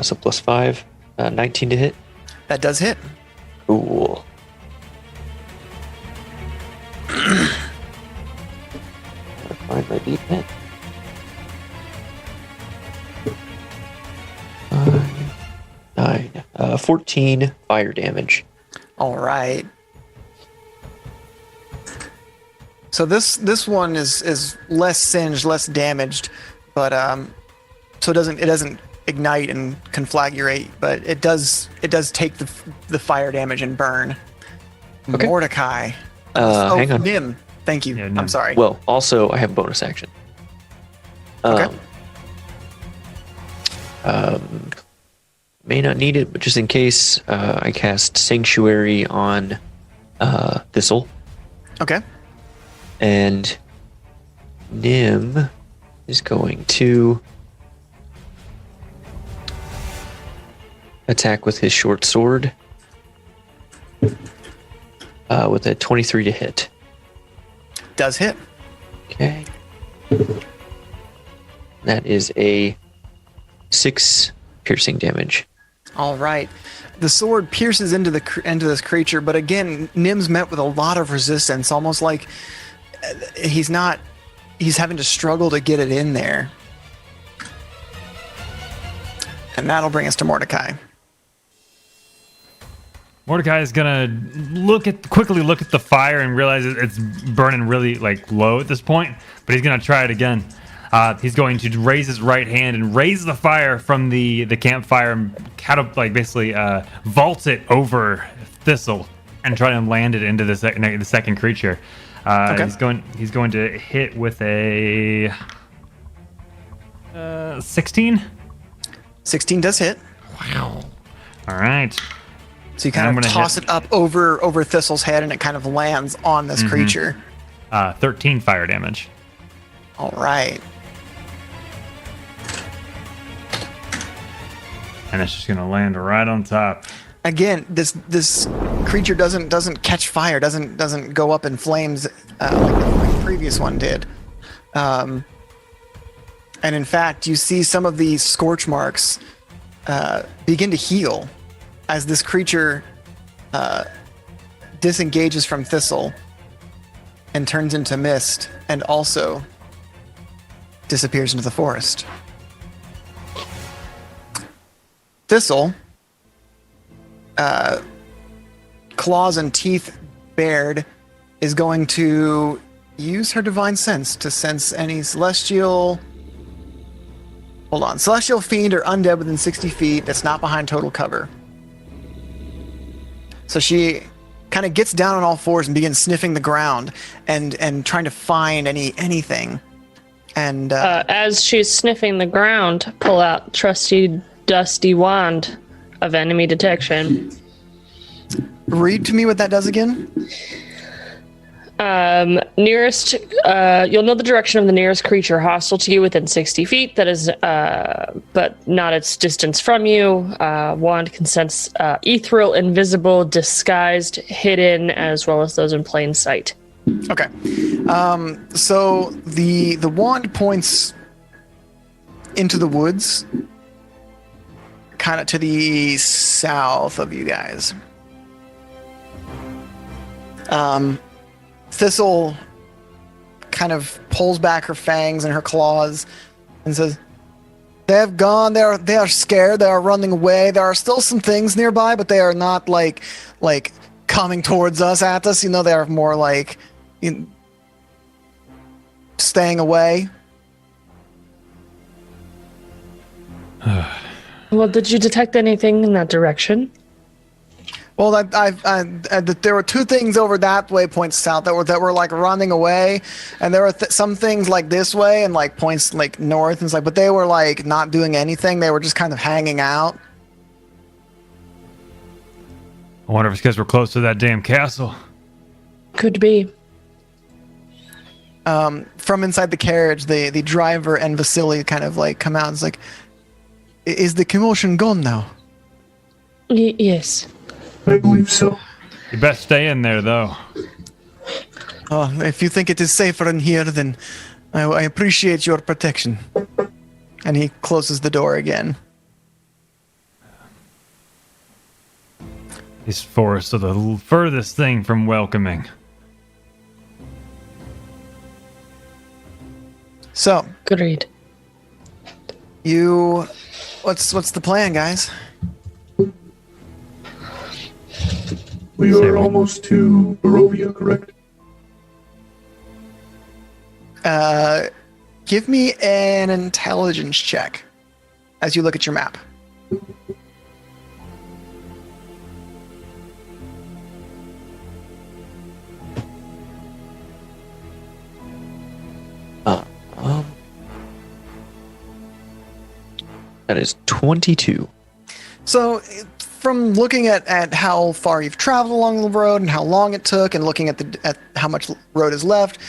So plus 5, 19 to hit. That does hit. Cool. Find my D10. 9, 14 fire damage. All right. So this one is less singed, less damaged, but so it doesn't ignite and conflagurate, but it does take the fire damage and burn. Okay. Mordecai. Hang on. Nim. Thank you. Yeah, Nim. I'm sorry. Well, also I have bonus action. Okay. May not need it, but just in case, I cast Sanctuary on Thistle. Okay. And Nim is going to attack with his short sword with a 23 to hit. Does hit. Okay. That is a 6 piercing damage. All right. The sword pierces into this creature, but again, Nim's met with a lot of resistance, almost like he's having to struggle to get it in there. And that'll bring us to Mordecai. Mordecai is gonna quickly look at the fire and realize it's burning really like low at this point, but he's gonna try it again. He's going to raise his right hand and raise the fire from the campfire and basically vault it over Thistle and try to land it into the second creature. Okay. He's going to hit with a 16. 16 does hit. Wow. All right. So you kind of toss it up over Thistle's head, and it kind of lands on this creature. 13 fire damage. All right. And it's just gonna land right on top. Again, this creature doesn't catch fire, doesn't go up in flames like the previous one did. And in fact, you see some of these scorch marks begin to heal as this creature disengages from Thistle and turns into mist, and also disappears into the forest. Thistle, claws and teeth bared, is going to use her divine sense to sense any celestial fiend or undead within 60 feet that's not behind total cover. So she kind of gets down on all fours and begins sniffing the ground and trying to find anything. And as she's sniffing the ground, pull out trusty dusty wand of enemy detection. Read to me what that does again. Nearest, you'll know the direction of the nearest creature hostile to you within 60 feet. That is, but not its distance from you. Wand can sense ethereal, invisible, disguised, hidden, as well as those in plain sight. Okay. So the wand points into the woods, kind of to the south of you guys. Thistle kind of pulls back her fangs and her claws and says, "They have gone. They are scared. They are running away. There are still some things nearby, but they are not like coming towards us at us. You know, they are more like staying away." Well, did you detect anything in that direction? Well, there were two things over that way, points south, that were like running away, and there were some things like this way and like points like north, and it's like, but they were like not doing anything. They were just kind of hanging out. I wonder if it's because we're close to that damn castle. Could be. From inside the carriage, the driver and Vasily kind of like come out and it's like, "Is the commotion gone now?" Yes. I believe so. You best stay in there, though. Oh, if you think it is safer in here, then I appreciate your protection. And he closes the door again. These forests are the furthest thing from welcoming. So, good read. What's the plan, guys? We are almost to Barovia, correct? Give me an intelligence check as you look at your map. That is 22. So, from looking at how far you've traveled along the road and how long it took, and looking at how much road is left,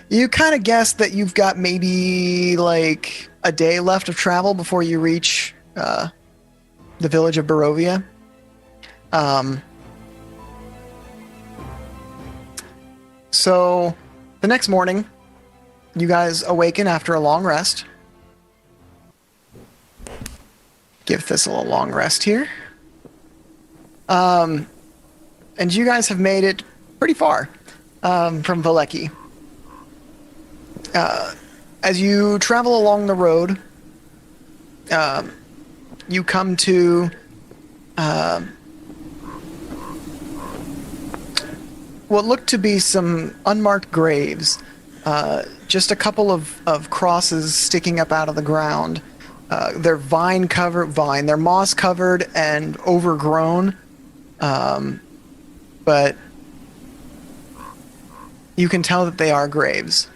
you kind of guess that you've got maybe like a day left of travel before you reach the village of Barovia. So, the next morning, you guys awaken after a long rest. Give Thistle a long rest here. And you guys have made it pretty far from Valeki. As you travel along the road, you come to what looked to be some unmarked graves. Just a couple of crosses sticking up out of the ground. They're they're moss covered and overgrown. But you can tell that they are graves.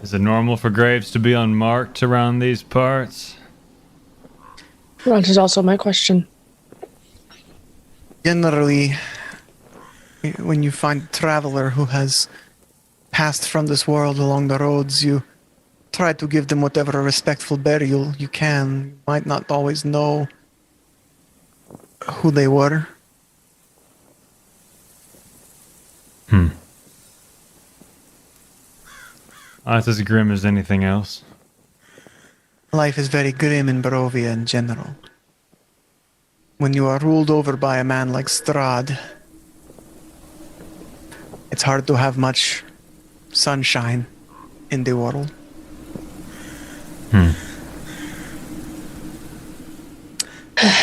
Is it normal for graves to be unmarked around these parts? That is also my question. Generally, when you find a traveler who has passed from this world along the roads, you try to give them whatever respectful burial you can. You might not always know who they were. That's as grim as anything else. Life is very grim in Barovia in general. When you are ruled over by a man like Strahd, it's hard to have much sunshine in the world.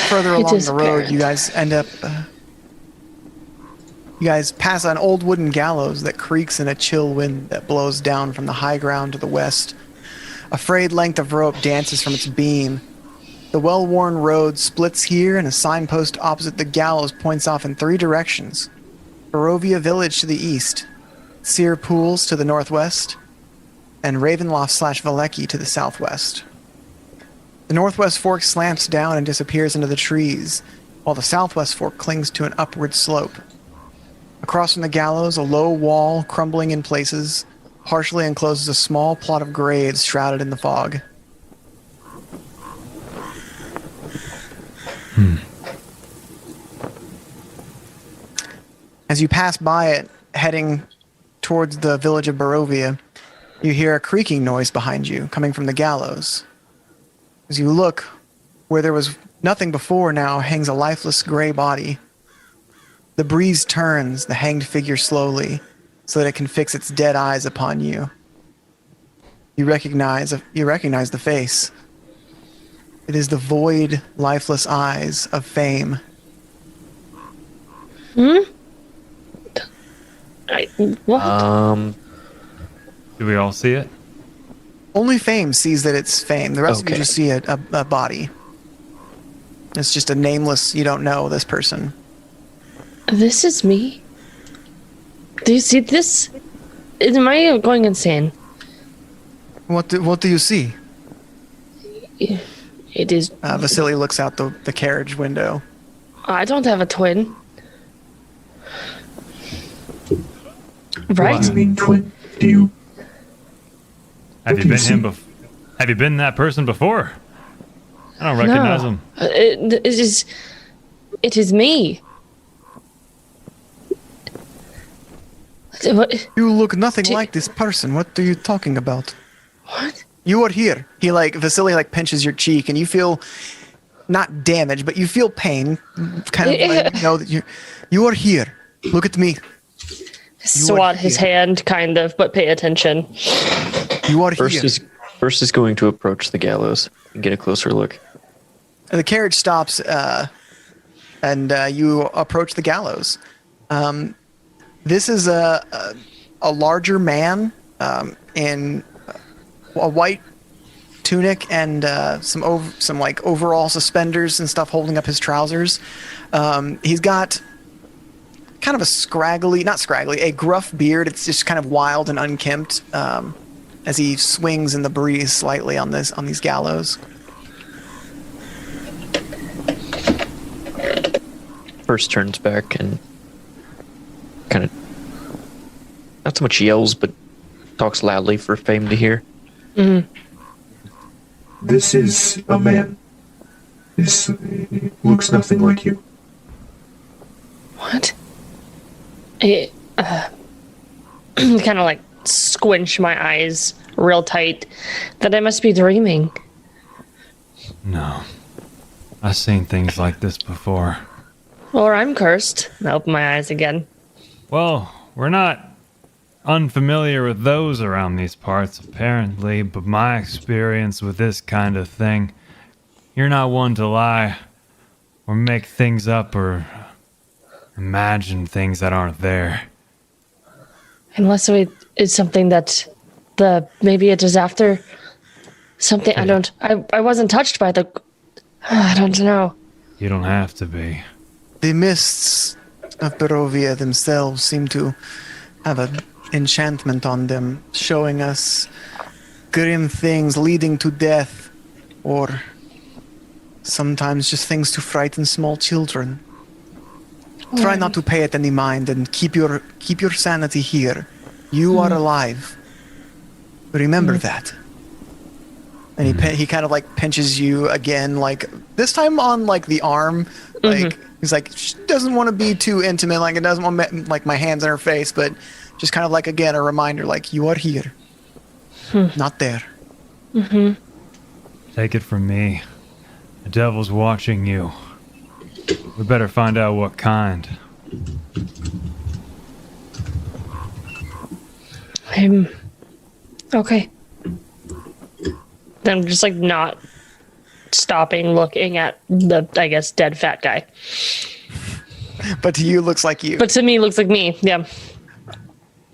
Further along the road, you guys end up... you guys pass an old wooden gallows that creaks in a chill wind that blows down from the high ground to the west. A frayed length of rope dances from its beam. The well-worn road splits here, and a signpost opposite the gallows points off in 3 directions. Barovia Village to the east, Seer Pools to the northwest, and Ravenloft/Valecki to the southwest. The northwest fork slants down and disappears into the trees, while the southwest fork clings to an upward slope. Across from the gallows, a low wall, crumbling in places, partially encloses a small plot of graves shrouded in the fog. As you pass by it, heading towards the village of Barovia, you hear a creaking noise behind you, coming from the gallows. As you look, where there was nothing before now hangs a lifeless gray body. The breeze turns the hanged figure slowly, so that it can fix its dead eyes upon you. You recognize the face. It is the void, lifeless eyes of Fame. What? Do we all see it? Only Fame sees that it's Fame. The rest of you just see a body. It's just a nameless, you don't know this person. This is me? Do you see this? Am I going insane? What do you see? It is... Vasily looks out the carriage window. I don't have a twin. Right? What do you mean, twin? Do you... Have you been him before? Have you been that person before? I don't recognize him. It is me. What? You look nothing like this person. What are you talking about? What? You are here. Vasily pinches your cheek, and you feel not damage, but you feel pain. Kind of letting you know that you are here. Look at me. Swat his hand, kind of, but pay attention. You are here. First is going to approach the gallows and get a closer look. The carriage stops, and you approach the gallows. This is a larger man in a white tunic and some overall suspenders and stuff holding up his trousers. He's got kind of a gruff beard. It's just kind of wild and unkempt as he swings in the breeze slightly on these gallows. First turns back and kind of not so much yells, but talks loudly for Fame to hear. Mm-hmm. This is a man. This looks nothing like you. What? Kind of squinch my eyes real tight that I must be dreaming. No. I've seen things like this before. Or I'm cursed. I open my eyes again. Well, we're not unfamiliar with those around these parts, apparently, but my experience with this kind of thing, you're not one to lie or make things up or imagine things that aren't there. Unless it's something that maybe it is after something. I wasn't touched by the... I don't know. You don't have to be. The mists of Barovia themselves seem to have an enchantment on them, showing us grim things leading to death, or sometimes just things to frighten small children. try not to pay it any mind and keep your sanity here. You are alive. Remember that. And he kind of like pinches you again, like this time on like the arm. Like he's like, she doesn't want to be too intimate, like it doesn't want like my hands in her face, but just kind of like again a reminder, like you are here, not there. Take it from me. The devil's watching you. We better find out what kind. Okay. Then I'm just like not stopping looking at the, I guess, dead fat guy. But to you, looks like you. But to me, looks like me. Yeah.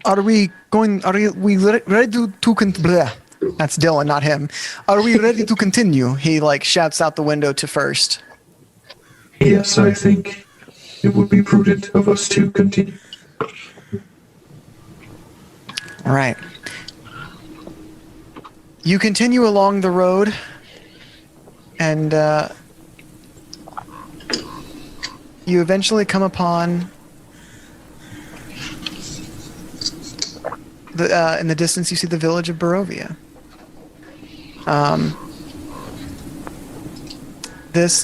Are we ready to continue? That's Dylan, not him. Are we ready to continue? He like shouts out the window to first. Yes, I think it would be prudent of us to continue. All right. You continue along the road, and you eventually come upon in the distance. You see the village of Barovia.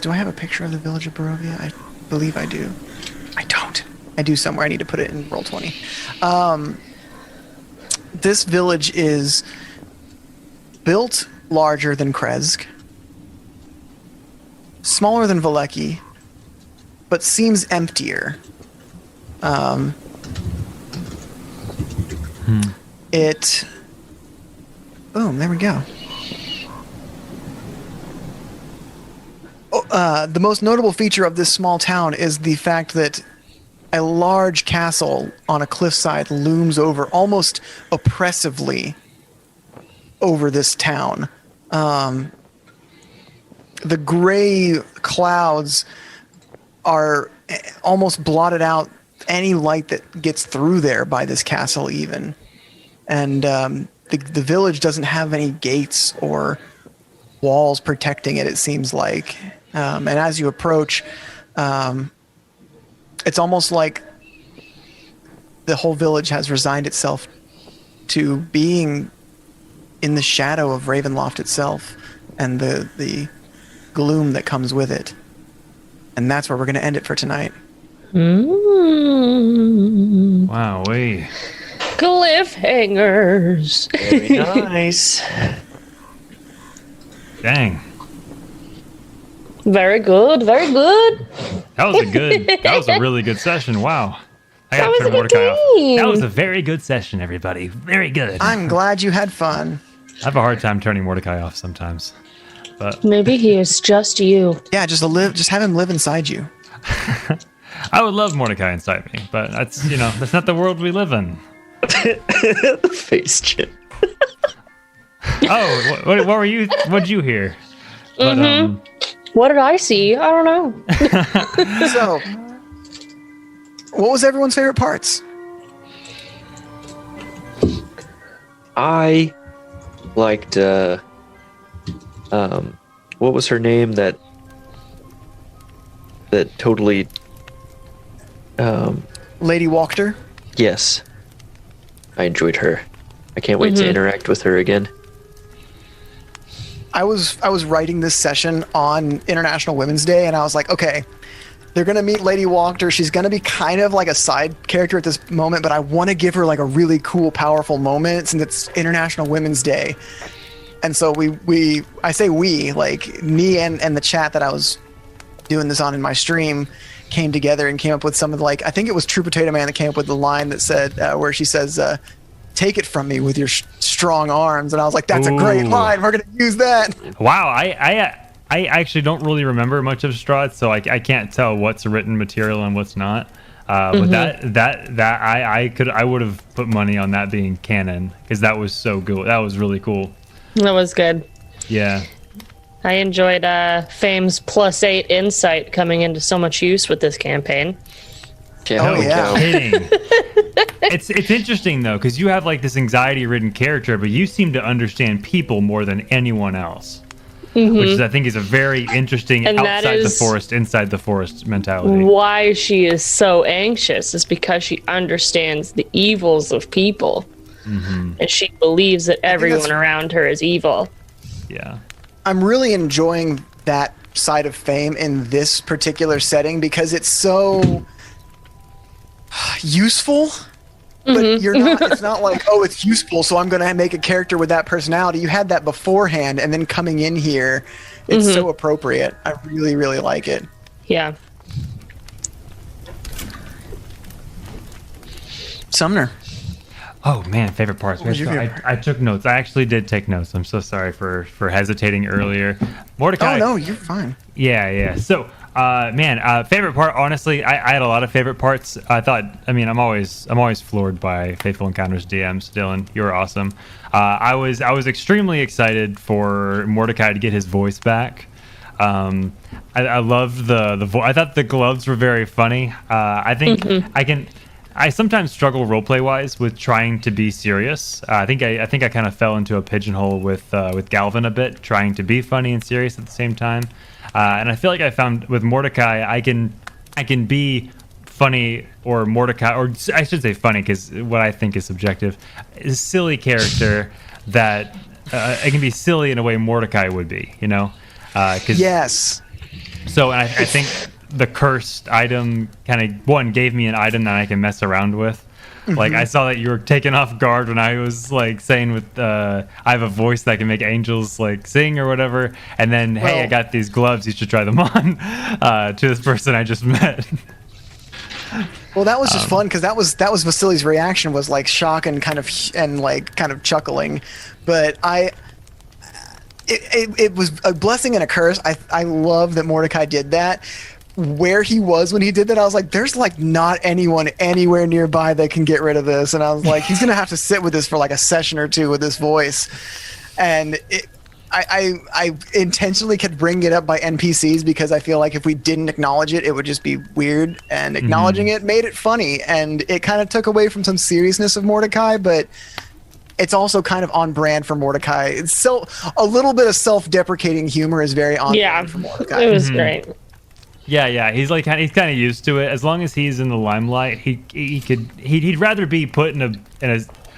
Do I have a picture of the village of Barovia? I believe I do. I don't. I do somewhere. I need to put it in Roll20. This village is built larger than Kresk, smaller than Valeki, but seems emptier. Boom, there we go. The most notable feature of this small town is the fact that a large castle on a cliffside looms over almost oppressively over this town. The gray clouds are almost blotted out any light that gets through there by this castle even. And the village doesn't have any gates or walls protecting it, it seems like. And as you approach, it's almost like the whole village has resigned itself to being in the shadow of Ravenloft itself and the gloom that comes with it. And that's where we're going to end it for tonight. Wow, Cliffhangers. Very nice. Dang. Very good, very good. That was a really good session. Wow. I That gotta was turn a good Mordecai off. game. That was a very good session, everybody. Very good. I'm glad you had fun. I have a hard time turning Mordecai off sometimes. But Maybe he is just you. Yeah, just have him live inside you. I would love Mordecai inside me, but that's not the world we live in. The face chip. Oh, what were you? What'd you hear? But, What did I see? I don't know. So, what was everyone's favorite parts? I liked what was her name that totally Lady Walker? Yes. I enjoyed her. I can't wait to interact with her again. I was writing this session on International Women's Day, and I was like, okay, they're gonna meet Lady Walker. She's gonna be kind of like a side character at this moment, but I want to give her like a really cool, powerful moment since it's International Women's Day. And so I say we, like me and the chat that I was doing this on in my stream came together and came up with some of I think it was True Potato Man that came up with the line that said, where she says, take it from me with your strong arms. And I was like, that's a great line. We're going to use that. Wow. I actually don't really remember much of Strahd, so I can't tell what's written material and what's not. But I would have put money on that being canon because that was so good. That was really cool. That was good. Yeah. I enjoyed Fame's +8 insight coming into so much use with this campaign. Kidding. It's interesting though, because you have like this anxiety-ridden character, but you seem to understand people more than anyone else. which is, I think is a very interesting And that outside the is forest, inside the forest mentality. why she is so anxious is because she understands the evils of people. And she believes that everyone around her is evil. Yeah. I'm really enjoying that side of Fame in this particular setting because it's so useful. But you're not. It's not like, oh, it's useful, so I'm going to make a character with that personality. You had that beforehand, and then coming in here, it's so appropriate. I really, really like it. Yeah. Sumner. Oh man, favorite parts. What was your favorite I took notes. I actually did take notes. I'm so sorry for hesitating earlier. Mordecai. Oh no, you're fine. Yeah. So, favorite part. Honestly, I had a lot of favorite parts. I'm always floored by Faithful Encounters DMs. Dylan, you were awesome. I was extremely excited for Mordecai to get his voice back. I loved the voice. I thought the gloves were very funny. I think I sometimes struggle roleplay wise with trying to be serious. I think I kind of fell into a pigeonhole with Galvin a bit, trying to be funny and serious at the same time. And I feel like I found with Mordecai, I can be funny, or Mordecai, or I should say funny, because what I think is subjective, is a silly character that I can be silly in a way Mordecai would be, you know? Yes. So I think the cursed item kind of gave me an item that I can mess around with. Like I saw that you were taken off guard when I was like saying with I have a voice that can make angels like sing or whatever, and then hey, I got these gloves, you should try them on to this person I just met. Well, that was just fun because that was Vasily's reaction, was like shock and kind of chuckling, but it was a blessing and a curse. I love that Mordecai did that. Where he was when he did that, I was like, there's like not anyone anywhere nearby that can get rid of this, and I was like, he's gonna have to sit with this for like a session or two with this voice. And I intentionally kept bringing it up by NPCs because I feel like if we didn't acknowledge it, it would just be weird, and acknowledging it made it funny, and it kind of took away from some seriousness of Mordecai, but it's also kind of on brand for Mordecai. It's so a little bit of self-deprecating humor is very on brand for Mordecai. It was great. Yeah, he's kind of used to it. As long as he's in the limelight, he'd rather be put in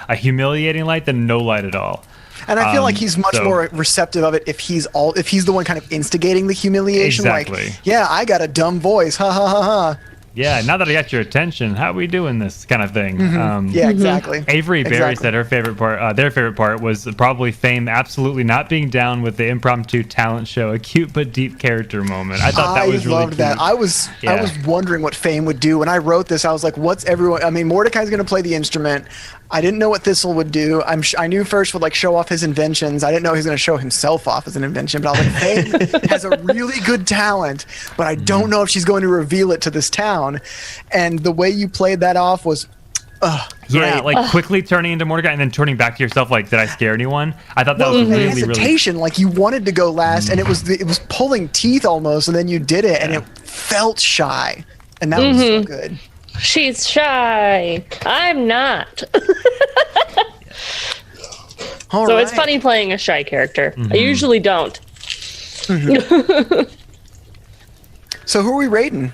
a humiliating light than no light at all. And I feel like he's much more receptive of it if he's the one kind of instigating the humiliation. Exactly. Like, yeah, I got a dumb voice, ha ha ha ha. Yeah, now that I got your attention, how are we doing this kind of thing? Yeah, exactly. Avery Berry said her favorite part, their favorite part was probably Fame absolutely not being down with the impromptu talent show, a cute but deep character moment. I thought that was really loved cute. that. I was wondering what Fame would do when I wrote this. I was like, what's everyone? I mean, Mordecai's going to play the instrument. I didn't know what Thistle would do. I knew First would like show off his inventions. I didn't know he was going to show himself off as an invention, but I was like, Fame has a really good talent, but I don't know if she's going to reveal it to this town. And the way you played that off was, yeah, like quickly turning into Mordecai and then turning back to yourself like, did I scare anyone? I thought that was really, hesitation, like you wanted to go last, and it was pulling teeth almost, and then you did it, and it felt shy, and that was so good. She's shy. I'm not. So it's funny playing a shy character. I usually don't. So who are we rating?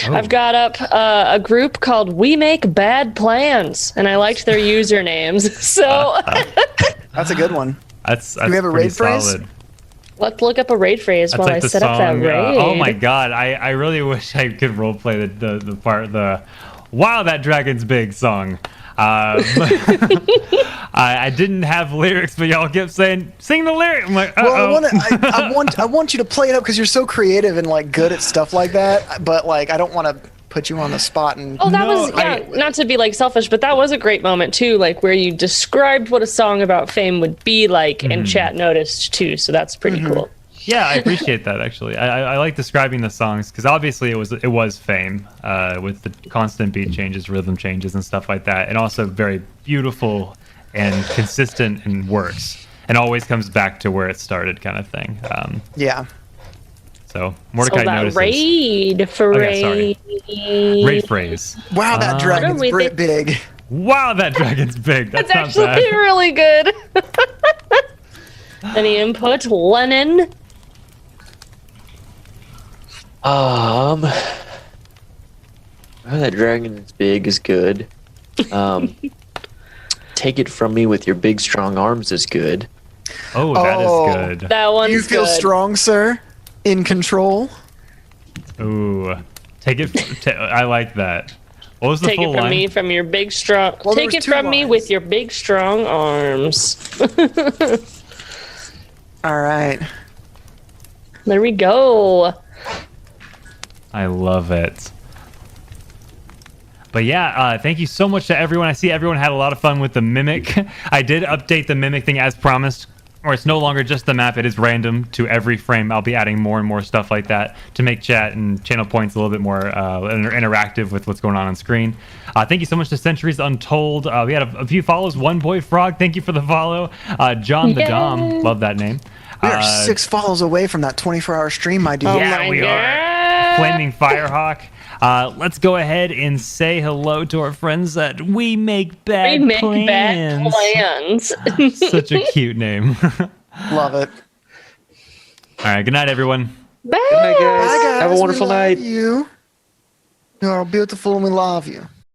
I've got up a group called We Make Bad Plans, and I liked their usernames. So that's a good one. That's do we have a raid phrase? Let's look up a raid phrase that's while like I set up that raid. Oh my god, I really wish I could roleplay the part, wow, that dragon's big song. I didn't have lyrics, but y'all kept saying, sing the lyric. I'm like, well, I want you to play it up because you're so creative and like good at stuff like that, but like I don't want to put you on the spot. And not to be like selfish, but that was a great moment too, like where you described what a song about Fame would be like, and chat noticed too, so that's pretty cool. Yeah, I appreciate that actually. I like describing the songs because obviously it was Fame with the constant beat changes, rhythm changes, and stuff like that, and also very beautiful and consistent and works, and always comes back to where it started, kind of thing. Yeah. So Mordecai notices. Raid phrase. Raid phrase. Wow, that dragon's big. Wow, that dragon's big. That's not actually bad. really good. Any input, Lennon? That dragon is big is good. Take it from me with your big strong arms is good. Oh, that is good. That one's Do you feel good. strong, sir? In control? Ooh, take it. I like that. What was the Take full it from line? me from your big strong. Well, there Take was it two from me lines. with your big strong arms. All right. There we go. I love it. But yeah, thank you so much to everyone. I see everyone had a lot of fun with the Mimic. I did update the Mimic thing as promised, or it's no longer just the map. It is random to every frame. I'll be adding more and more stuff like that to make chat and channel points a little bit more interactive with what's going on screen. Thank you so much to Centuries Untold. We had a few follows. One Boy Frog, thank you for the follow. John the Dom, love that name. We are 6 follows away from that 24-hour stream, my dude. Yeah, we are. Flaming Firehawk. Let's go ahead and say hello to our friends that We Make Bad Plans. Such a cute name. Love it. All right, good night, everyone. Bye. Good night, guys. Bye, guys. Have a wonderful We love night. You are beautiful and we love you.